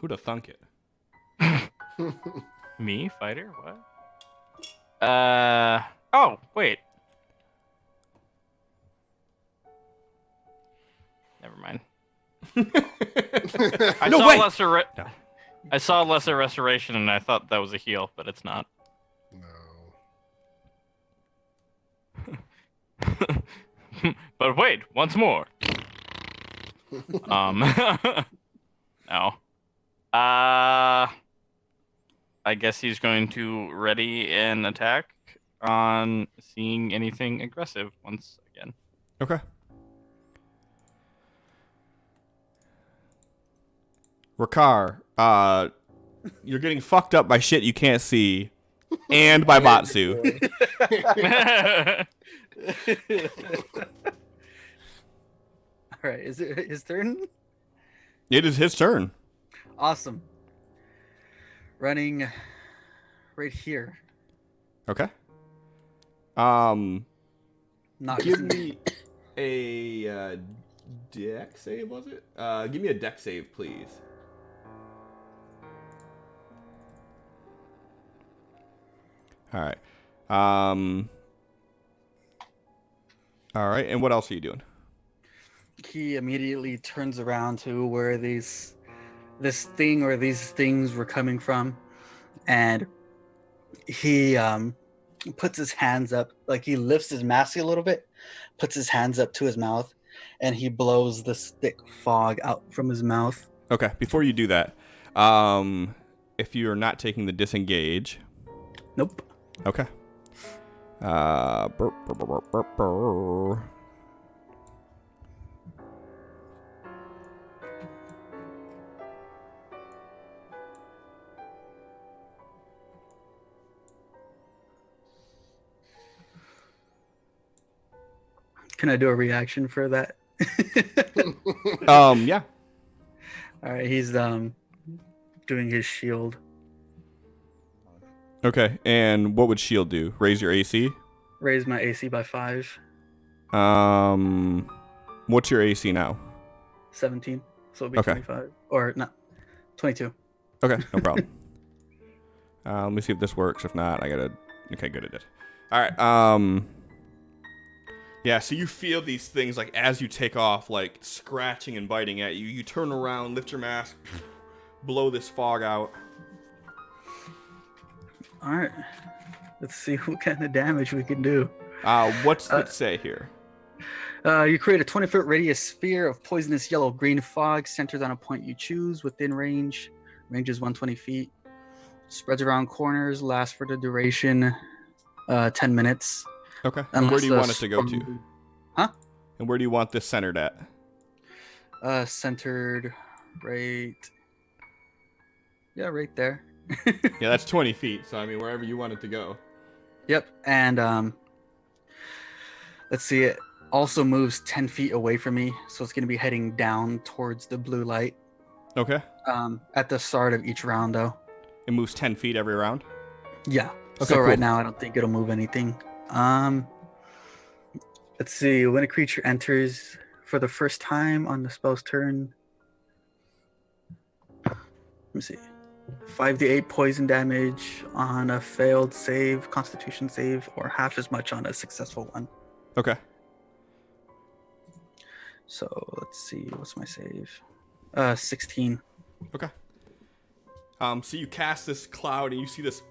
Who'da thunk it? Me, fighter? What? Oh, wait. Never mind. I No, saw wait! lesser. No. I saw lesser restoration, and I thought that was a heal, but it's not. No. But wait, once more. No. I guess he's going to ready an attack on seeing anything aggressive once again. Okay. Rakar, you're getting fucked up by shit you can't see, and by Batsu. All right, is it his turn? It is his turn. Awesome. Running right here. Okay. Not Give me a deck save, was it? Give me a deck save, please. All right. All right. And what else are you doing? He immediately turns around to where this thing or these things were coming from, and he puts his hands up, like he lifts his mask a little bit, puts his hands up to his mouth, and he blows this thick fog out from his mouth. Okay. Before you do that, if you're not taking the disengage. Nope. Okay. Burp, burp, burp, burp, burp. Can I do a reaction for that? Yeah. All right, he's doing his shield. Okay. And what would shield do? Raise your AC? Raise my AC by 5. What's your AC now? 17. So it'll be Okay. 25. Or not, 22. Okay, no problem. Let me see if this works. If not, I gotta. Okay, good, it did. All right. Yeah. So you feel these things like as you take off, like scratching and biting at you. You turn around, lift your mask, blow this fog out. All right. Let's see what kind of damage we can do. What's it say here? You create a 20-foot radius sphere of poisonous yellow-green fog centered on a point you choose within range. Range is 120 feet. Spreads around corners. Lasts for the duration 10 minutes. Okay. And where do you want it to go to? storm- Huh? And where do you want this centered at? Centered right. Yeah, right there. Yeah, that's 20 feet. So I mean, wherever you want it to go. Yep. And let's see. It also moves 10 feet away from me, so it's going to be heading down towards the blue light. Okay. At the start of each round, though. It moves 10 feet every round. Yeah. Okay, So right cool. now, I don't think it'll move anything. Let's see. When a creature enters for the first time on the spell's turn, let me see. 5d8 poison damage on a failed save, Constitution save, or half as much on a successful one. Okay. So let's see. What's my save? 16. Okay. So you cast this cloud and you see this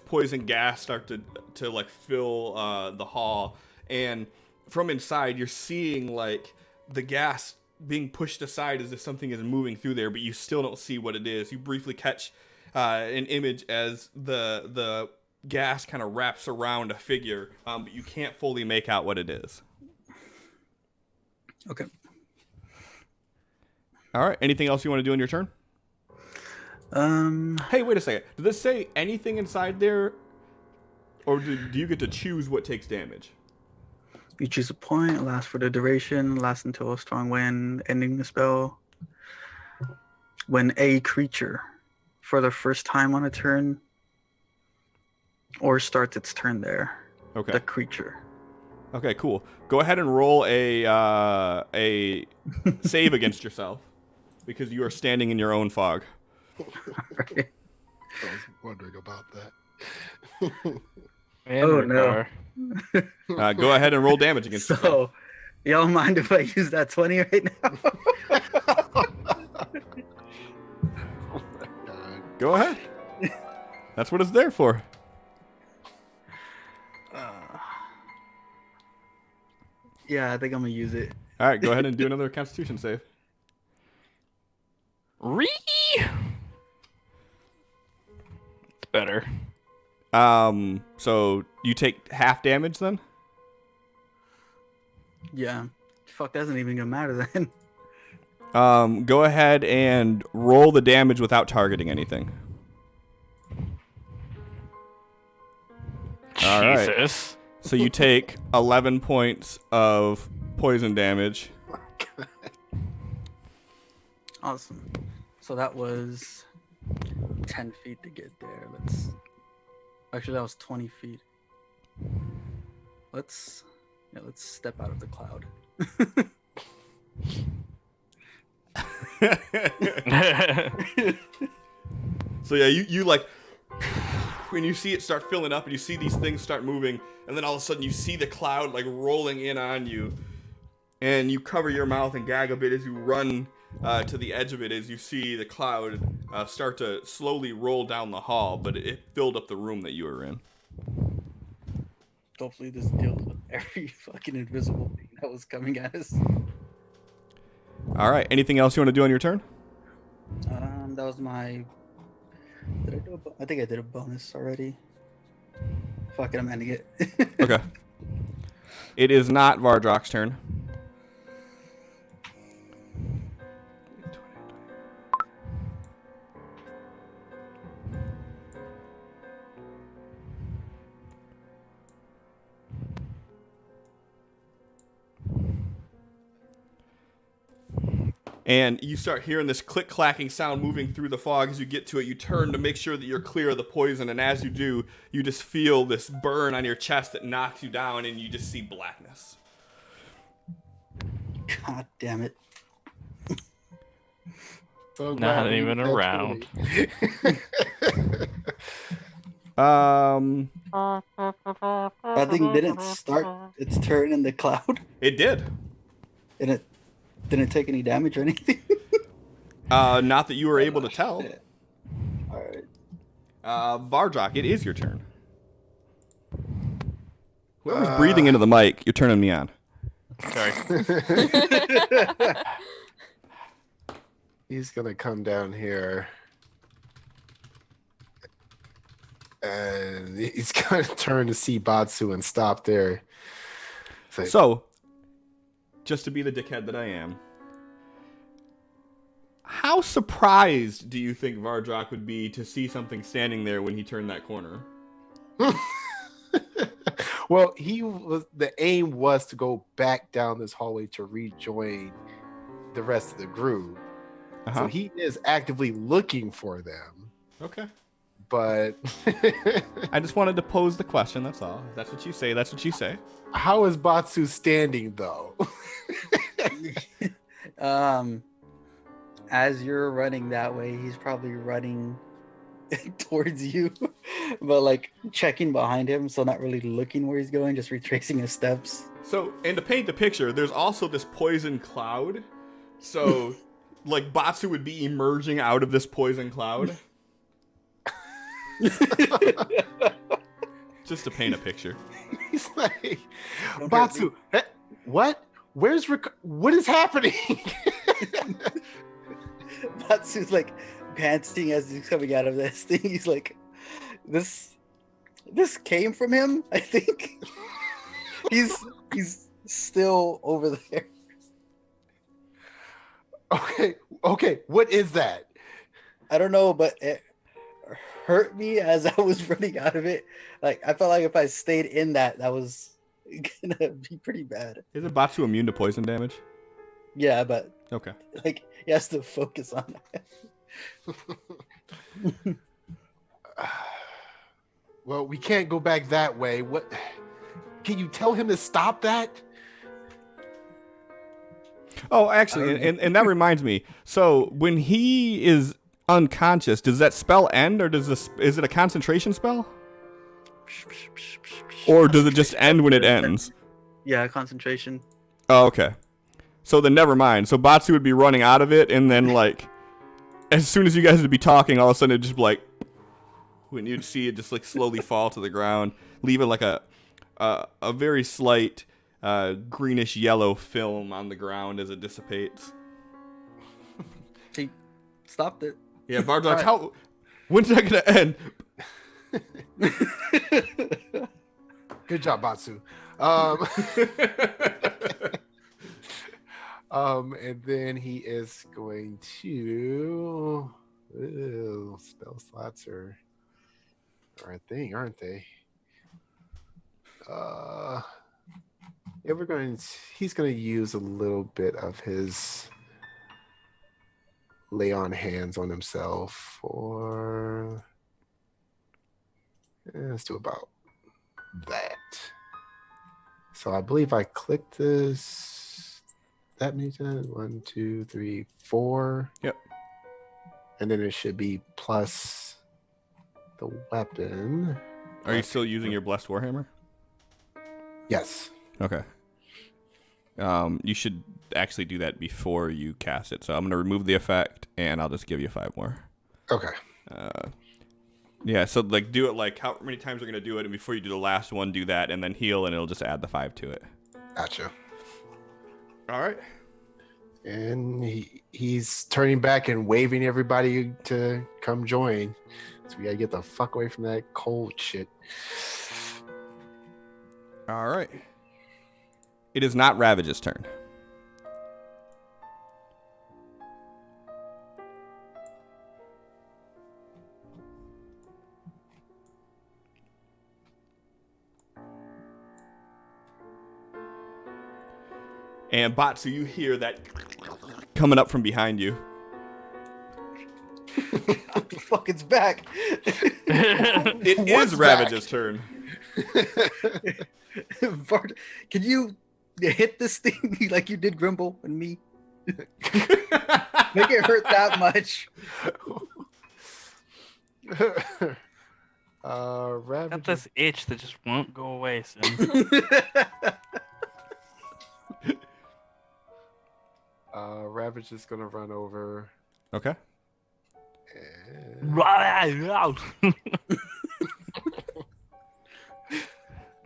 poison gas start to like fill the hall, and from inside you're seeing like the gas being pushed aside as if something is moving through there, but you still don't see what it is. You briefly catch an image as the gas kind of wraps around a figure, but you can't fully make out what it is. Okay. All right. Anything else you want to do in your turn? Hey, wait a second. Does this say anything inside there, or do you get to choose what takes damage? You choose a point, lasts for the duration, lasts until a strong wind, ending the spell. When a creature, for the first time on a turn, or starts its turn there. Okay. The creature. Okay, cool. Go ahead and roll a save against yourself, because you are standing in your own fog. Right. I was wondering about that. Oh, no. Go ahead and roll damage against yourself. So, y'all mind if I use that 20 right now? God. Go ahead. That's what it's there for. Yeah, I think I'm gonna use it. All right, go ahead and do another Constitution save. It's better. So you take half damage then? Yeah. Fuck, that isn't even gonna matter then. Go ahead and roll the damage without targeting anything. All right. Jesus. So you take 11 points of poison damage. Awesome. So that was 10 feet to get there. Actually, that was 20 feet. Let's step out of the cloud. So yeah, you like when you see it start filling up and you see these things start moving, and then all of a sudden you see the cloud like rolling in on you, and you cover your mouth and gag a bit as you run to the edge of it, as you see the cloud start to slowly roll down the hall, but it filled up the room that you were in. Hopefully this deals with every fucking invisible thing that was coming at us. All right. Anything else you want to do on your turn? That was my... Did I do I think I did a bonus already. Fuck it, I'm ending it. Okay. It is not Vardrock's turn. And you start hearing this click-clacking sound moving through the fog. As you get to it, you turn to make sure that you're clear of the poison, and as you do, you just feel this burn on your chest that knocks you down, and you just see blackness. God damn it. So Not glad we even did that around. That thing didn't start its turn in the cloud, It did. and it didn't take any damage or anything. Not that you were able to tell. Alright. Vardrock, it is your turn. Whoever's breathing into the mic, you're turning me on. Sorry. He's gonna come down here, and he's gonna turn to see Batsu and stop there. Say, So, just to be the dickhead that I am, how surprised do you think Vardrock would be to see something standing there when he turned that corner? well, the aim was to go back down this hallway to rejoin the rest of the group. Uh-huh. So he is actively looking for them, Okay. but I just wanted to pose the question, that's all. If that's what you say, that's what you say. how is Batsu standing though? As you're running that way, he's probably running towards you, but like checking behind him, so not really looking where he's going, just retracing his steps. So, and to paint the picture, there's also this poison cloud. So, like, Batsu would be emerging out of this poison cloud. Just to paint a picture. He's like, Don't hurt Batsu, what? Where's what is happening? Matsu's like panting as he's coming out of this thing. He's like, this came from him, I think. he's still over there. Okay, what is that? I don't know, but it hurt me as I was running out of it. Like, I felt like if I stayed in that was gonna be pretty bad. Isn't Batsu immune to poison damage? Yeah, but Okay. like he has to focus on that. Well, we can't go back that way. What? Can you tell him to stop that? Oh, actually, and that reminds me. So, when he is unconscious, does that spell end, or is it a concentration spell? Or does it just end when it ends? Yeah, concentration. Oh, okay. So then never mind. So Batsu would be running out of it, and then, like, as soon as you guys would be talking, all of a sudden it'd just be like, when you'd see it just, like, slowly fall to the ground, leaving, like, a very slight greenish-yellow film on the ground as it dissipates. He stopped it. Yeah, Vardrag, when's that going to end? Good job, Batsu. And then he is going to. Spell slots are a thing, aren't they? Yeah, he's going to use a little bit of his lay on hands on himself for. Let's do about that. So I believe I clicked this that many times. 1, 2, 3, 4. Yep. And then it should be plus the weapon. Are you still using your Blessed Warhammer? Yes. Okay. You should actually do that before you cast it. So I'm going to remove the effect, and I'll just give you 5 more. Okay. Yeah, so like do it like how many times you're going to do it, and before you do the last one, do that, and then heal, and it'll just add the 5 to it. Gotcha. All right. And he's turning back and waving everybody to come join. So we got to get the fuck away from that cold shit. All right. It is not Ravage's turn. And Batsu, you hear that coming up from behind you. Fuck, it's back. It is Ravage's turn. Bart, can you hit this thing like you did Grimble and me? Make it hurt that much. Ravage. Got this itch that just won't go away soon. Ravage is gonna run over. Okay. And... Oh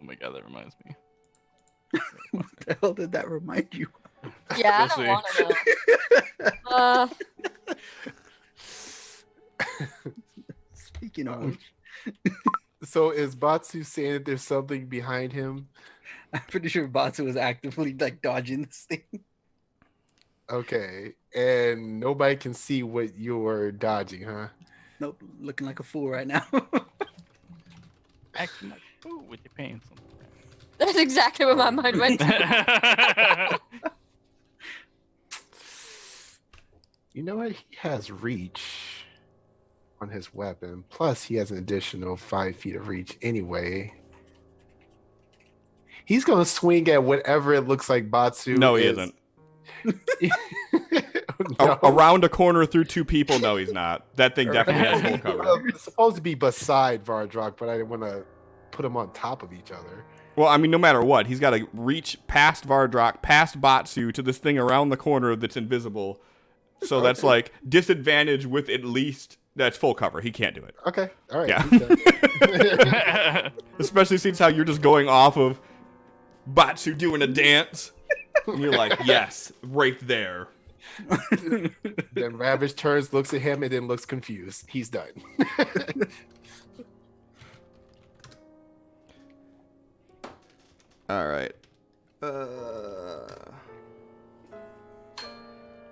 my god, that reminds me. What the hell did that remind you? Yeah, I We'll don't want to know. Speaking of which, So is Batsu saying that there's something behind him? I'm pretty sure Batsu was actively like dodging this thing. Okay, and nobody can see what you're dodging, huh? Nope, looking like a fool right now. Acting like ooh with your pants on. That's exactly where my mind went to. You know what? He has reach on his weapon. Plus, he has an additional 5 feet of reach anyway. He's going to swing at whatever it looks like Batsu No, he is. isn't. No. Around a corner through 2 people? No, he's not. That thing definitely has full cover. Well, it's supposed to be beside Vardrock, but I didn't want to put them on top of each other. Well, I mean, no matter what, he's got to reach past Vardrock, past Batsu, to this thing around the corner that's invisible. So that's like disadvantage with at least that's full cover. He can't do it. Okay, all right. Yeah. Okay. Especially since how you're just going off of Batsu doing a dance. And you're like, yes, right there. Then Ravage turns, looks at him, and then looks confused. He's done. All right.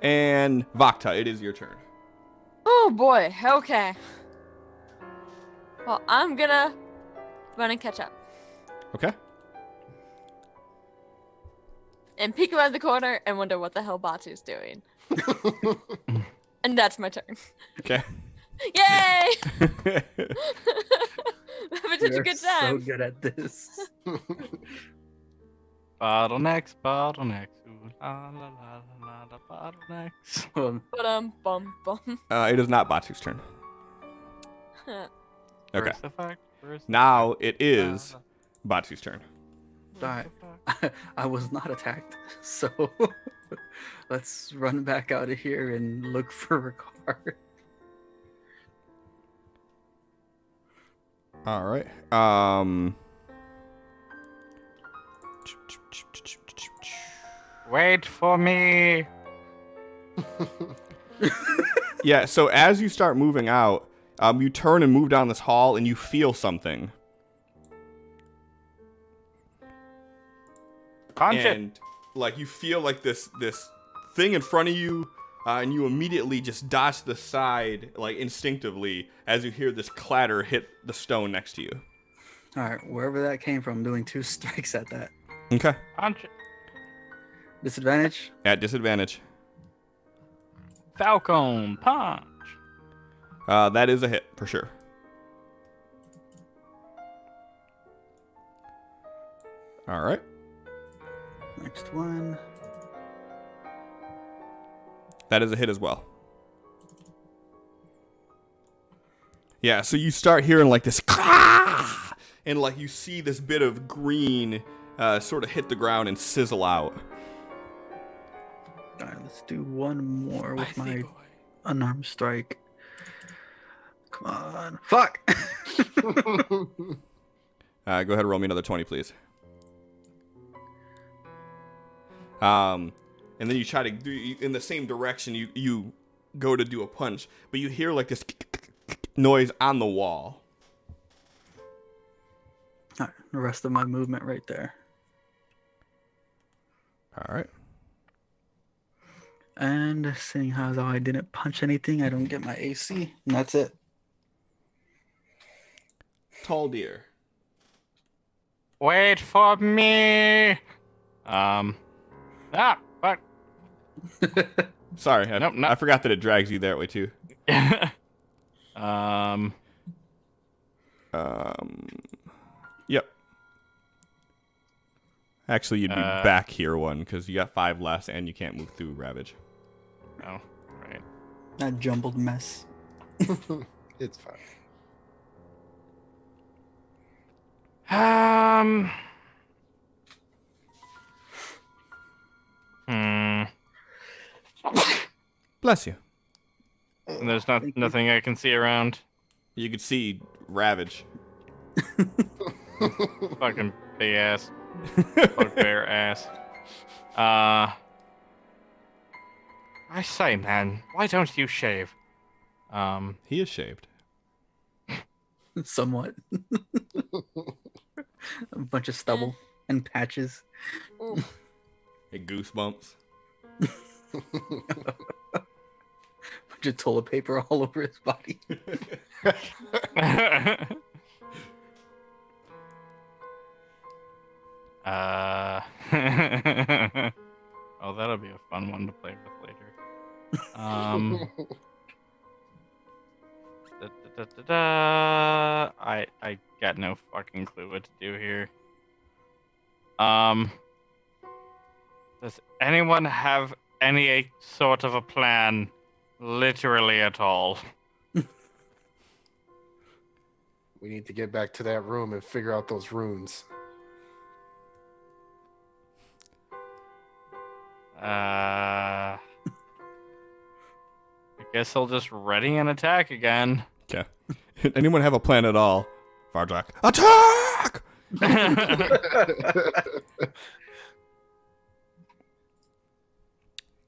And Vakta, it is your turn. Oh boy, okay. Well, I'm gonna run and catch up. Okay. And peek around the corner and wonder what the hell Batsu's doing. And that's my turn. Okay. Yay! Having such a You're good so time. good at this. Bottlenecks, bottlenecks. Ooh, la la la la la, bottlenecks. Bum. It is not Batsu's turn. Okay. First effect. Now it is Batsu's turn. Alright. I was not attacked, so let's run back out of here and look for Ricard. All right. Wait for me. Yeah, so as you start moving out, you turn and move down this hall and you feel something. Punch it. And like you feel like this thing in front of you, and you immediately just dodge to the side like instinctively as you hear this clatter hit the stone next to you. Alright, wherever that came from, I'm doing 2 strikes at that. Okay. Punch it. Disadvantage? At disadvantage. Falcon punch. That is a hit for sure. All right. Next one. That is a hit as well. Yeah, so you start hearing like this, and like you see this bit of green sort of hit the ground and sizzle out. Alright, let's do one more with my unarmed strike. Come on. Fuck! Go ahead and roll me another 20, please. And then you try to do in the same direction. You go to do a punch, but you hear like this noise on the wall. Alright, the rest of my movement right there. All right. And seeing how I didn't punch anything, I don't get my AC, and that's it. Tall deer. Wait for me. Fuck. Sorry, Nope, I forgot that it drags you that way too. Yep. Actually, you'd be back here one because you got 5 less and you can't move through Ravage. Oh, right. That jumbled mess. It's fine. Bless you. There's nothing I can see around. You could see Ravage. Fucking big ass. Bugbear ass. I say, man, why don't you shave? He is shaved. Somewhat. A bunch of stubble and patches. Hey, goosebumps. Bunch of toilet paper all over his body. Oh, that'll be a fun one to play with later. I got no fucking clue what to do here. Does anyone have any sort of a plan, literally at all? We need to get back to that room and figure out those runes. I guess I'll just ready an attack again. Okay. Anyone have a plan at all? Vardrak. Attack!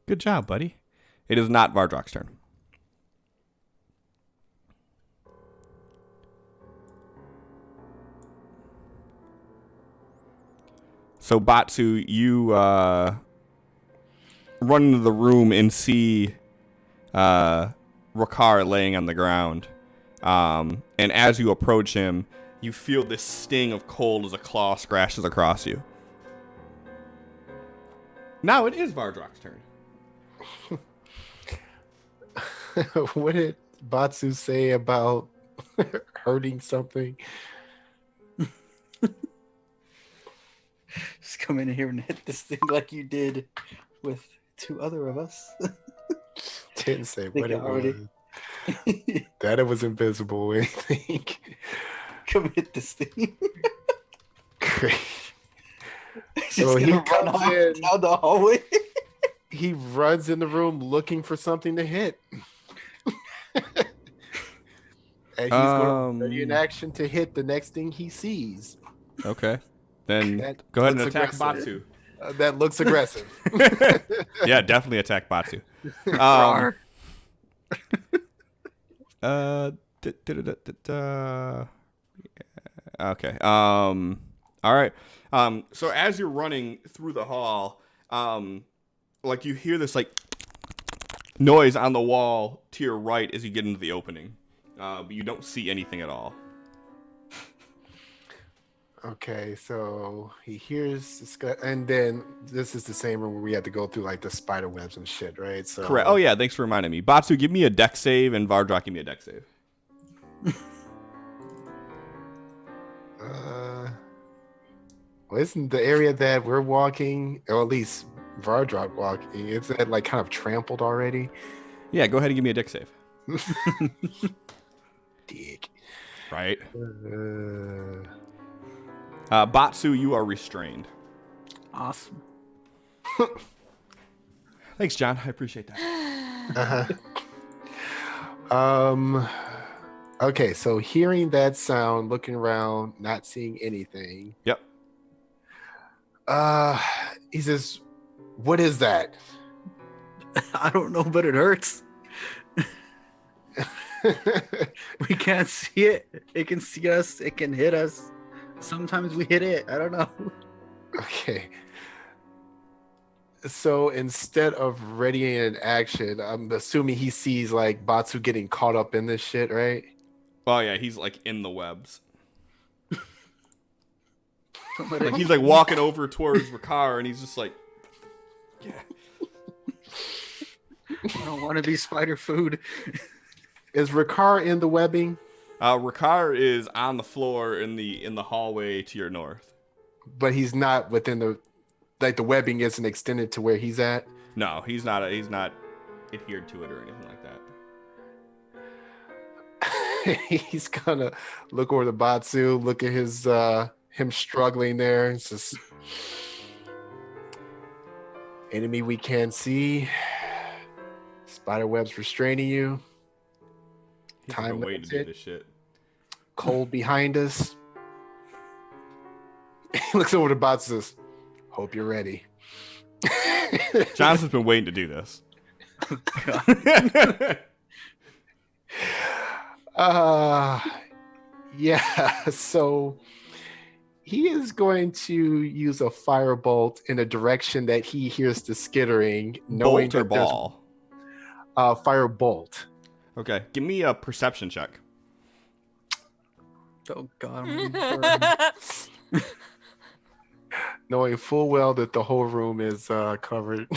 Good job, buddy. It is not Vardrak's turn. So, Batsu, you run into the room and see Ricard laying on the ground. And as you approach him, you feel this sting of cold as a claw scratches across you. Now it is Vardrak's turn. What did Batsu say about hurting something? Just come in here and hit this thing like you did with 2 other of us. Didn't say Think what I it already- was. That it was invisible or anything. come hit this thing. Great. She's So he gonna run comes off in. down the hallway. He runs in the room looking for something to hit. And he's going to ready in action to hit the next thing he sees. Okay. Then That go ahead and looks attack aggressive. Batsu. That looks aggressive. Yeah, definitely attack Batsu. Rawr. Okay. All right. So as you're running through the hall, like you hear this like noise on the wall to your right as you get into the opening, but you don't see anything at all. Okay, so he hears this guy, and then this is the same room where we had to go through like the spider webs and shit, right? So Correct. Oh yeah, thanks for reminding me. Batsu, give me a dex save, and Vardrak, give me a dex save. Well, isn't the area that we're walking, or at least Vardrak walking, it's that like kind of trampled already? Yeah, go ahead and give me a dex save. Dick. Right. Batsu, you are restrained. Awesome. Thanks, John. I appreciate that. Okay, so hearing that sound, looking around, not seeing anything. Yep. He says, "What is that?" I don't know, but it hurts. We can't see it. It can see us. It can hit us. Sometimes we hit it. I don't know. Okay. So instead of readying an action, I'm assuming he sees like Batsu getting caught up in this shit, right? Oh yeah, he's like in the webs. Somebody- Like he's like walking over towards Ricard, and he's just like, yeah. I don't want to be spider food. Is Ricard in the webbing? Ricard is on the floor in the hallway to your north. But he's not within the, like the webbing isn't extended to where he's at. No, he's not adhered to it or anything like that. He's gonna look over the Batsu, look at his him struggling there. It's just enemy we can't see. Spider webs restraining you. He's Time been waiting to do limited. this shit. Cold behind us. He looks over the Batsu. Says, "Hope you're ready." Johnson's been waiting to do this. Yeah, so he is going to use a firebolt in a direction that he hears the skittering, knowing Bolt or that there's ball? firebolt. Okay, give me a perception check. Oh God. I'm gonna burn. Knowing full well that the whole room is covered.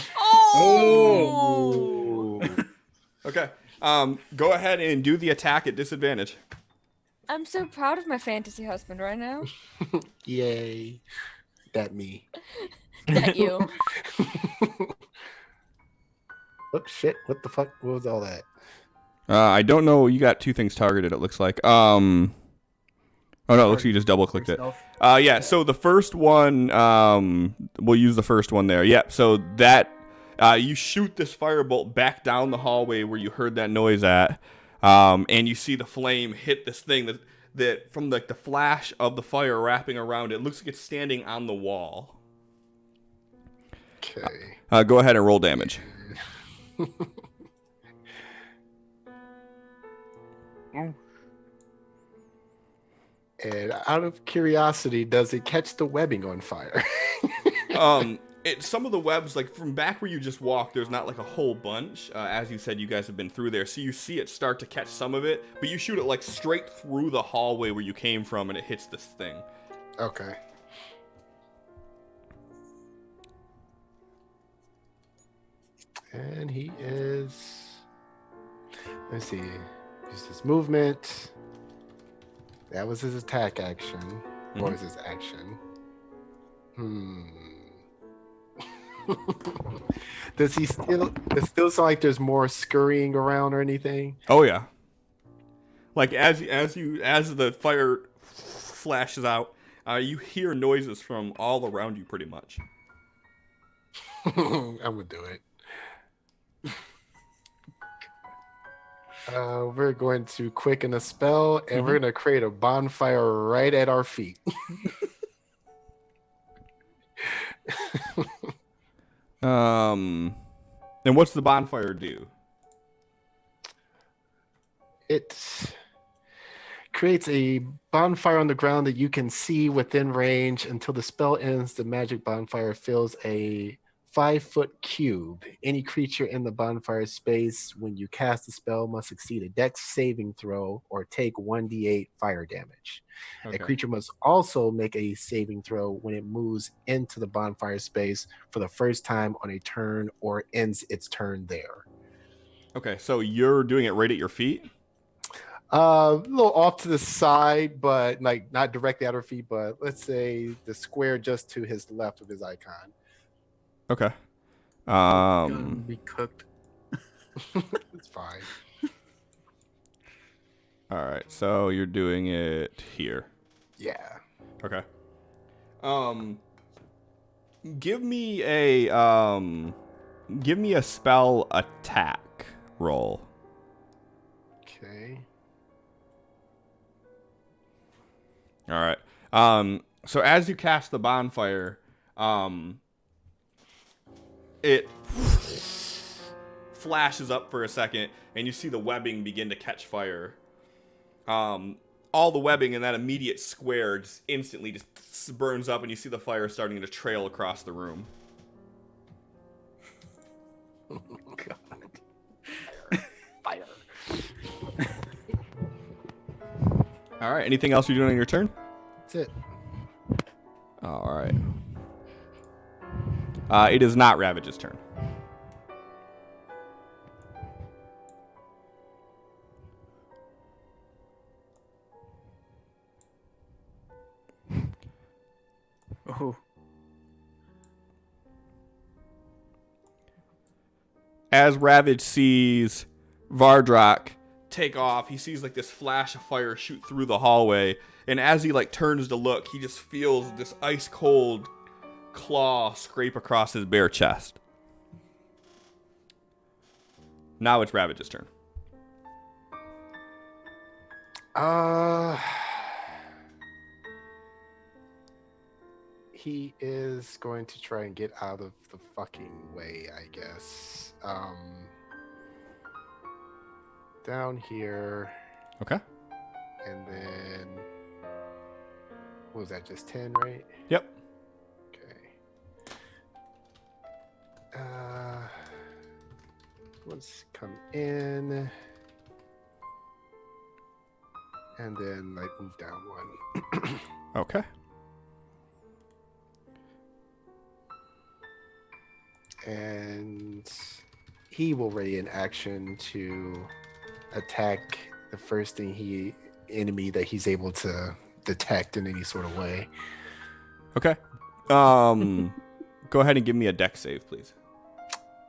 Oh! Okay, go ahead and do the attack at disadvantage. I'm so proud of my fantasy husband right now. Yay. That me. That you. Oh shit, what the fuck was all that? I don't know. You got two things targeted. It looks like. Oh no, it looks like you just double clicked it. Yeah. So the first one, we'll use the first one there. Yep. So that you shoot this firebolt back down the hallway where you heard that noise at, and you see the flame hit this thing that from like the flash of the fire wrapping around it looks like it's standing on the wall. Okay. Go ahead and roll damage. And out of curiosity, does it catch the webbing on fire? Some of the webs, like from back where you just walked, there's not like a whole bunch. As you said, you guys have been through there, so you see it start to catch some of it, but you shoot it like straight through the hallway where you came from, and it hits this thing. Okay. And he is. Let's see. Just his movement. That was his attack action. What was his action? Does he still? It still sound like there's more scurrying around or anything? Oh yeah. Like as the fire flashes out. You hear noises from all around you, pretty much. I'm gonna do it. We're going to quicken a spell, and we're gonna create a bonfire right at our feet. And what's the bonfire do? It creates a bonfire on the ground that you can see within range. Until the spell ends, the magic bonfire fills a 5-foot cube. Any creature in the bonfire space when you cast the spell must succeed a dex saving throw or take 1d8 fire damage. Okay. A creature must also make a saving throw when it moves into the bonfire space for the first time on a turn or ends its turn there. Okay, so you're doing it right at your feet? A little off to the side, but like not directly at our feet, but let's say the square just to his left of his icon. Okay. Gonna be cooked. It's fine. All right, so you're doing it here. Yeah. Okay. Give me a spell attack roll. Okay. All right. So as you cast the bonfire, it flashes up for a second, and you see the webbing begin to catch fire. All the webbing in that immediate square just instantly just burns up, and you see the fire starting to trail across the room. Oh, God. Fire. All right. Anything else you're doing on your turn? That's it. All right. It is not Ravage's turn. Oh. As Ravage sees Vardrak take off, he sees like this flash of fire shoot through the hallway, and as he like turns to look, he just feels this ice cold claw scrape across his bare chest. Now it's Ravage's turn. He is going to try and get out of the fucking way, I guess. Down here, Okay. and then what was that? Just 10, right? Yep. Okay. Let's come in, and then like move down one. Okay. And he will ready an action to attack the first enemy that he's able to detect in any sort of way. Okay. Go ahead and give me a dex save, please.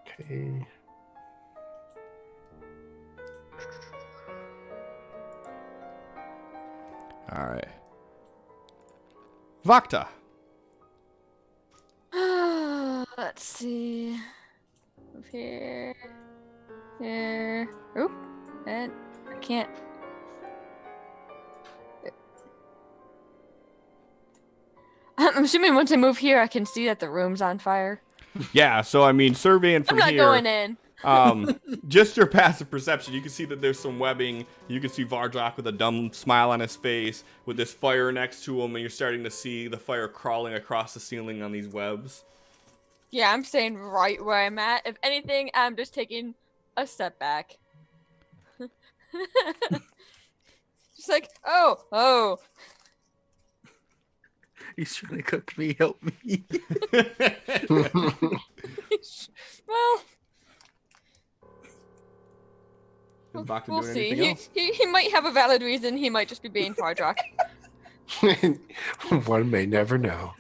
Okay. All right. Vakta. Let's see. Move here. Here. Oop. And I can't. I'm assuming once I move here, I can see that the room's on fire. Yeah, so I mean, surveying I'm from not here, going in. just your passive perception, you can see that there's some webbing. You can see Vardrak with a dumb smile on his face, with this fire next to him, and you're starting to see the fire crawling across the ceiling on these webs. Yeah, I'm staying right where I'm at. If anything, I'm just taking a step back. Just like, oh. He's trying to cook me. Help me. Well, Is Vakta we'll doing see. anything else? He might have a valid reason. He might just be being Vardrak. One may never know.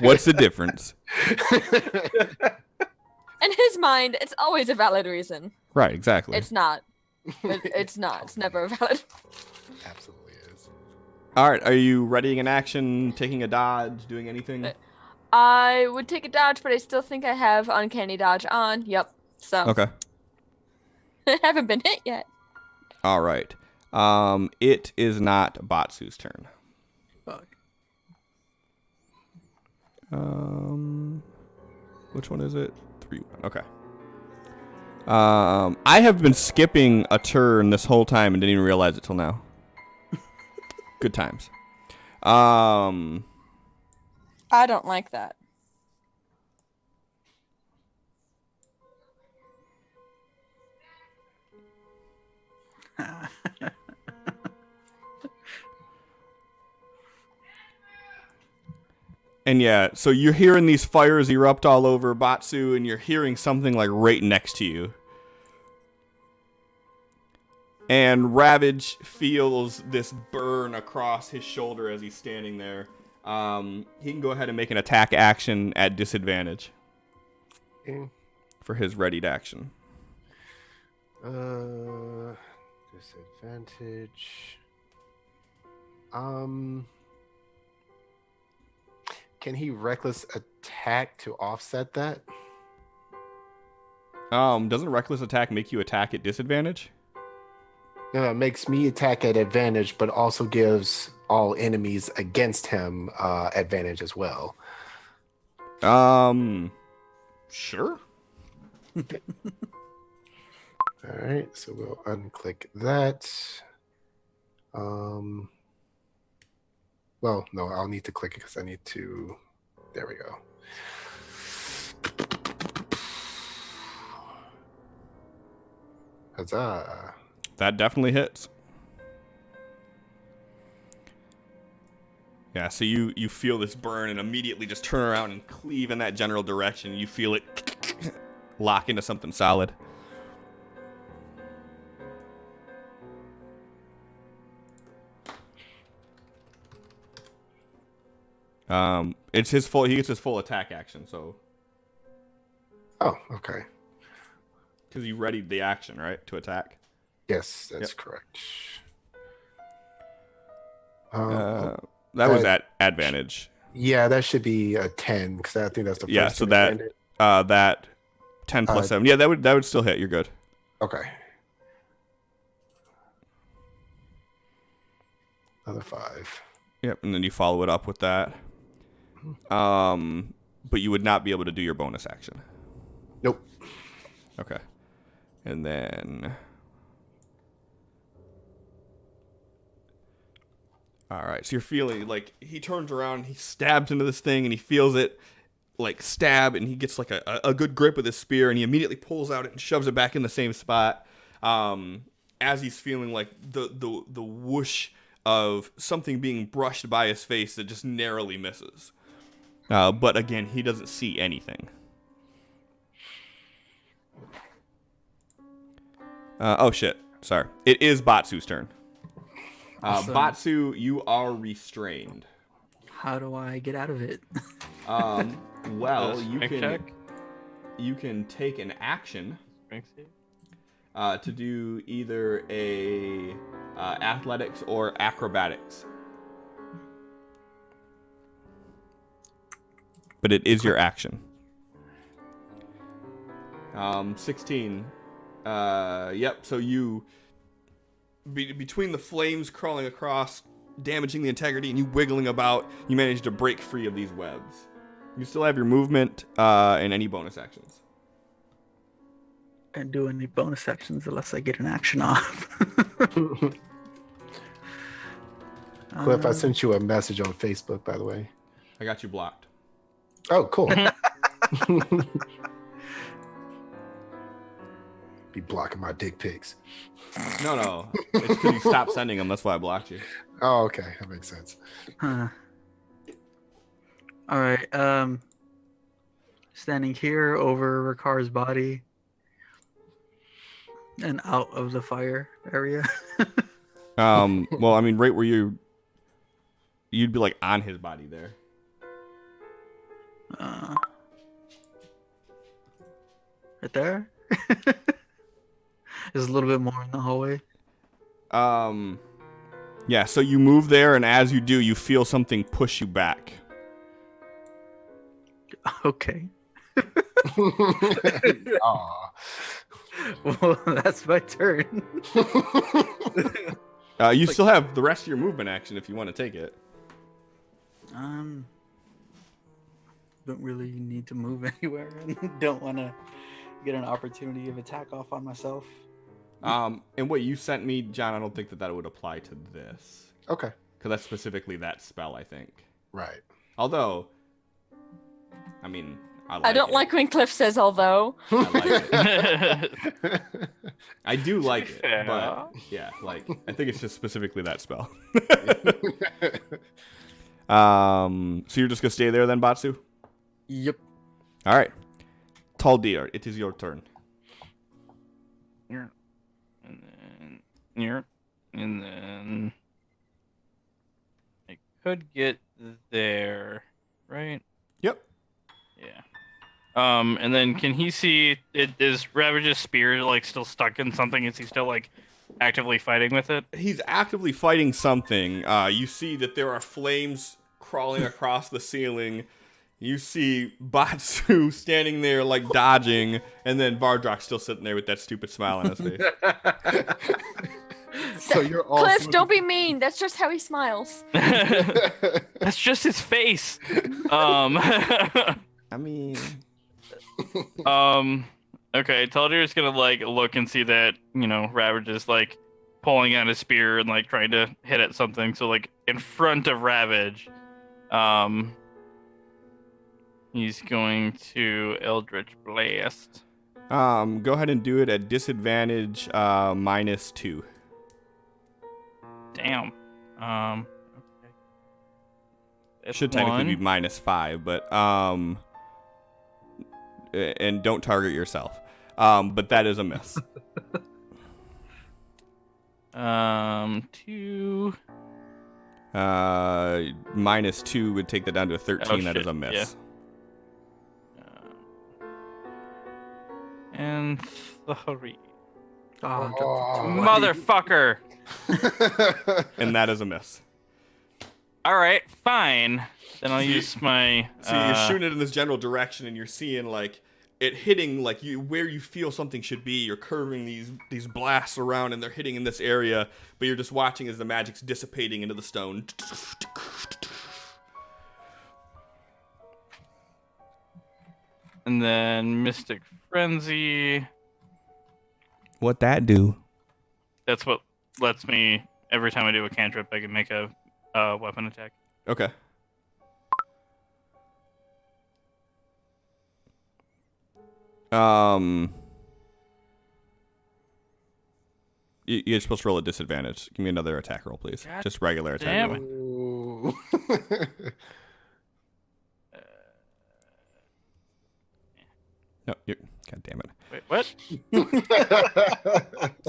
What's the difference? In his mind, it's always a valid reason. Right, exactly. It's not. It's not. It's never a valid. Absolutely is. All right. Are you readying an action, taking a dodge, doing anything? I would take a dodge, but I still think I have uncanny dodge on. Yep. So Okay. I haven't been hit yet. All right. It is not Batsu's turn. Fuck. Which one is it? 3-1. Okay. I have been skipping a turn this whole time and didn't even realize it till now. Good times. I don't like that. And yeah, so you're hearing these fires erupt all over Batsu, and you're hearing something like right next to you. And Ravage feels this burn across his shoulder as he's standing there. He can go ahead and make an attack action at disadvantage for his readied action. Disadvantage. Can he reckless attack to offset that? Doesn't reckless attack make you attack at disadvantage? It makes me attack at advantage, but also gives all enemies against him advantage as well. Sure. All right, so we'll unclick that. Well, no, I'll need to click it because I need to. There we go. Huzzah! That definitely hits. Yeah, so you feel this burn and immediately just turn around and cleave in that general direction. You feel it lock into something solid. It's his full. He gets his full attack action. So. Oh, okay. Because you readied the action, right, to attack. Yes, that's correct. That was at advantage. Yeah, that should be a 10 because I think that's the first. Yeah, so thing that 10 plus 7. Yeah, that would still hit. You're good. Okay. Another 5. Yep, and then you follow it up with that. But you would not be able to do your bonus action. Nope. Okay. And then... Alright, so you're feeling like he turns around, he stabs into this thing, and he feels it like stab, and he gets like a good grip with his spear, and he immediately pulls out it and shoves it back in the same spot. As he's feeling like the whoosh of something being brushed by his face that just narrowly misses. But again, he doesn't see anything. Oh shit, sorry. It is Batsu's turn. Awesome. Batsu, you are restrained. How do I get out of it? Well, you Strength can check? you can take an action Strength save? to do either a athletics or acrobatics. But it is your action. 16. Yep. So you between the flames crawling across, damaging the integrity, and you wiggling about, you manage to break free of these webs. You still have your movement and any bonus actions. Can't do any bonus actions unless I get an action off. Cliff, I sent you a message on Facebook, by the way. I got you blocked. Oh, cool. Be blocking my dick pics. No. It's because you stopped sending them. That's why I blocked you. Oh, okay. That makes sense. Huh. All right. Standing here over Ricar's body and out of the fire area. Well, I mean, right where you'd be like on his body there. Right there. There's a little bit more in the hallway. Yeah, so you move there, and as you do, you feel something push you back. Okay. Aw. Well, that's my turn. You still have the rest of your movement action if you want to take it. Don't really need to move anywhere and don't want to get an opportunity of attack off on myself. And what you sent me, John, I don't think that would apply to this. Okay. Because that's specifically that spell, I think. Right. Although, I mean, I don't like when Cliff says although. I like it. I do like it, fair. but yeah, like I think it's just specifically that spell. So you're just gonna stay there then, Batsu? Yep. All right, Tall Deer, it is your turn. Here. And then here. And then I could get there, right? Yep. Yeah. And then can he see is Ravage's spear like still stuck in something? Is he still like actively fighting with it? He's actively fighting something. You see that there are flames crawling across the ceiling. You see Batsu standing there like dodging, and then Vardrock still sitting there with that stupid smile on his face. So you're all Cliff, don't be mean. That's just how he smiles. That's just his face. I mean, Okay, Taldir's gonna like look and see that, Ravage is like pulling out his spear and like trying to hit at something. So like in front of Ravage, he's going to Eldritch Blast. go ahead and do it at disadvantage, -2. Damn. Okay. It should technically be -5, but and don't target yourself. But that is a miss. 2. -2 would take that down to a 13. That is a miss. And 3. Oh, Motherfucker! And that is a miss. All right, fine. Then I'll use my. So you're shooting it in this general direction, and you're seeing like it hitting like you where you feel something should be. You're curving these blasts around, and they're hitting in this area. But you're just watching as the magic's dissipating into the stone. And then Mystic Frenzy. What that do? That's what lets me every time I do a cantrip, I can make a weapon attack. Okay. You're supposed to roll a disadvantage. Give me another attack roll, please. God Just regular attack. damn Anyway. Ooh. No, God damn it. Wait, what?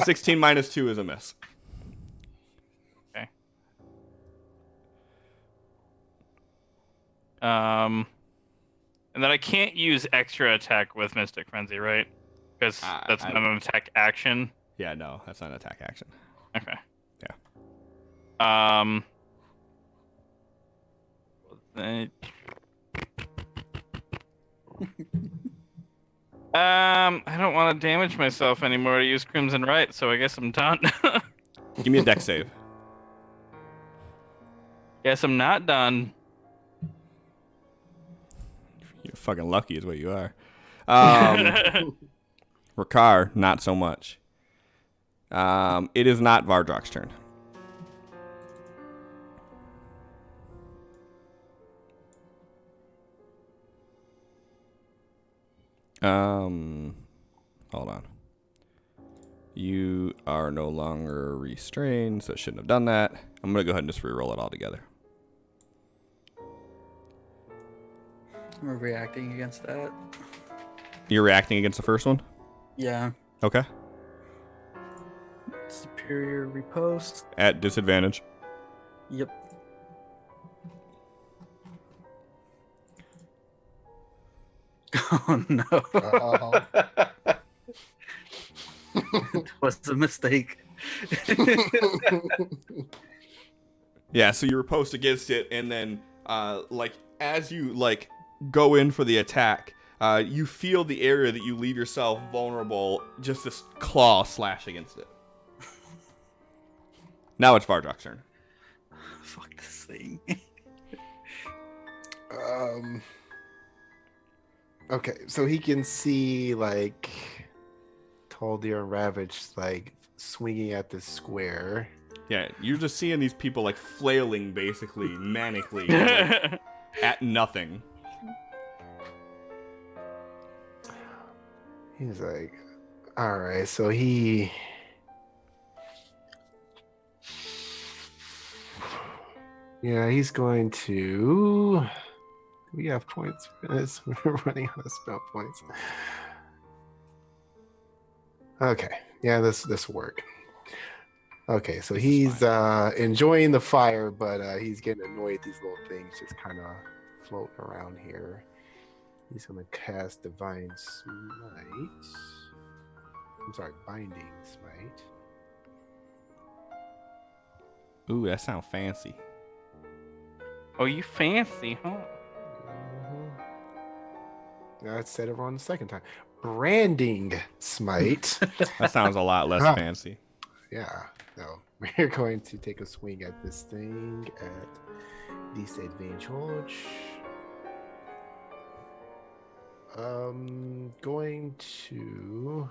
16 -2 is a miss. Okay. And then I can't use extra attack with Mystic Frenzy, right? Because that's not an attack action. Yeah, no, that's not an attack action. Okay. Yeah. I don't want to damage myself anymore to use Crimson Right, so I guess I'm done. Give me a dex save. Guess I'm not done. You're fucking lucky is what you are. Ricard, not so much. It is not Vardrock's turn. Hold on. You are no longer restrained, so shouldn't have done that. I'm gonna go ahead and just re-roll it all together. We're reacting against that. You're reacting against the first one? Yeah. Okay. Superior riposte. At disadvantage. Yep. Oh no. Oh. It was a mistake. Yeah, so you riposte against it, and then as you go in for the attack, you feel the area that you leave yourself vulnerable, just this claw slash against it. Now it's Vardrak's turn. Fuck this thing. Okay, so he can see Tall Deer and Ravage swinging at this square. Yeah, you're just seeing these people flailing, basically manically at nothing. He's like, all right, so he. Yeah, he's going to. We have points for this. We're running out of spell points. Okay, yeah, this will work. Okay, so he's enjoying the fire, but he's getting annoyed at these little things just kind of floating around here. He's going to cast Divine Smite. I'm sorry, Binding Smite. Ooh, that sounds fancy. Oh, you fancy, huh? I said it wrong the second time. Branding Smite. That sounds a lot less fancy. Yeah, no. We're going to take a swing at this thing at disadvantage. Going to.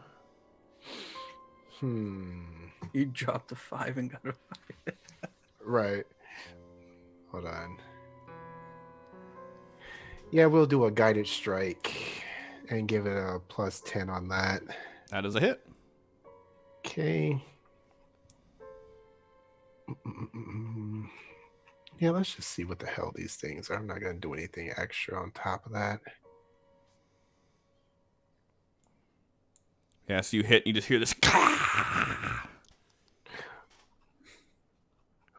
You dropped a 5 and got a 5. Right. Hold on. Yeah, we'll do a guided strike and give it a +10 on that. That is a hit. Okay. Yeah, let's just see what the hell these things are. I'm not going to do anything extra on top of that. Yeah, so you hit, you just hear this.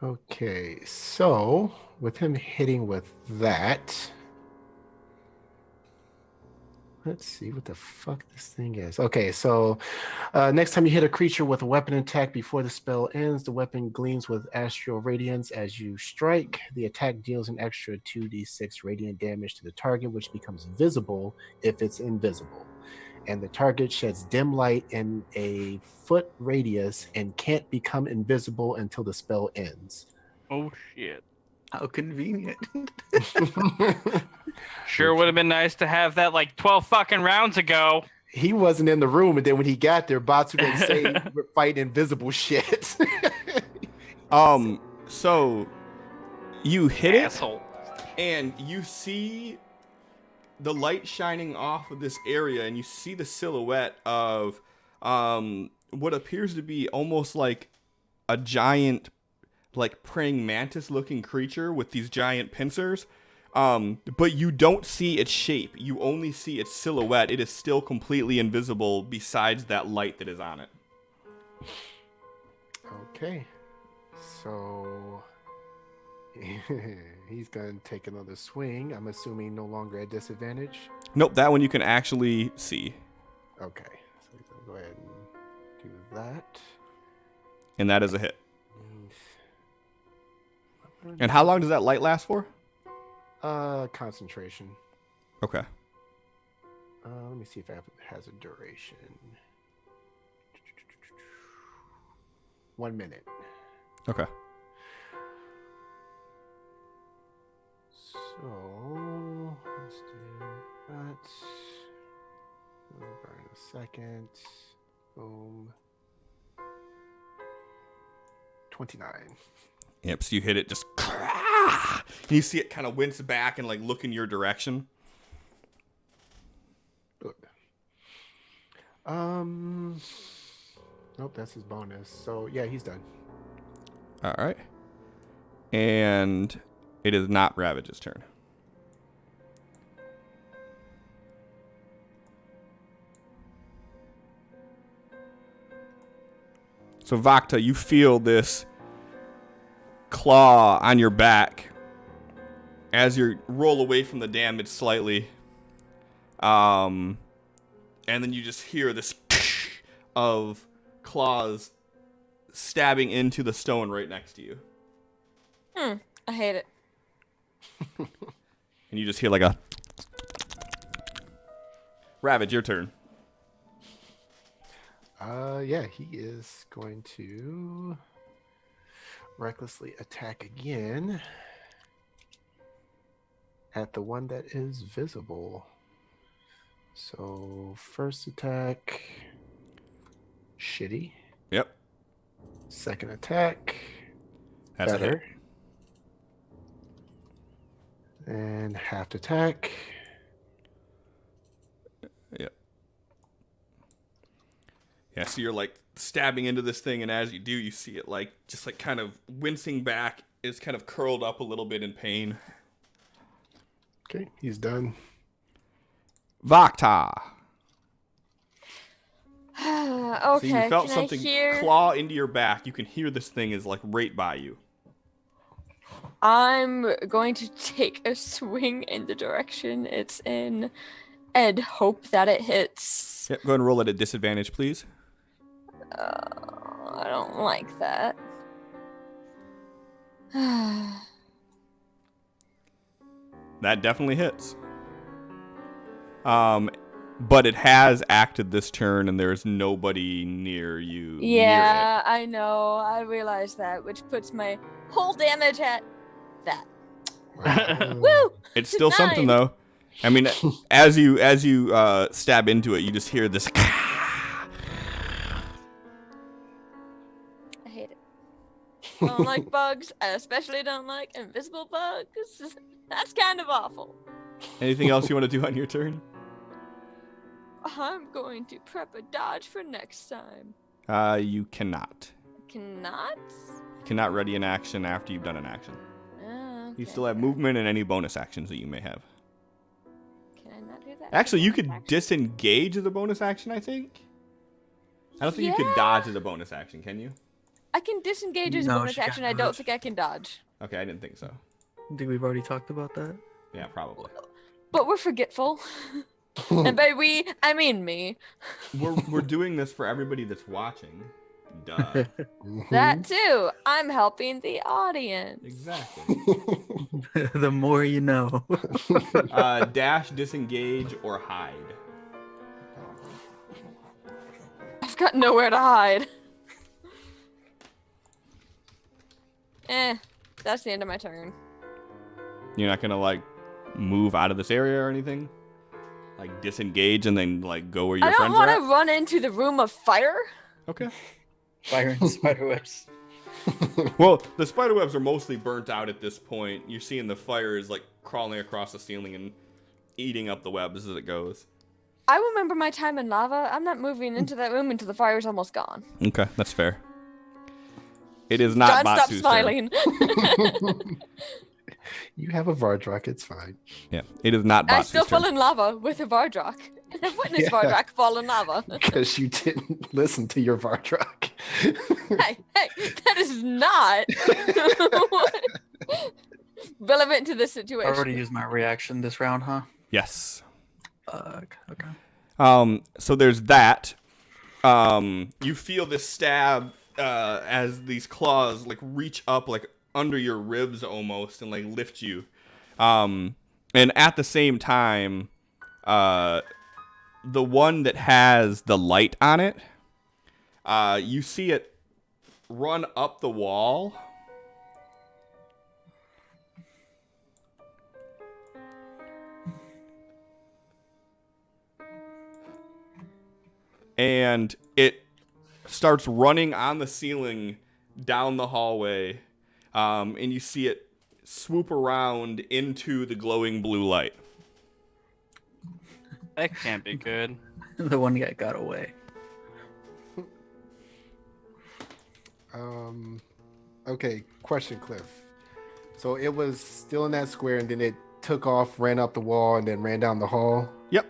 Okay, so with him hitting with that, let's see what the fuck this thing is. Okay, so next time you hit a creature with a weapon attack before the spell ends, the weapon gleams with astral radiance. As you strike, the attack deals an extra 2d6 radiant damage to the target, which becomes visible if it's invisible. And the target sheds dim light in a foot radius and can't become invisible until the spell ends. Oh shit! How convenient. Sure would have been nice to have that 12 fucking rounds ago. He wasn't in the room, and then when he got there, Batsu didn't say we're fighting invisible shit. So you hit Asshole. it, and you see the light shining off of this area, and you see the silhouette of what appears to be almost like a giant, praying mantis looking creature with these giant pincers. But you don't see its shape. You only see its silhouette. It is still completely invisible besides that light that is on it. Okay. So he's going to take another swing. I'm assuming no longer at disadvantage. Nope, that one you can actually see. Okay. So he's going to go ahead and do that. And that is a hit. And how long does that light last for? Concentration. Okay. Let me see if it has a duration. 1 minute. Okay. So let's do that. Burn a second. Boom. 29. Yep, so you hit it just. And you see it kind of wince back and look in your direction. Good. Nope, that's his bonus. So yeah, he's done. All right. And it is not Ravage's turn. So Vakta, you feel this claw on your back as you roll away from the damage slightly. And then you just hear this of claws stabbing into the stone right next to you. I hate it. And you just hear like a... Ravage, your turn. Yeah, he is going to recklessly attack again at the one that is visible. So first attack, shitty. Yep. Second attack, That's a hit. better. And half attack. Yep. Yeah, so you're like stabbing into this thing, and as you do, you see it like just like kind of wincing back. It's kind of curled up a little bit in pain. Okay, he's done. Vakta. Okay, So you felt can something I hear... claw into your back. You can hear this thing is like right by you. I'm going to take a swing in the direction it's in and hope that it hits. Yep, go ahead and roll at a disadvantage, please. I don't like that. That definitely hits. But it has acted this turn, and there's nobody near you. Yeah, I know. I realize that, which puts my whole damage at that. Woo! It's still 9. something, though. I mean, as you stab into it, you just hear this. I hate it. I don't like bugs. I especially don't like invisible bugs. That's kind of awful. Anything else you want to do on your turn? I'm going to prep a dodge for next time. You cannot. Cannot? You cannot ready an action after you've done an action. Oh, You okay. still have movement and any bonus actions that you may have. Can I not do that? Actually, you could Action? disengage as a bonus action, I think. I don't think you could dodge as a bonus action, can you? I can disengage as a No, bonus she can't action. I don't dodge. think I can dodge. Okay, I didn't think so. I think we've already talked about that. Yeah, probably. But we're forgetful. And by we, I mean me. We're doing this for everybody that's watching. Duh. That too. I'm helping the audience. Exactly. The more you know. Dash, disengage, or hide. I've got nowhere to hide. That's the end of my turn. You're not gonna like move out of this area or anything? Like disengage and then like go where your I don't friends want are to at? run into the room of fire. Okay. Fire and spiderwebs. Well, the spiderwebs are mostly burnt out at this point. You're seeing the fire is like crawling across the ceiling and eating up the webs as it goes. I remember my time in lava. I'm not moving into that room until the fire's almost gone. Okay, that's fair. It is not John, stop Batsu's turn. smiling. You have a Vardrock, it's fine. Yeah, it is not I Batsu's still turn. fell in lava with a Vardrock. I've witnessed Yeah. Vardrock fall in lava. Because you didn't listen to your Vardrock. hey, that is not relevant to this I situation. already used my reaction this round, huh? Yes. Okay. So there's that. You feel this stab as these claws like reach up like under your ribs almost and like lift you. And at the same time, the one that has the light on it, you see it run up the wall. And it starts running on the ceiling down the hallway. And you see it swoop around into the glowing blue light. That can't be good. The one guy got away. Okay, question, Cliff. So it was still in that square, and then it took off, ran up the wall, and then ran down the hall. Yep.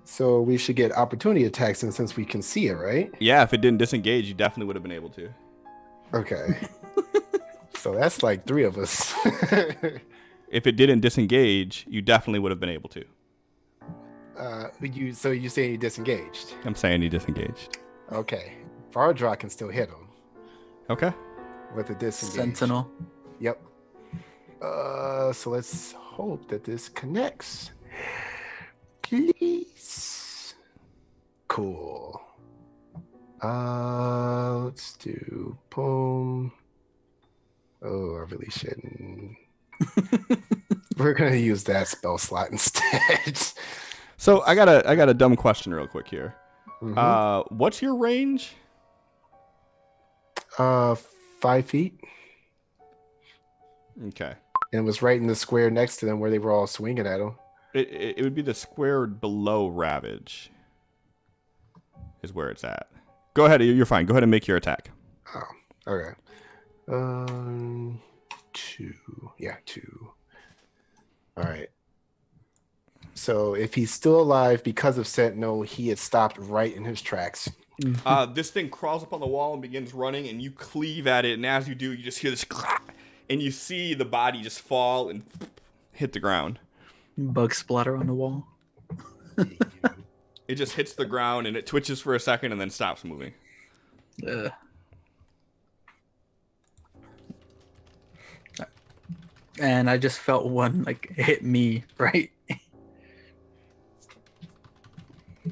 So we should get opportunity attacks, and since we can see it, right? Yeah, if it didn't disengage, you definitely would have been able to. Okay. So that's like 3 of us. If it didn't disengage, you definitely would have been able to. So you saying you disengaged? I'm saying you disengaged. Okay. Vardrock can still hit him Okay. with a disengage. Sentinel. Yep. So let's hope that this connects. Please. Cool. Let's do boom. Oh, I really shouldn't. We're gonna use that spell slot instead. So I got a dumb question real quick here. Mhm. What's your range? 5 feet. Okay. And it was right in the square next to them where they were all swinging at him. It would be the square below Ravage. Is where it's at. Go ahead. You're fine. Go ahead and make your attack. Oh, okay. 2. Yeah, 2. All right. So if he's still alive because of Sentinel, he had stopped right in his tracks. This thing crawls up on the wall and begins running, and you cleave at it. And as you do, you just hear this, and you see the body just fall and hit the ground. Bug splatter on the wall. It just hits the ground and it twitches for a second and then stops moving. Ugh. And I just felt one like hit me right.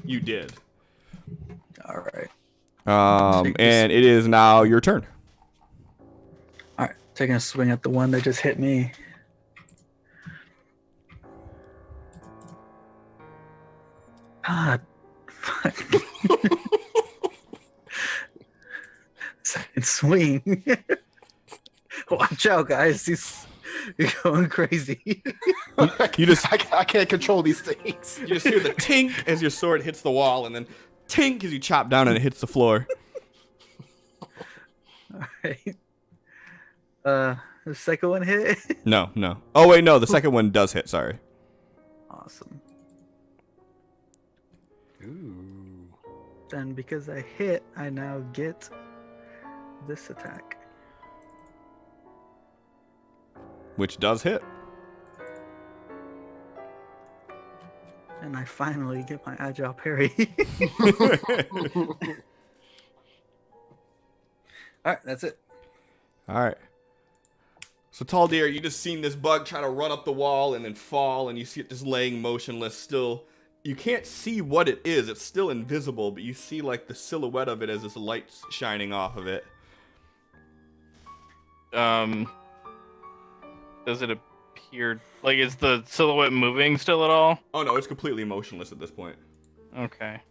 You did. All right. And it is now your turn. All right. Taking a swing at the one that just hit me. God. Fuck. Second swing. Watch out, guys. You're going crazy. You just I can't control these things. you just hear the tink as your sword hits the wall, and then tink as you chop down and it hits the floor. All right. The second one hit. No. Oh wait, no. The second one does hit. Sorry. Awesome. Ooh. Then because I hit, I now get this attack. Which does hit. And I finally get my agile parry. All right, that's it. All right. So Tall Deer, you just seen this bug try to run up the wall and then fall, and you see it just laying motionless still. You can't see what it is. It's still invisible, but you see like the silhouette of it as this light's shining off of it. Does it appear like is the silhouette moving still at all? Oh no, it's completely motionless at this point. Okay.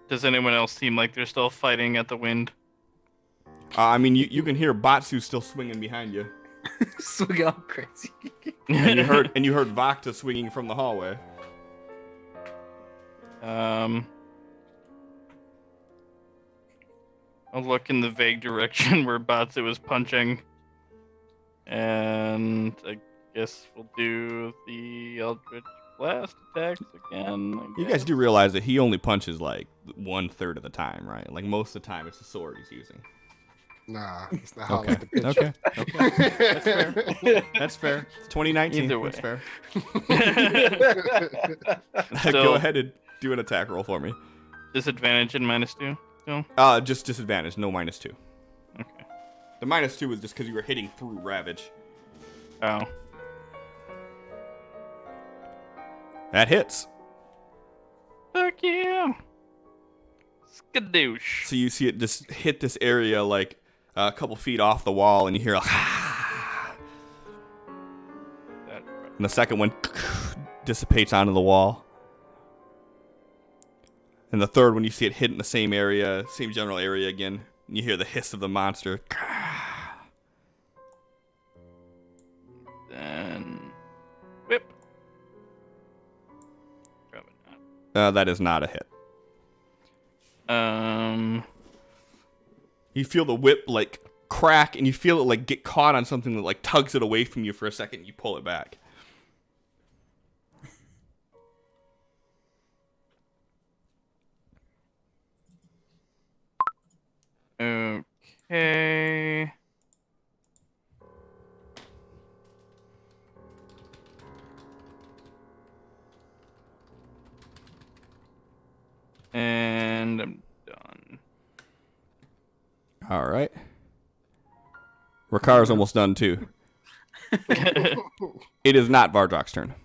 Does anyone else seem like they're still fighting at the wind? I mean, you can hear Batsu still swinging behind you, Swing out crazy. and you heard Vakta swinging from the hallway. I'll look in the vague direction where Batsu was punching, and I guess we'll do the Eldritch Blast attacks again. You guys do realize that he only punches like 1/3 of the time, right? Like most of the time, it's the sword he's using. Nah, it's not how Okay. I like the pitch. Okay. That's fair. That's fair. It's 2019. Either way. That's fair. So- Go ahead and do an attack roll for me. Disadvantage in -2. So Just disadvantage, no -2. okay. The -2 was just because you were hitting through Ravage. Oh. That hits. Fuck yeah. Skadoosh. So you see it just hit this area like a couple feet off the wall, and you hear a That- and the second one dissipates onto the wall. And the third one, you see it hit in the same area, same general area again. And you hear the hiss of the monster. Then whip. Probably not. That is not a hit. You feel the whip like crack, and you feel it like get caught on something that like tugs it away from you for a second. And you pull it back. Okay. And I'm All right. Rakar's almost done too. It is not Vardrak's turn.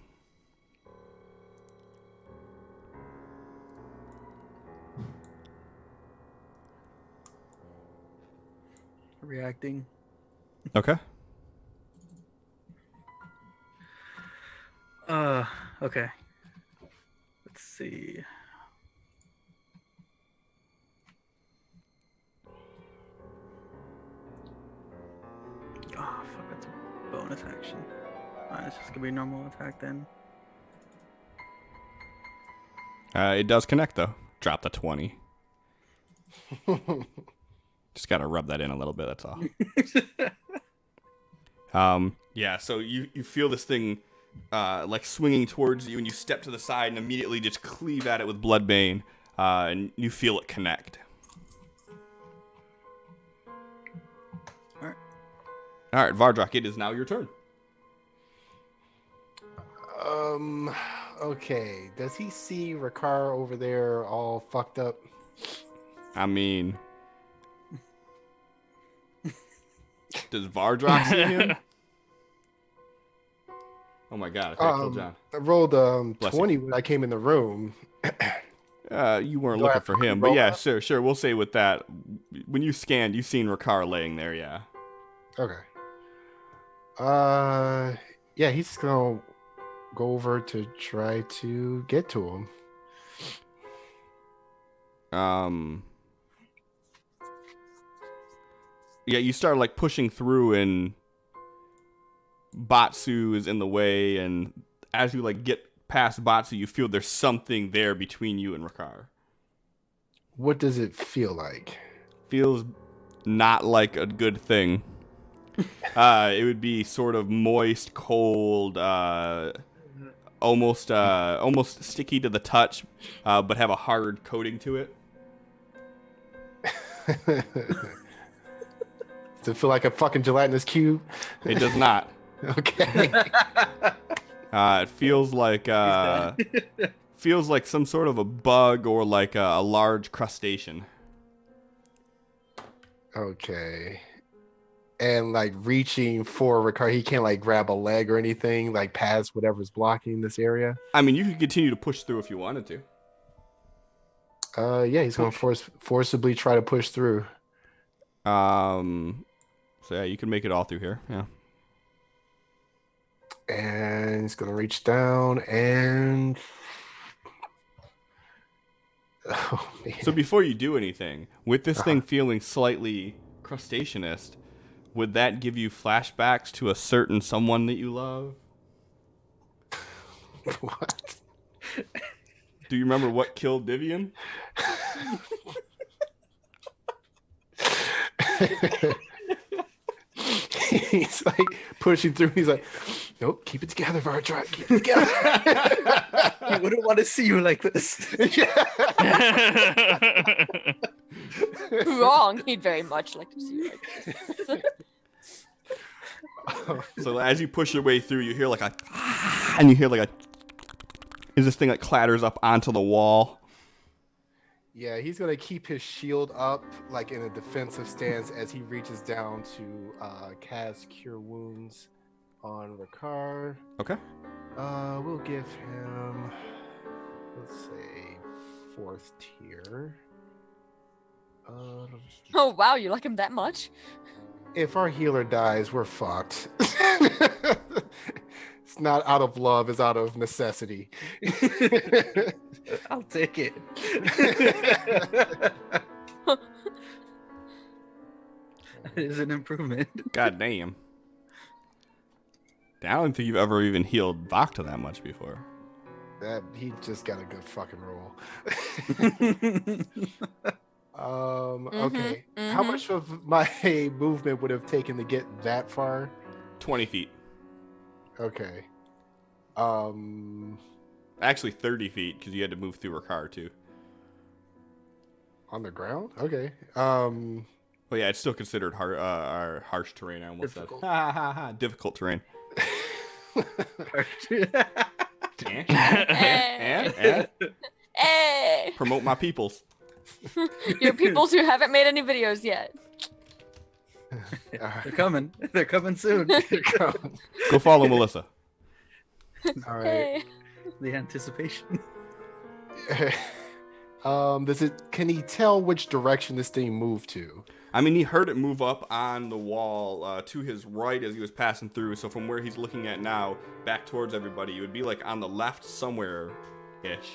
Reacting. Okay. Okay. Let's see. Oh, fuck, that's a bonus action. It's just gonna be a normal attack then. It does connect though. Drop the 20. Just gotta rub that in a little bit. That's all. Yeah. So you feel this thing like swinging towards you, and you step to the side and immediately just cleave at it with Bloodbane, and you feel it connect. All right, Vardrak, it is now your turn. Okay. Does he see Rakar over there all fucked up? I mean, does Vardrak see him? Oh my god, I killed John. I rolled Bless 20 when I came in the room. You weren't Do I looking have for to him, but roll yeah, that? sure. We'll say with that, when you scanned, you've seen Rakar laying there, yeah. Okay. Yeah, he's gonna go over to try to get to him. Yeah, you start like pushing through, and Batsu is in the way, and as you like get past Batsu, you feel there's something there between you and Rakar. What does it feel like? Feels not like a good thing. It would be sort of moist, cold, almost sticky to the touch, but have a hard coating to it. Does it feel like a fucking gelatinous cube? It does not. Okay. It feels like some sort of a bug or like a large crustacean. Okay. And like reaching for Ricard, he can't like grab a leg or anything, like past whatever's blocking this area. I mean, you could continue to push through if you wanted to. Yeah, he's gonna forcibly try to push through. So yeah, you can make it all through here. Yeah. And he's gonna reach down and oh man. So before you do anything, with this thing feeling slightly crustaceanist, would that give you flashbacks to a certain someone that you love? What? Do you remember what killed Divian? He's like pushing through. He's like, nope, keep it together, Vardrak. Keep it together. I wouldn't want to see you like this. Wrong. He'd very much like to see you like this. So as you push your way through, you hear like a, and you hear like a, as this thing like clatters up onto the wall. Yeah, he's gonna keep his shield up, like in a defensive stance, as he reaches down to cast Cure Wounds on Rakar. Okay. We'll give him, let's say, 4th tier. Oh wow, you like him that much? If our healer dies, we're fucked. It's not out of love; it's out of necessity. I'll take it. It is an improvement. God damn. I don't think you've ever even healed Vakta that much before. That he just got a good fucking roll. Okay. How much of my movement would have taken to get that far? 20 feet. Okay. Actually 30 feet, because you had to move through a car too. On the ground? Okay. Well, yeah, it's still considered harsh terrain. I almost Difficult. said. Difficult terrain. Hey! Promote my peoples. Your peoples who haven't made any videos yet. They're coming. They're coming soon. Go follow Melissa. All right. Hey. The anticipation. Can he tell which direction this thing moved to? I mean, he heard it move up on the wall to his right as he was passing through. So from where he's looking at now, back towards everybody, it would be like on the left somewhere-ish.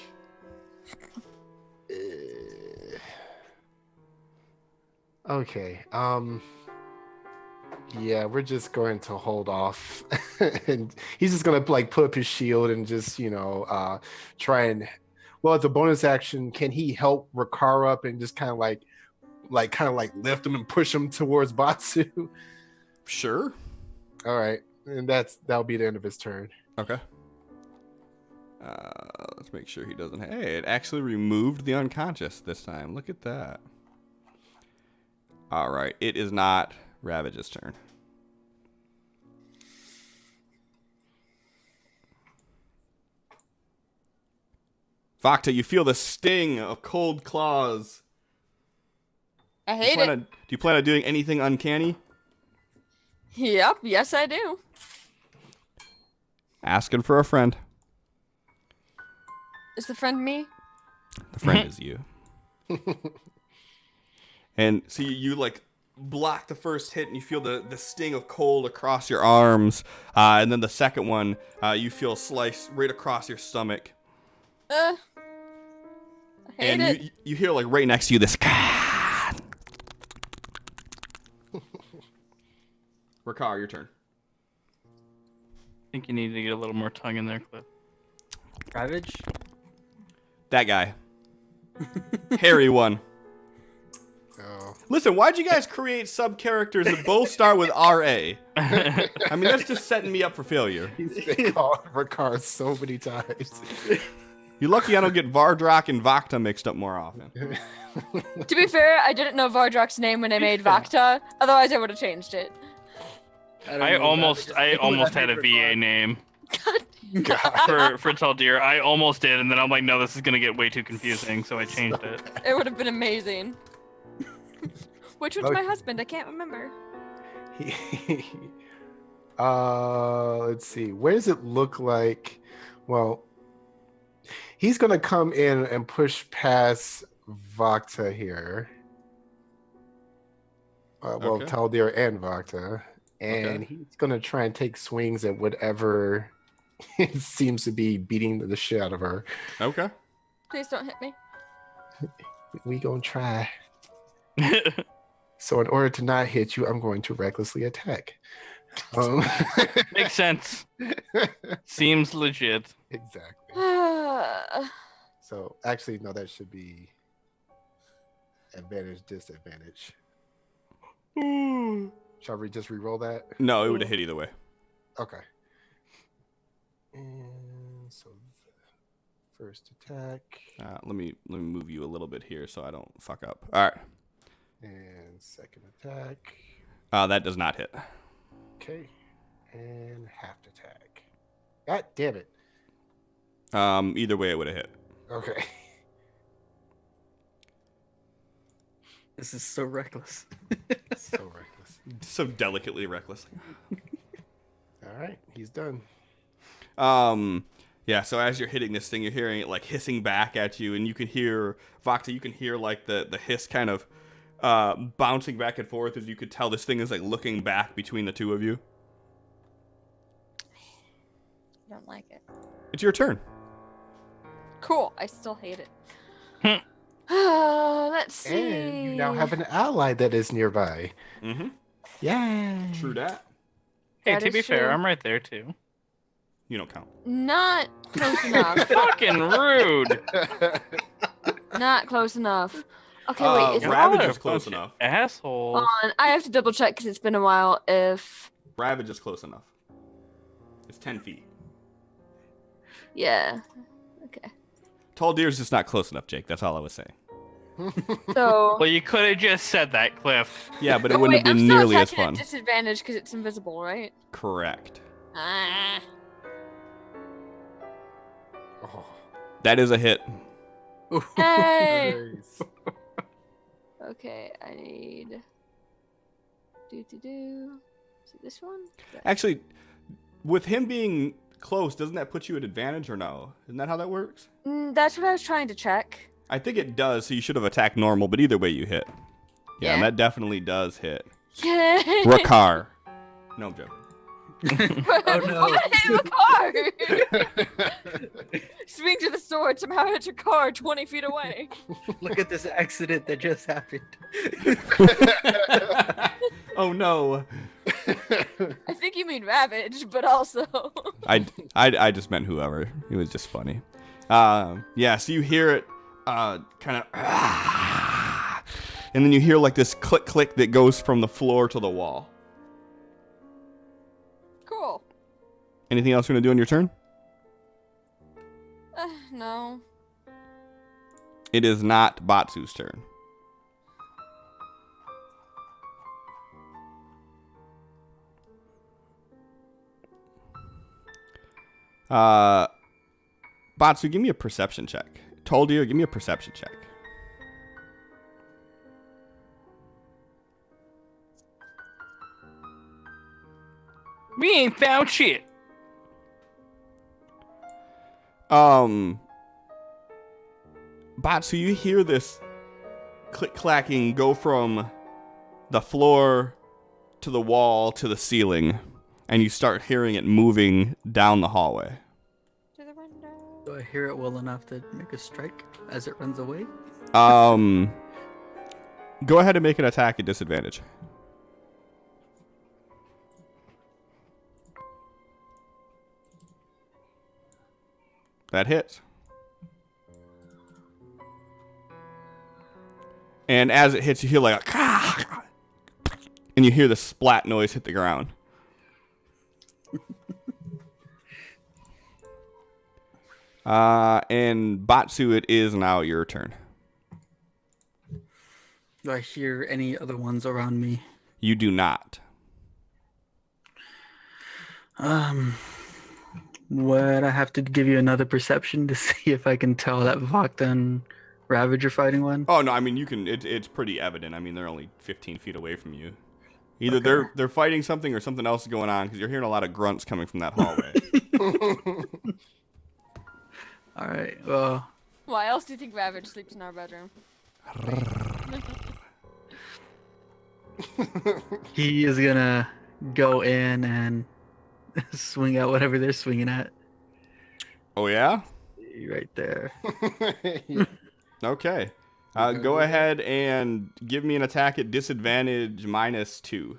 Okay. Yeah, we're just going to hold off, and he's just gonna like put up his shield and just try and. Well, as a bonus action, can he help Rakar up and just kind of like lift him and push him towards Batsu? Sure. All right, and that'll be the end of his turn. Okay. Let's make sure he doesn't. Hey, it actually removed the unconscious this time. Look at that. All right, it is not Ravage's turn. Vakta, you feel the sting of cold claws. I hate it. Do you plan on doing anything uncanny? Yep, yes I do. Asking for a friend. Is the friend me? The friend is you. And so you like block the first hit and you feel the sting of cold across your arms. And then the second one, you feel sliced right across your stomach. I hate And it. you hear like right next to you this. Rakar, your turn. I think you need to get a little more tongue in there, Cliff. Ravage. That guy. Hairy one. Oh. Listen, why'd you guys create sub-characters that both start with R.A.? I mean, that's just setting me up for failure. They call Rakar so many times. You're lucky I don't get Vardrak and Vakta mixed up more often. To be fair, I didn't know Vardrak's name when I made Vakta. Otherwise, I would have changed it. I almost had a VA name God. for Taldir. I almost did, and then I'm like, no, this is gonna get way too confusing, so I changed it. It would have been amazing. Which one's my Okay. husband? I can't remember. Let's see. Where does it look like? Well, he's gonna come in and push past Vakta here. Well, Okay. Taldir and Vakta, and he's gonna try and take swings at whatever seems to be beating the shit out of her. Okay. Please don't hit me. We gonna try. So in order to not hit you, I'm going to recklessly attack. Makes sense. Seems legit. Exactly. I So actually, no, that should be advantage, disadvantage. Shall we just re-roll that? No, it would have hit either way. Okay. And so the first attack Let me move you a little bit here so I don't fuck up. All right. and second attack. That does not hit. Okay. And half attack. God damn it. Either way, it would have hit. Okay. This is so reckless. So reckless. So delicately reckless. All right, he's done. Yeah, so as you're hitting this thing, you're hearing it like hissing back at you, and you can hear, Vakta, you can hear like the hiss kind of bouncing back and forth as you could tell this thing is like looking back between the two of you. don't like it. It's your turn. Cool. I still hate it. Let's see. And you now have an ally that is nearby. Mm-hmm. Yay. True that. Hey, That to is be fair, true. I'm right there too. You don't count. Not close enough. Fucking rude. Not close enough. Okay, wait. Is Ravage Y'all are is close a bunch of enough. Assholes. Hold on. I have to double check because it's been a while. If Ravage is close enough. It's 10 feet. yeah. Okay. Tall Deer's just not close enough, Jake. That's all I was saying. So. Well, you could have just said that, Cliff. Yeah, but it Oh, wouldn't wait, have been I'm still nearly as attacking fun. at disadvantage because it's invisible, right? Correct. Ah. Oh, That is a hit. Hey. nice. Okay, I need Is it this one? Actually, with him being close, doesn't that put you at advantage or no? Isn't that how that works? That's what I was trying to check. I think it does, so you should have attacked normal, but either way you hit. Yeah, and Yeah. that definitely does hit. Yeah. Rakar. No, I'm joking. Oh, no. What hit Rakar? Swing to the sword, somehow hit your car 20 feet away. Look at this accident that just happened. Oh no. I think you mean Ravage, but also. I just meant whoever. It was just funny. Yeah, so you hear it kind of, and then you hear like this click click that goes from the floor to the wall. Cool. Anything else you're gonna do on your turn? No. It is not Batsu's turn. Batsu, give me a perception check. Toldir, give me a perception check. We ain't found shit. Batsu, you hear this click-clacking go from the floor to the wall to the ceiling, and you start hearing it moving down the hallway. To the window. Do I hear it well enough to make a strike as it runs away? Go ahead and make an attack at disadvantage. That hits. And as it hits, you hear like a and you hear the splat noise hit the ground. And Batsu, it is now your turn. Do I hear any other ones around me? You do not. Would I have to give you another perception to see if I can tell that Vakta and Ravage are fighting one? Oh no, I mean you can. It's pretty evident. I mean they're only 15 feet away from you. Either they're fighting something or something else is going on because you're hearing a lot of grunts coming from that hallway. All right. Well, Why else do you think Ravage sleeps in our bedroom? he is gonna go in and swing at whatever they're swinging at. Oh yeah. Right there. Okay. Go ahead and give me an attack at disadvantage -2.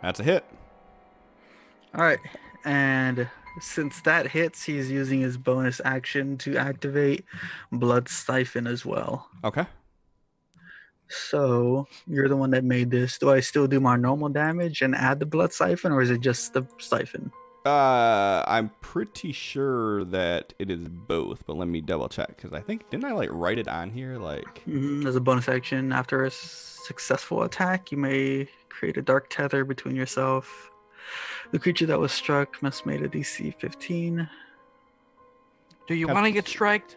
That's a hit. All right. And since that hits, he's using his bonus action to activate Blood Siphon as well. Okay. So you're the one that made this. Do I still do my normal damage and add the Blood Siphon, or is it just the Siphon? I'm pretty sure that it is both, but let me double check because I think didn't I like write it on here like. As a bonus action, after a successful attack, you may create a dark tether between yourself. The creature that was struck must make a DC 15. Do you want to get striked?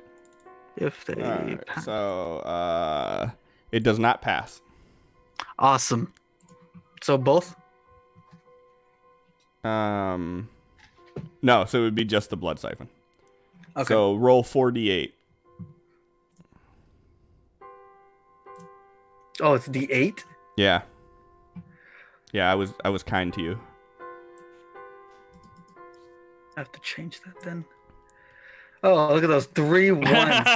If they Alright, pass. so it does not pass. Awesome. So both? No, so it would be just the blood siphon. Okay. So roll 4d8. Oh, it's D8? Yeah. Yeah, I was kind to you. I have to change that then. Oh, look at those 3 ones.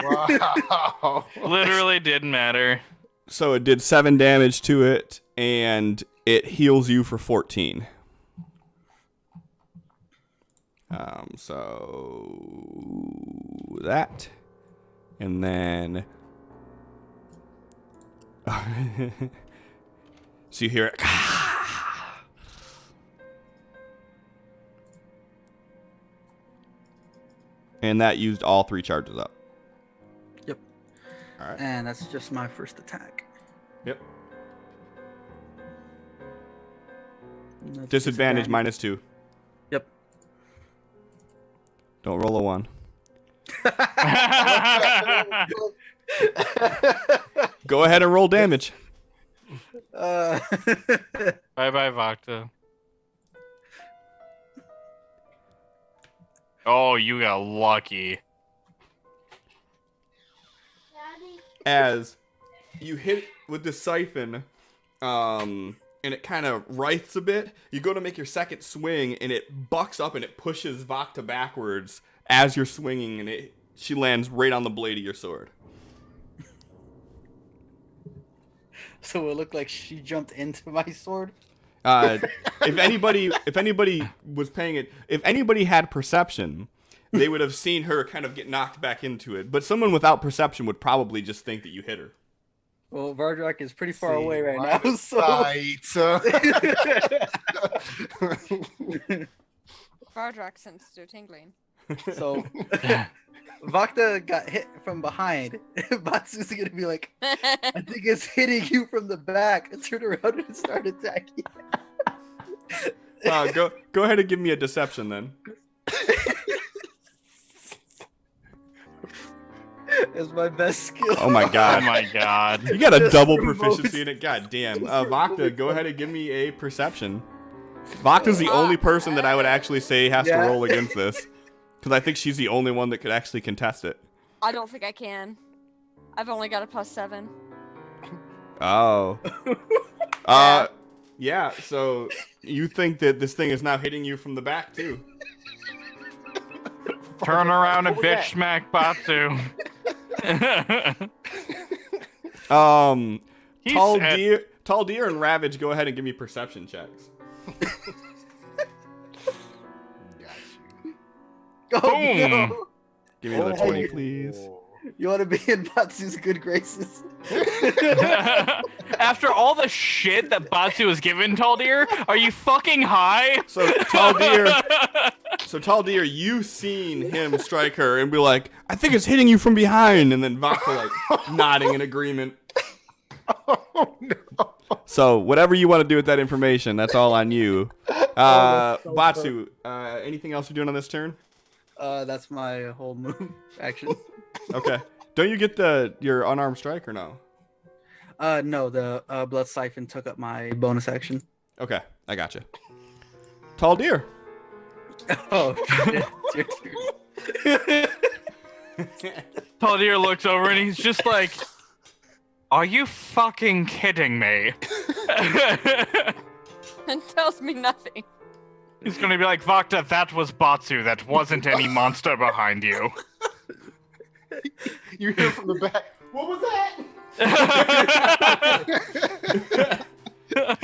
Wow. Literally didn't matter. So it did 7 damage to it, and it heals you for 14. So that, and then so you hear it, and that used all 3 charges up. Yep. All right. And that's just my first attack. Yep. And that's Disadvantage -2. Yep. Don't roll a 1. Go ahead and roll damage. Uh, Bye-bye, Vakta. Oh, you got lucky. As you hit with the siphon, and it kind of writhes a bit, you go to make your second swing, and it bucks up and it pushes Vakta backwards as you're swinging, and she lands right on the blade of your sword. so it looked like she jumped into my sword. If anybody was paying it, if anybody had perception, they would have seen her kind of get knocked back into it. But someone without perception would probably just think that you hit her. Well, Vardrak is pretty far away right line now, of so sight. Vardrak senses they're tingling. so Vakta got hit from behind. Batsu's gonna be like, I think it's hitting you from the back. And turn around and start attacking. Go ahead and give me a deception then. It's my best skill. Oh my Oh god. my god. You got a Just double remote. proficiency in it. God damn. Vakta, go ahead and give me a perception. Vakta's the only person that I would actually say has to Yeah. roll against this. Because I think she's the only one that could actually contest it. I don't think I can. I've only got a +7. Oh. Yeah, so you think that this thing is now hitting you from the back, too. Turn around and What was bitch that? smack Batsu. He's Tall Deer and Ravage, go ahead and give me perception checks. Oh, Boom. no. Give me another Oh. 20, please. You want to be in Batsu's good graces? After all the shit that Batsu was given, Taldir, are you fucking high? So Tall Deer, you've seen him strike her and be like, I think it's hitting you from behind, and then Vakta like nodding in agreement. Oh no. So whatever you want to do with that information, that's all on you. that's so Batsu, anything else you're doing on this turn? That's my whole move action. Okay. Don't you get your unarmed strike or no? No, the blood siphon took up my bonus action. Okay, I gotcha. Tall Deer. Oh, shit. It's your turn. Taldir looks over and he's just like, are you fucking kidding me? And tells me nothing. He's gonna be like, Vakta, that was Batsu. That wasn't any monster behind you. You hear from the back. What was that?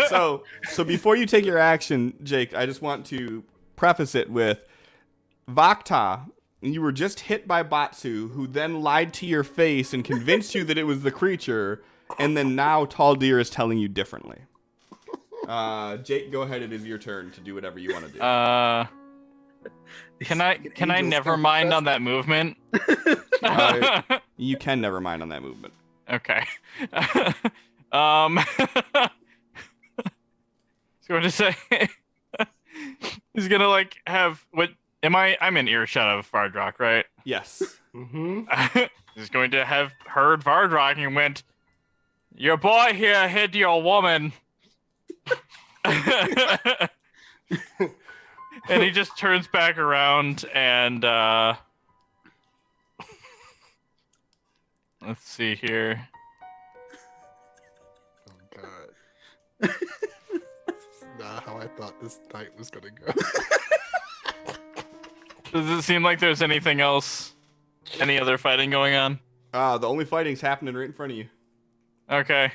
So before you take your action, Jake, I just want to preface it with Vakta. You were just hit by Batsu, who then lied to your face and convinced you that it was the creature, and then now Tall Deer is telling you differently. Jake, go ahead. It is your turn to do whatever you want to do. Can I never mind on that movement? You can never mind on that movement. Okay. He's going to say he's gonna like have what? I'm in earshot of Vardrak, right? Yes. Mm-hmm. He's going to have heard Vardrak and went, your boy here hit your woman. And he just turns back around and let's see here. Oh god. This is not how I thought this night was gonna go. Does it seem like there's anything else? Any other fighting going on? The only fighting's happening right in front of you. Okay.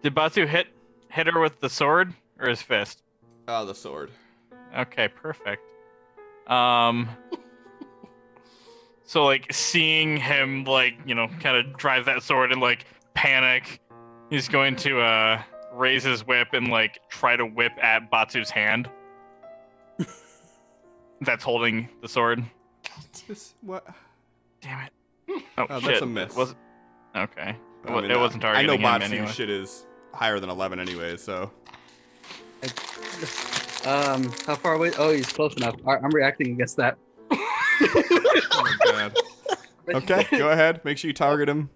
Did Batsu hit her with the sword or his fist? The sword. Okay, perfect. So like seeing him like, kind of drive that sword and like panic, he's going to raise his whip and like try to whip at Batsu's hand. That's holding the sword. What? Damn it. Oh, Oh, shit. that's a miss. Was okay. It wasn't I know targeting him Batsu anyway. shit is higher than 11 anyway, so. How far away? Oh, he's close enough. All right, I'm reacting against that. Oh my god. Okay, go ahead. Make sure you target him.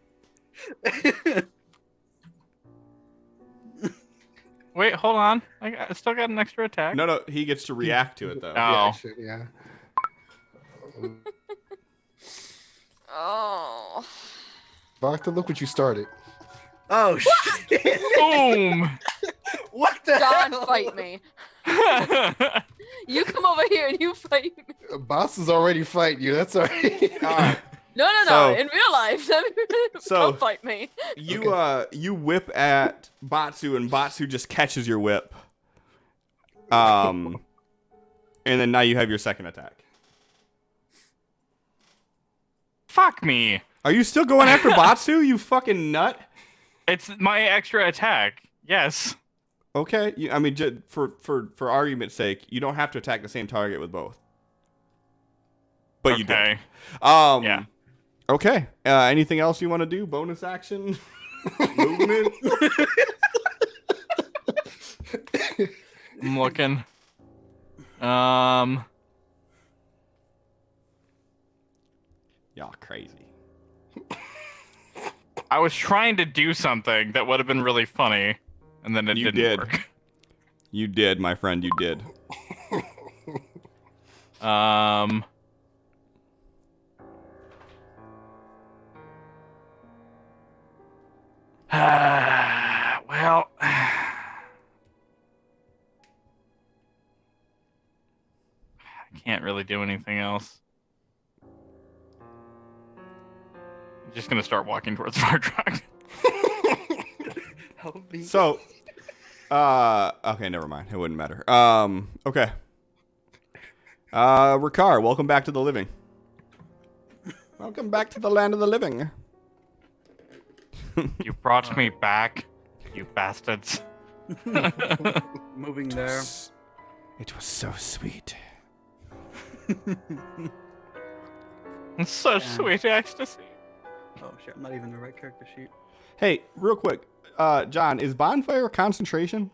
Wait, hold on. I still got an extra attack. No, he gets to react to it though. Oh. Yeah. Oh. Doctor, look what you started. Oh shit! Boom! What the John, hell? fight me. You come over here and you fight me. Boss is already fighting you. That's alright. All right. No. So- In real life, So- come fight me. You whip at Batsu and Batsu just catches your whip. And then now you have your second attack. Fuck me. Are you still going after Batsu, you fucking nut? It's my extra attack. Yes. Okay, I mean, for argument's sake, you don't have to attack the same target with both. But you did. Okay. Yeah. Okay. Anything else you want to do? Bonus action? Movement? I'm looking. Y'all crazy. I was trying to do something that would have been really funny, and then it You didn't did. work. You did, my friend. You did. Well, I can't really do anything else. I'm just gonna start walking towards Vardrag. Help me. So, okay, never mind. It wouldn't matter. Okay. Ricard, welcome back to the living. Welcome back to the land of the living. You brought me back, you bastards. Moving there. It was so sweet. It's such Yeah. sweet ecstasy. Oh shit! I'm not even in the right character sheet. Hey, real quick, John, is bonfire concentration?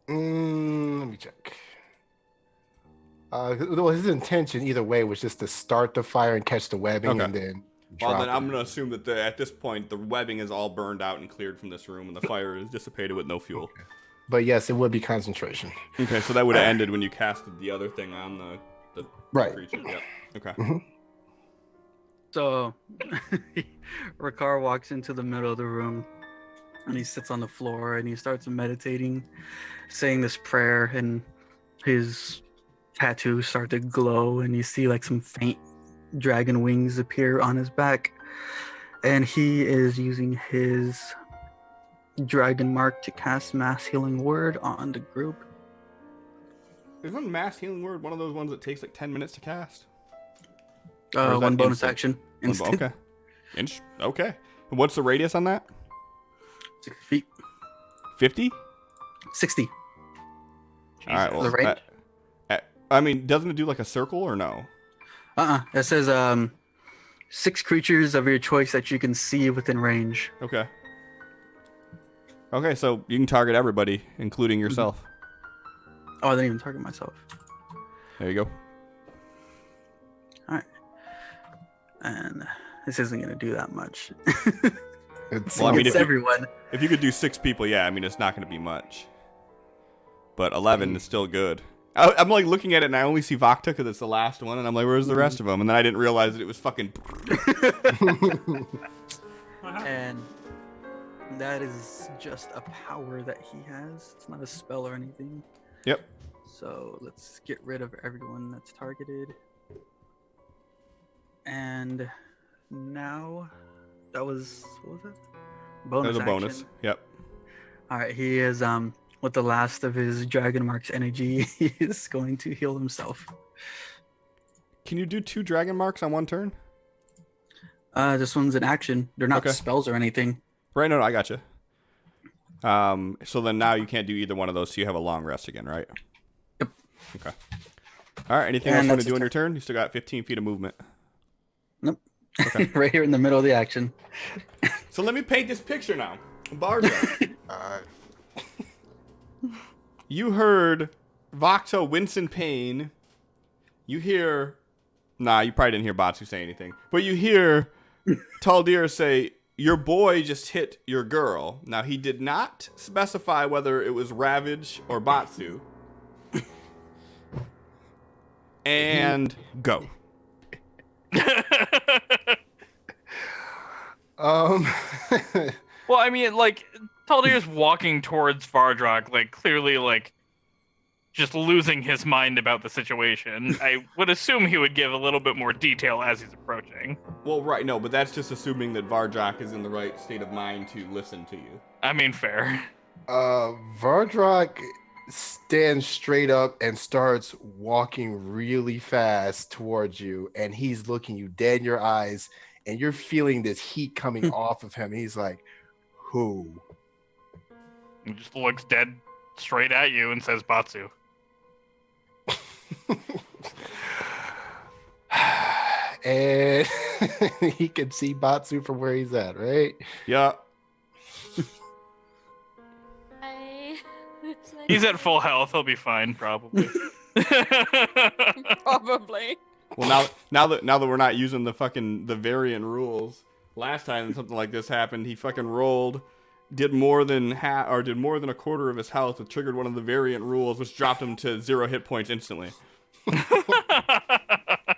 Let me check. Well, his intention either way was just to start the fire and catch the webbing, Okay. and then. Well, drop then I'm it. going to assume that at this point, the webbing is all burned out and cleared from this room, and the fire is dissipated with no fuel. But yes, it would be concentration. Okay, so that would have ended when you casted the other thing on the Right. creature. Yep. Okay. So, Ricard walks into the middle of the room, and he sits on the floor and he starts meditating, saying this prayer, and his tattoos start to glow, and you see like some faint dragon wings appear on his back, and he is using his dragon mark to cast mass healing word on the group. Isn't mass healing word one of those ones that takes like 10 minutes to cast? Or is that One bonus instant? action. Instant. Okay. Okay. And what's the radius on that? 6 feet. 50? 60. All right. Well, The range? I mean, doesn't it do like a circle or no? It says 6 creatures of your choice that you can see within range. Okay. Okay, so you can target everybody, including yourself. Oh, I didn't even target myself. There you go. And this isn't going to do that much. It's, Well, I mean, It's if you- everyone. If you could do 6 people, yeah, I mean, it's not going to be much. But 11 is still good. I'm like looking at it and I only see Vakta because it's the last one, and I'm like, where's the rest of them? And then I didn't realize that it was fucking. And that is just a power that he has. It's not a spell or anything. Yep. So let's get rid of everyone that's targeted. And now that was, what was that? Bonus There's a bonus. action. Yep. All right, he is with the last of his Dragon Mark's energy, he is going to heal himself. Can you do 2 dragon marks on one turn? This one's an action. They're not Okay. spells or anything. Right, no, I gotcha. So then now you can't do either one of those, so you have a long rest again, right? Yep. Okay. All right, anything And else you want to that's do on a your turn? You still got 15 feet of movement. Nope. Okay. Right here in the middle of the action. So let me paint this picture now. Barja, you heard Voxo wince in pain. You hear... Nah, you probably didn't hear Batsu say anything. But you hear Taldir say, your boy just hit your girl. Now, he did not specify whether it was Ravage or Batsu. And go. Um. Well, I mean, like, Taldir's walking towards Vardrak, like, clearly, like, just losing his mind about the situation. I would assume he would give a little bit more detail as he's approaching. Well, right, no, but that's just assuming that Vardrak is in the right state of mind to listen to you. I mean, fair. Vardrak stands straight up and starts walking really fast towards you, and he's looking you dead in your eyes, and you're feeling this heat coming off of him. He's like, who? He just looks dead straight at you and says, Batsu. And he can see Batsu from where he's at, right? Yeah. He's at full health. He'll be fine, probably. Probably. Well, now that we're not using the variant rules, last time something like this happened, he fucking rolled, did more than a quarter of his health, and triggered one of the variant rules, which dropped him to 0 hit points instantly.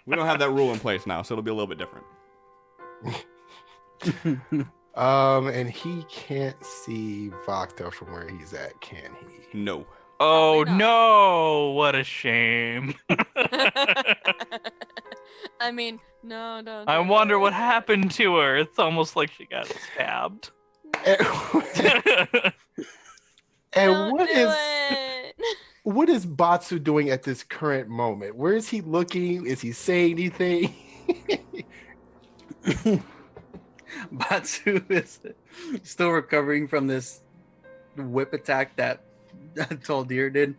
We don't have that rule in place now, so it'll be a little bit different. And he can't see Vakta from where he's at, can he? No. Oh, Probably not. no. What a shame. I mean, no. I wonder what happened to her. It's almost like she got stabbed. And Don't do it. what is Batsu doing at this current moment? Where is he looking? Is he saying anything? Batsu is still recovering from this whip attack that Taldir did,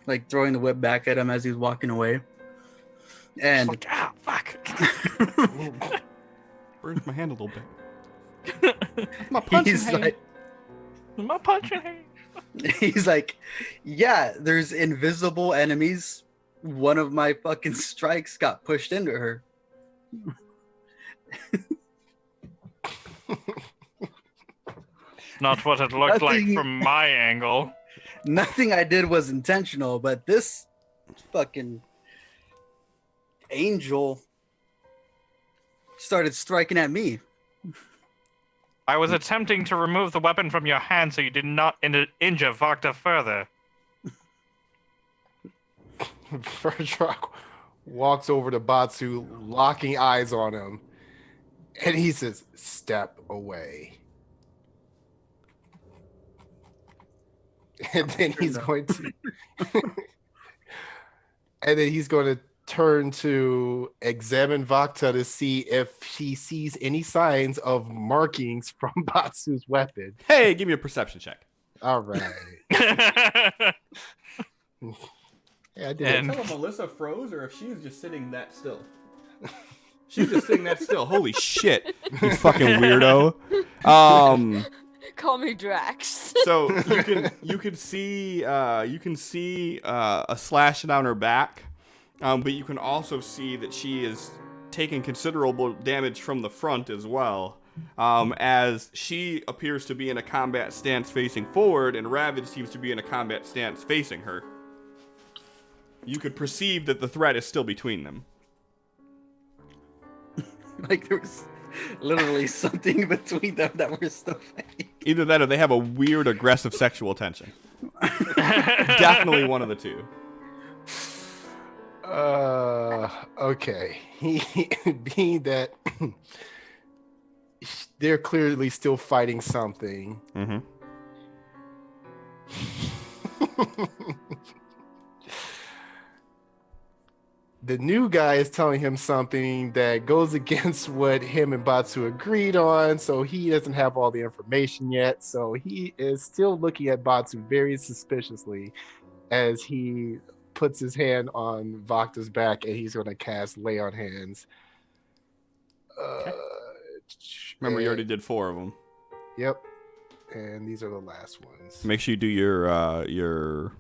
like throwing the whip back at him as he's walking away. And Like, ah, fuck. Burns my hand a little bit. My punching he's hand. like, My punching hand. he's like, yeah, there's invisible enemies. One of my fucking strikes got pushed into her. Not what it looked like Nothing- from my angle. Nothing I did was intentional, but this fucking angel started striking at me. I was attempting to remove the weapon from your hand so you did not injure Vakta further. Vardrak walks over to Batsu, locking eyes on him, and he says, "Step away." And then he's going to, and then he's going to turn to examine Vakta to see if he sees any signs of markings from Batsu's weapon. Hey, give me a perception check. All right. Yeah, I did. And- Tell if Melissa froze or if she's just sitting that still. She's just sitting that still. Holy shit, you fucking weirdo. Call me Drax. So you can see a slash down her back, but you can also see that she is taking considerable damage from the front as well, as she appears to be in a combat stance facing forward, and Ravage seems to be in a combat stance facing her. You could perceive that the threat is still between them. Like there was literally something between them that we're still fighting. Either that or they have a weird aggressive sexual tension. Definitely one of the two. Okay. Being that they're clearly still fighting something. Mm-hmm. The new guy is telling him something that goes against what him and Batsu agreed on, so he doesn't have all the information yet. So he is still looking at Batsu very suspiciously as he puts his hand on Vakta's back and he's going to cast Lay on Hands. Remember, you already did 4 of them. Yep. And these are the last ones. Make sure you do your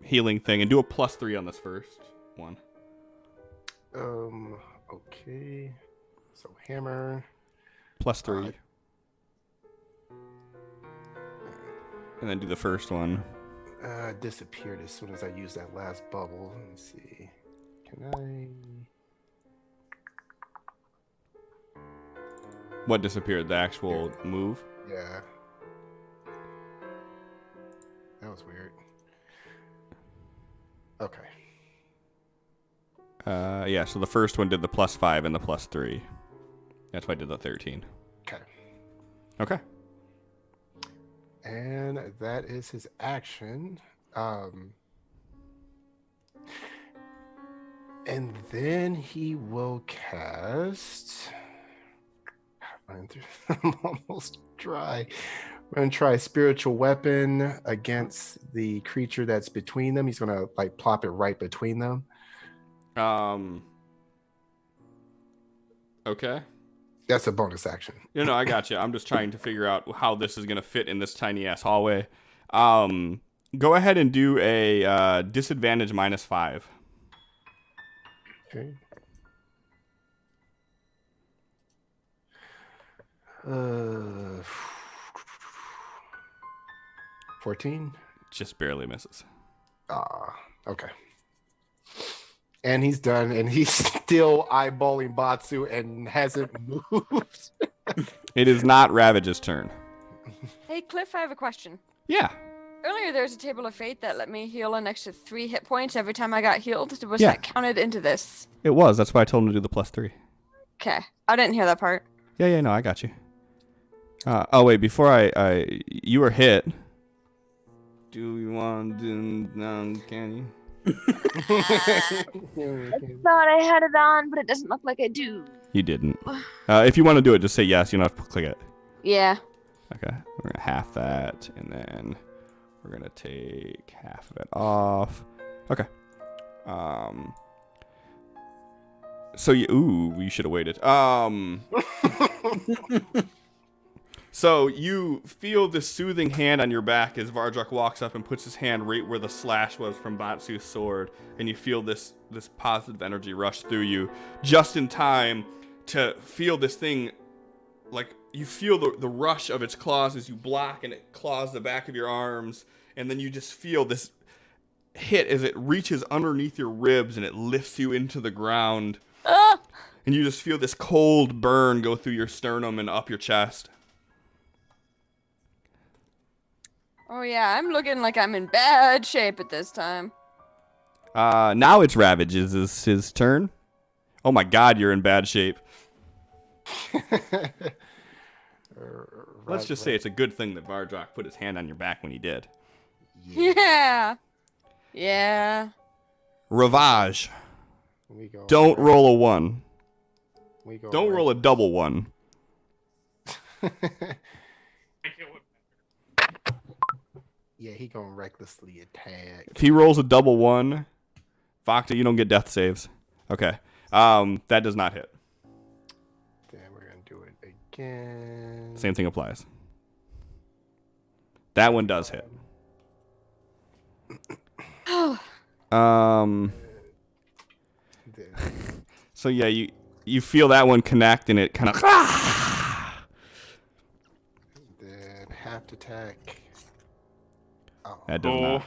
healing thing and do a +3 on this first one. Okay. So hammer. +3. And then do the first one. Disappeared as soon as I used that last bubble. Let me see. Can What disappeared? The actual move? I? Yeah. That was weird. Okay. Yeah, so the first one did the +5 and the +3. That's why I did the 13. Okay. Okay. And that is his action. And then he will cast. I'm almost dry. We're gonna try spiritual weapon against the creature that's between them. He's gonna like plop it right between them. Okay. That's a bonus action. No, I got you. I'm just trying to figure out how this is going to fit in this tiny ass hallway. Go ahead and do a disadvantage -5. Okay. 14. Just barely misses. Okay. And he's done, and he's still eyeballing Batsu and hasn't moved. It is not Ravage's turn. Hey, Cliff, I have a question. Yeah. Earlier, there was a table of fate that let me heal an extra 3 hit points every time I got healed. Was Yeah. that counted into this? It was. That's why I told him to do the +3. Okay. I didn't hear that part. Yeah, no, I got you. Oh, wait, before you were hit. Do you want to do can you? Thought I had it on, but it doesn't look like I do. You didn't. If you want to do it, just say yes. You don't have to click it. Yeah. Okay. We're going to half that, and then we're going to take half of it off. Okay. So you should have waited. So you feel this soothing hand on your back as Vardrak walks up and puts his hand right where the slash was from Batsu's sword, and you feel this positive energy rush through you just in time to feel this thing, like you feel the rush of its claws as you block, and it claws the back of your arms, and then you just feel this hit as it reaches underneath your ribs and it lifts you into the ground. Ah! And you just feel this cold burn go through your sternum and up your chest. Oh, yeah, I'm looking like I'm in bad shape at this time. Now it's Ravage's his turn. Oh my god, you're in bad shape. Let's just say it's a good thing that Vardrak put his hand on your back when he did. Yeah. Yeah. Ravage. We go Don't roll a 1. We go Don't roll a double 1. Yeah, he gonna recklessly attack. If he rolls a double 1, Vakta, you don't get death saves. Okay. That does not hit. Then we're gonna do it again. Same thing applies. That one does hit. So yeah, you feel that one connect and it kind of. Then half attack. Oh. That does not.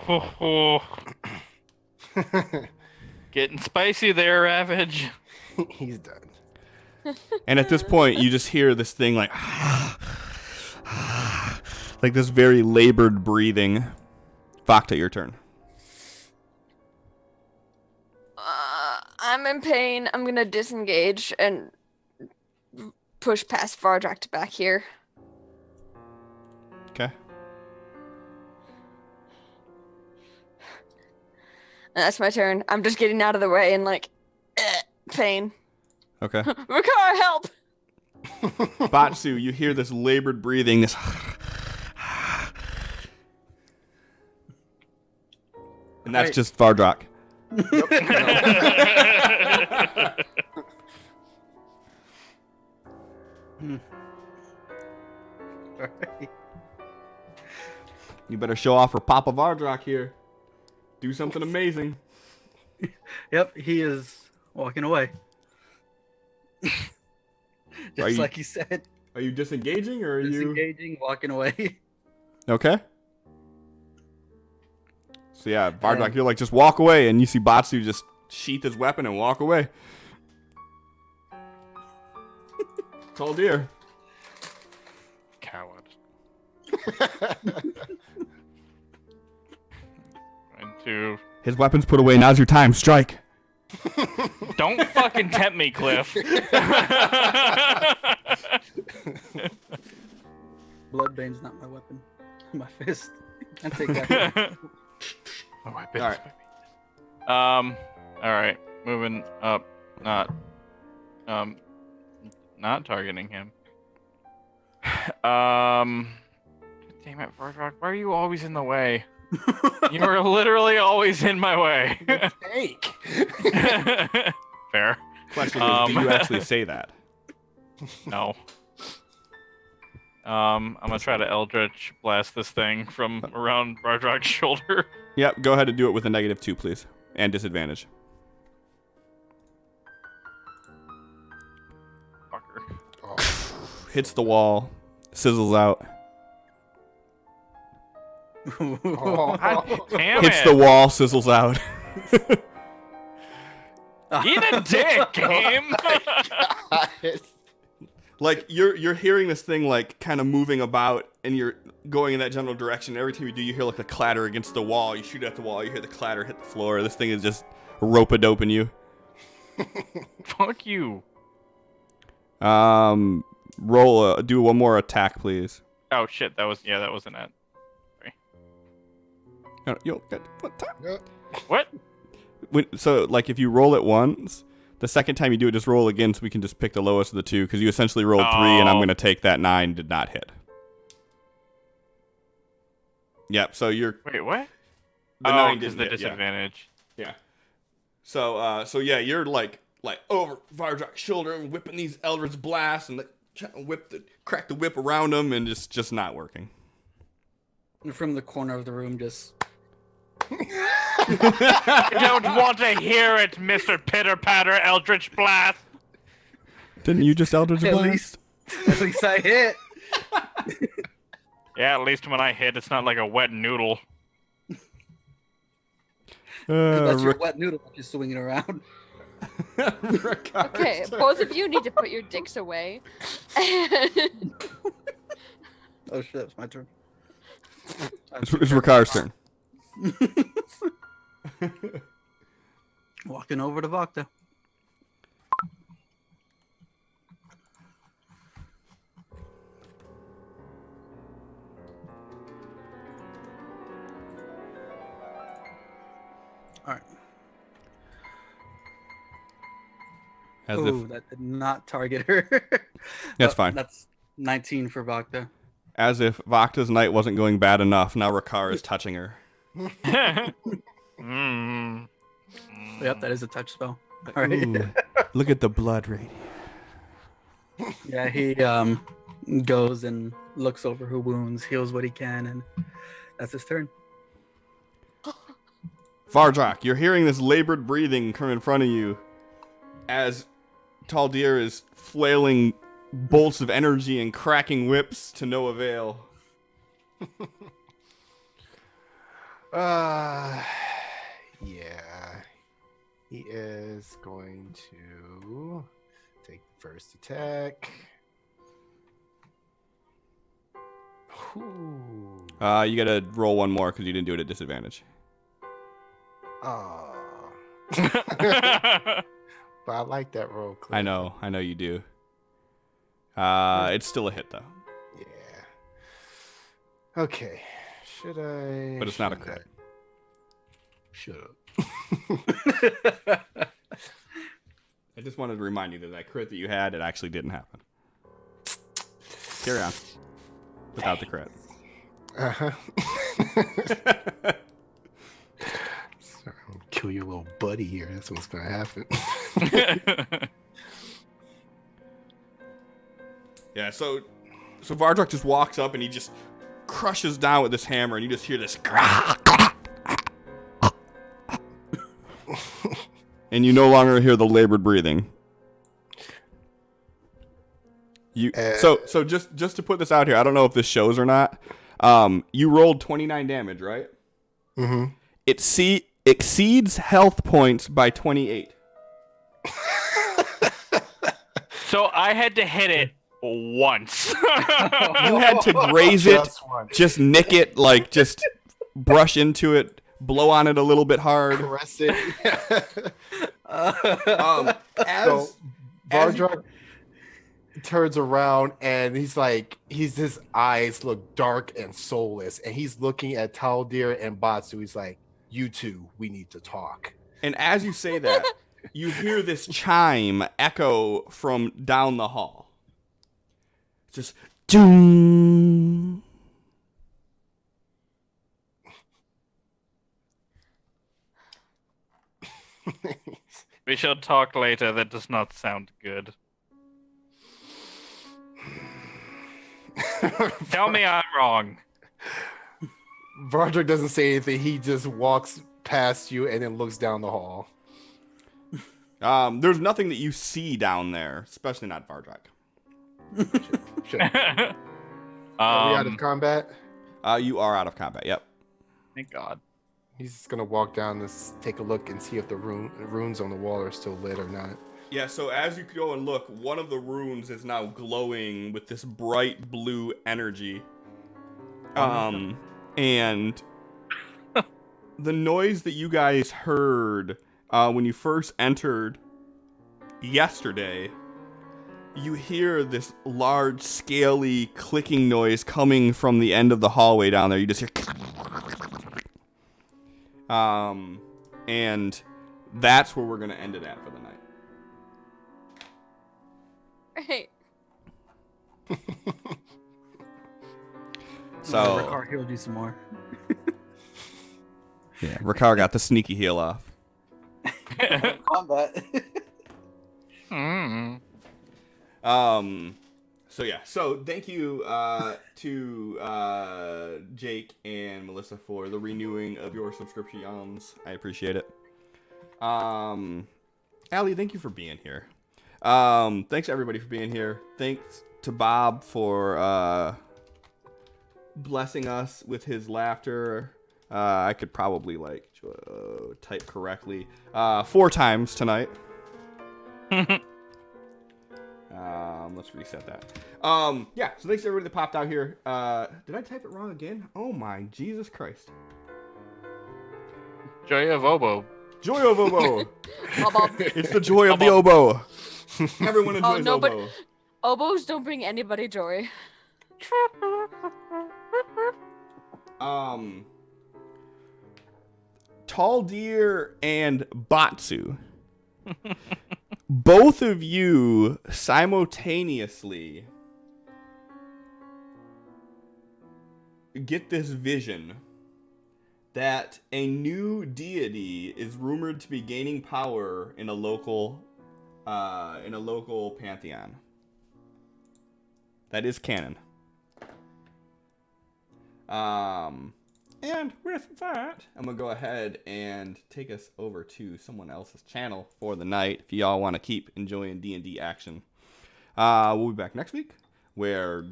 Getting spicy there, Ravage. He's done. And at this point, you just hear this thing like this very labored breathing. Vakta, your turn. I'm in pain. I'm gonna disengage and push past Vardrak to back here. Okay. And that's my turn. I'm just getting out of the way and pain. Okay. Makara, help! Batsu, you hear this labored breathing, this and that's Right. just Vardrak. Alright. You better show off for Papa Vardrock here. Do something amazing. Yep, he is walking away. Just you- like he said, Are you disengaging or are you? disengaging, walking away. Okay. So yeah, Vardrock, And- you're like, just walk away, and you see Batsu just sheath his weapon and walk away. Tall deer. Coward. Into. His weapon's put away. Now's your time. Strike. Don't fucking tempt me, Cliff. Bloodbane's not my weapon. My fist. I take that. Oh, I bet. All All right. Moving up. Not targeting him. Damn it, Vardrock. Why are you always in the way? You are literally always in my way. Take. Fair. Question is, do you actually say that? No. I'm gonna try to Eldritch blast this thing from around Vardrock's shoulder. Yep. Go ahead and do it with a -2, please, and disadvantage. Fucker. Oh. Hits the wall, sizzles out. God damn Hits it! the wall, sizzles out. Eat a dick, game! Like you're hearing this thing like kind of moving about, and you're going in that general direction. Every time you do, you hear like a clatter against the wall. You shoot at the wall, you hear the clatter hit the floor. This thing is just rope-a-doping you. Fuck you. Do one more attack, please. Oh shit, that was an net. You'll get one time. What? So like if you roll it once, the second time you do it, just roll again, so we can just pick the lowest of the two, because you essentially rolled 3, and I'm gonna take that 9 did not hit. Yep. So you're. Wait, what? The Oh, 9 because didn't the hit, yeah. disadvantage. Yeah. So yeah, you're like over Vardrock's shoulder and whipping these Eldritch blasts and like trying to crack the whip around him, and it's just not working. From the corner of the room, just. I don't want to hear it, Mr. Pitter-Patter Eldritch Blast! Didn't you just Eldritch At blast? At least I hit. Yeah, at least when I hit, it's not like a wet noodle. That's your wet noodle just swinging around. Okay, both of you need to put your dicks away. Oh shit, it's my turn. It's Rakar's turn. Walking over to Vakta. All right. As Ooh, if that did not target her. That's fine. That's 19 for Vakta. Vakta's night wasn't going bad enough, now Rakar is touching her. Mm. Yep, that is a touch spell. All right. Ooh, look at the blood radius. Yeah, he goes and looks over her wounds, heals what he can, and that's his turn. Vardrock, you're hearing this labored breathing come in front of you as Taldir is flailing bolts of energy and cracking whips to no avail. Yeah. He is going to take the first attack. Ooh. You gotta roll one more because you didn't do it at disadvantage. Oh. But I like that roll. Cliff. I know you do. It's still a hit though. Yeah. Okay. Should I? But it's not a crit. Shut up. I just wanted to remind you that crit that you had, it actually didn't happen. Carry on. Without the crit. Uh-huh. Sorry, I'll kill your little buddy here. That's what's gonna happen. Yeah, so So Vardruk just walks up and he just crushes down with this hammer, and you just hear this. And you no longer hear the labored breathing. So just to put this out here, I don't know if this shows or not. You rolled 29 damage, right? Mm-hmm. It exceeds health points by 28. So I had to hit it once. You had to graze it, just nick it, like just brush into it, blow on it a little bit hard. Caress it. As Vardruk turns around and his eyes look dark and soulless, and he's looking at Taldir and Batsu. He's like, "You two, we need to talk." And as you say that, you hear this chime echo from down the hall. It's just doom. We shall talk later. That does not sound good. Tell me I'm wrong. Vardruk doesn't say anything. He just walks past you and then looks down the hall. There's nothing that you see down there, especially not Vardruk. Shit. Are we out of combat? You are out of combat. Yep. Thank God. He's just gonna walk down and take a look and see if the runes on the wall are still lit or not. Yeah, so as you go and look, one of the runes is now glowing with this bright blue energy. And the noise that you guys heard when you first entered yesterday, you hear this large, scaly, clicking noise coming from the end of the hallway down there. You just hear... and that's where we're going to end it at for the night. Right. So Ricard healed you some more. yeah, Ricard got the sneaky heal off. Combat. So yeah, so thank you to Jake and Melissa for the renewing of your subscriptions. I appreciate it. Allie, thank you for being here. Thanks everybody for being here. Thanks to Bob for blessing us with his laughter. I could probably type correctly 4 times tonight. Let's reset that. Yeah, so thanks to everybody that popped out here. Did I type it wrong again? Oh my Jesus Christ. Joy of Oboe. Joy of oboe. Oboe. It's the joy of the oboe. Everyone enjoys no, but oboe. oboes don't bring anybody joy. Tall Deer and Batsu. Both of you simultaneously get this vision that a new deity is rumored to be gaining power in a local pantheon. That is canon. And with that, I'm going to go ahead and take us over to someone else's channel for the night if y'all want to keep enjoying D&D action. We'll be back next week where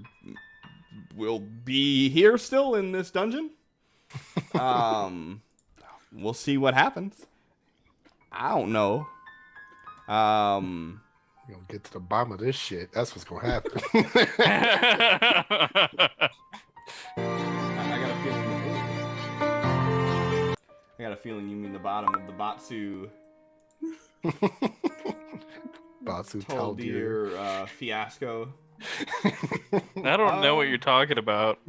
we'll be here still in this dungeon. We'll see what happens. I don't know. We're gonna get to the bottom of this shit. That's what's gonna happen. I got a feeling you mean the bottom of the Batsu. Batsu Tall Deer fiasco. I don't know what you're talking about.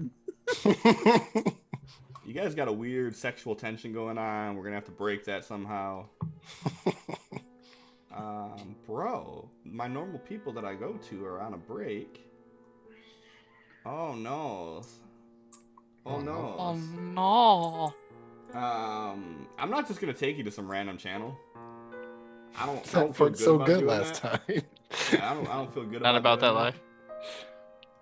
You guys got a weird sexual tension going on. We're gonna have to break that somehow. Bro, my normal people that I go to are on a break. Oh no. Oh no. Oh no. I'm not just gonna take you to some random channel. I don't feel That good felt so about good doing last that. time. Yeah, I don't feel good Not about that doing life.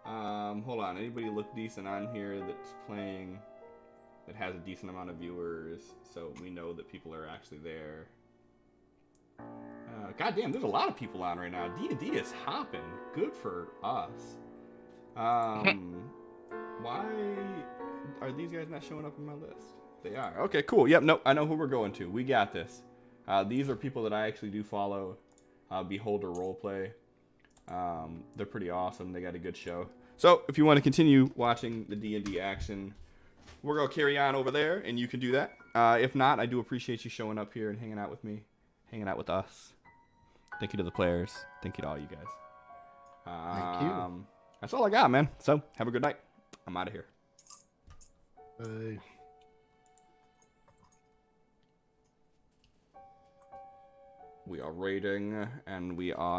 Hold on. Anybody look decent on here that's playing that has a decent amount of viewers, so we know that people are actually there. God damn, there's a lot of people on right now. D&D is hopping. Good for us. Why are these guys not showing up on my list? They are. Okay, cool. Yep, nope. I know who we're going to. We got this. These are people that I actually do follow. Beholder Roleplay. They're pretty awesome. They got a good show. So if you want to continue watching the D&D action, we're going to carry on over there, and you can do that. If not, I do appreciate you showing up here and hanging out with me, hanging out with us. Thank you to the players. Thank you to all you guys. Thank you. That's all I got, man. So have a good night. I'm out of here. Bye. We are raiding, and we are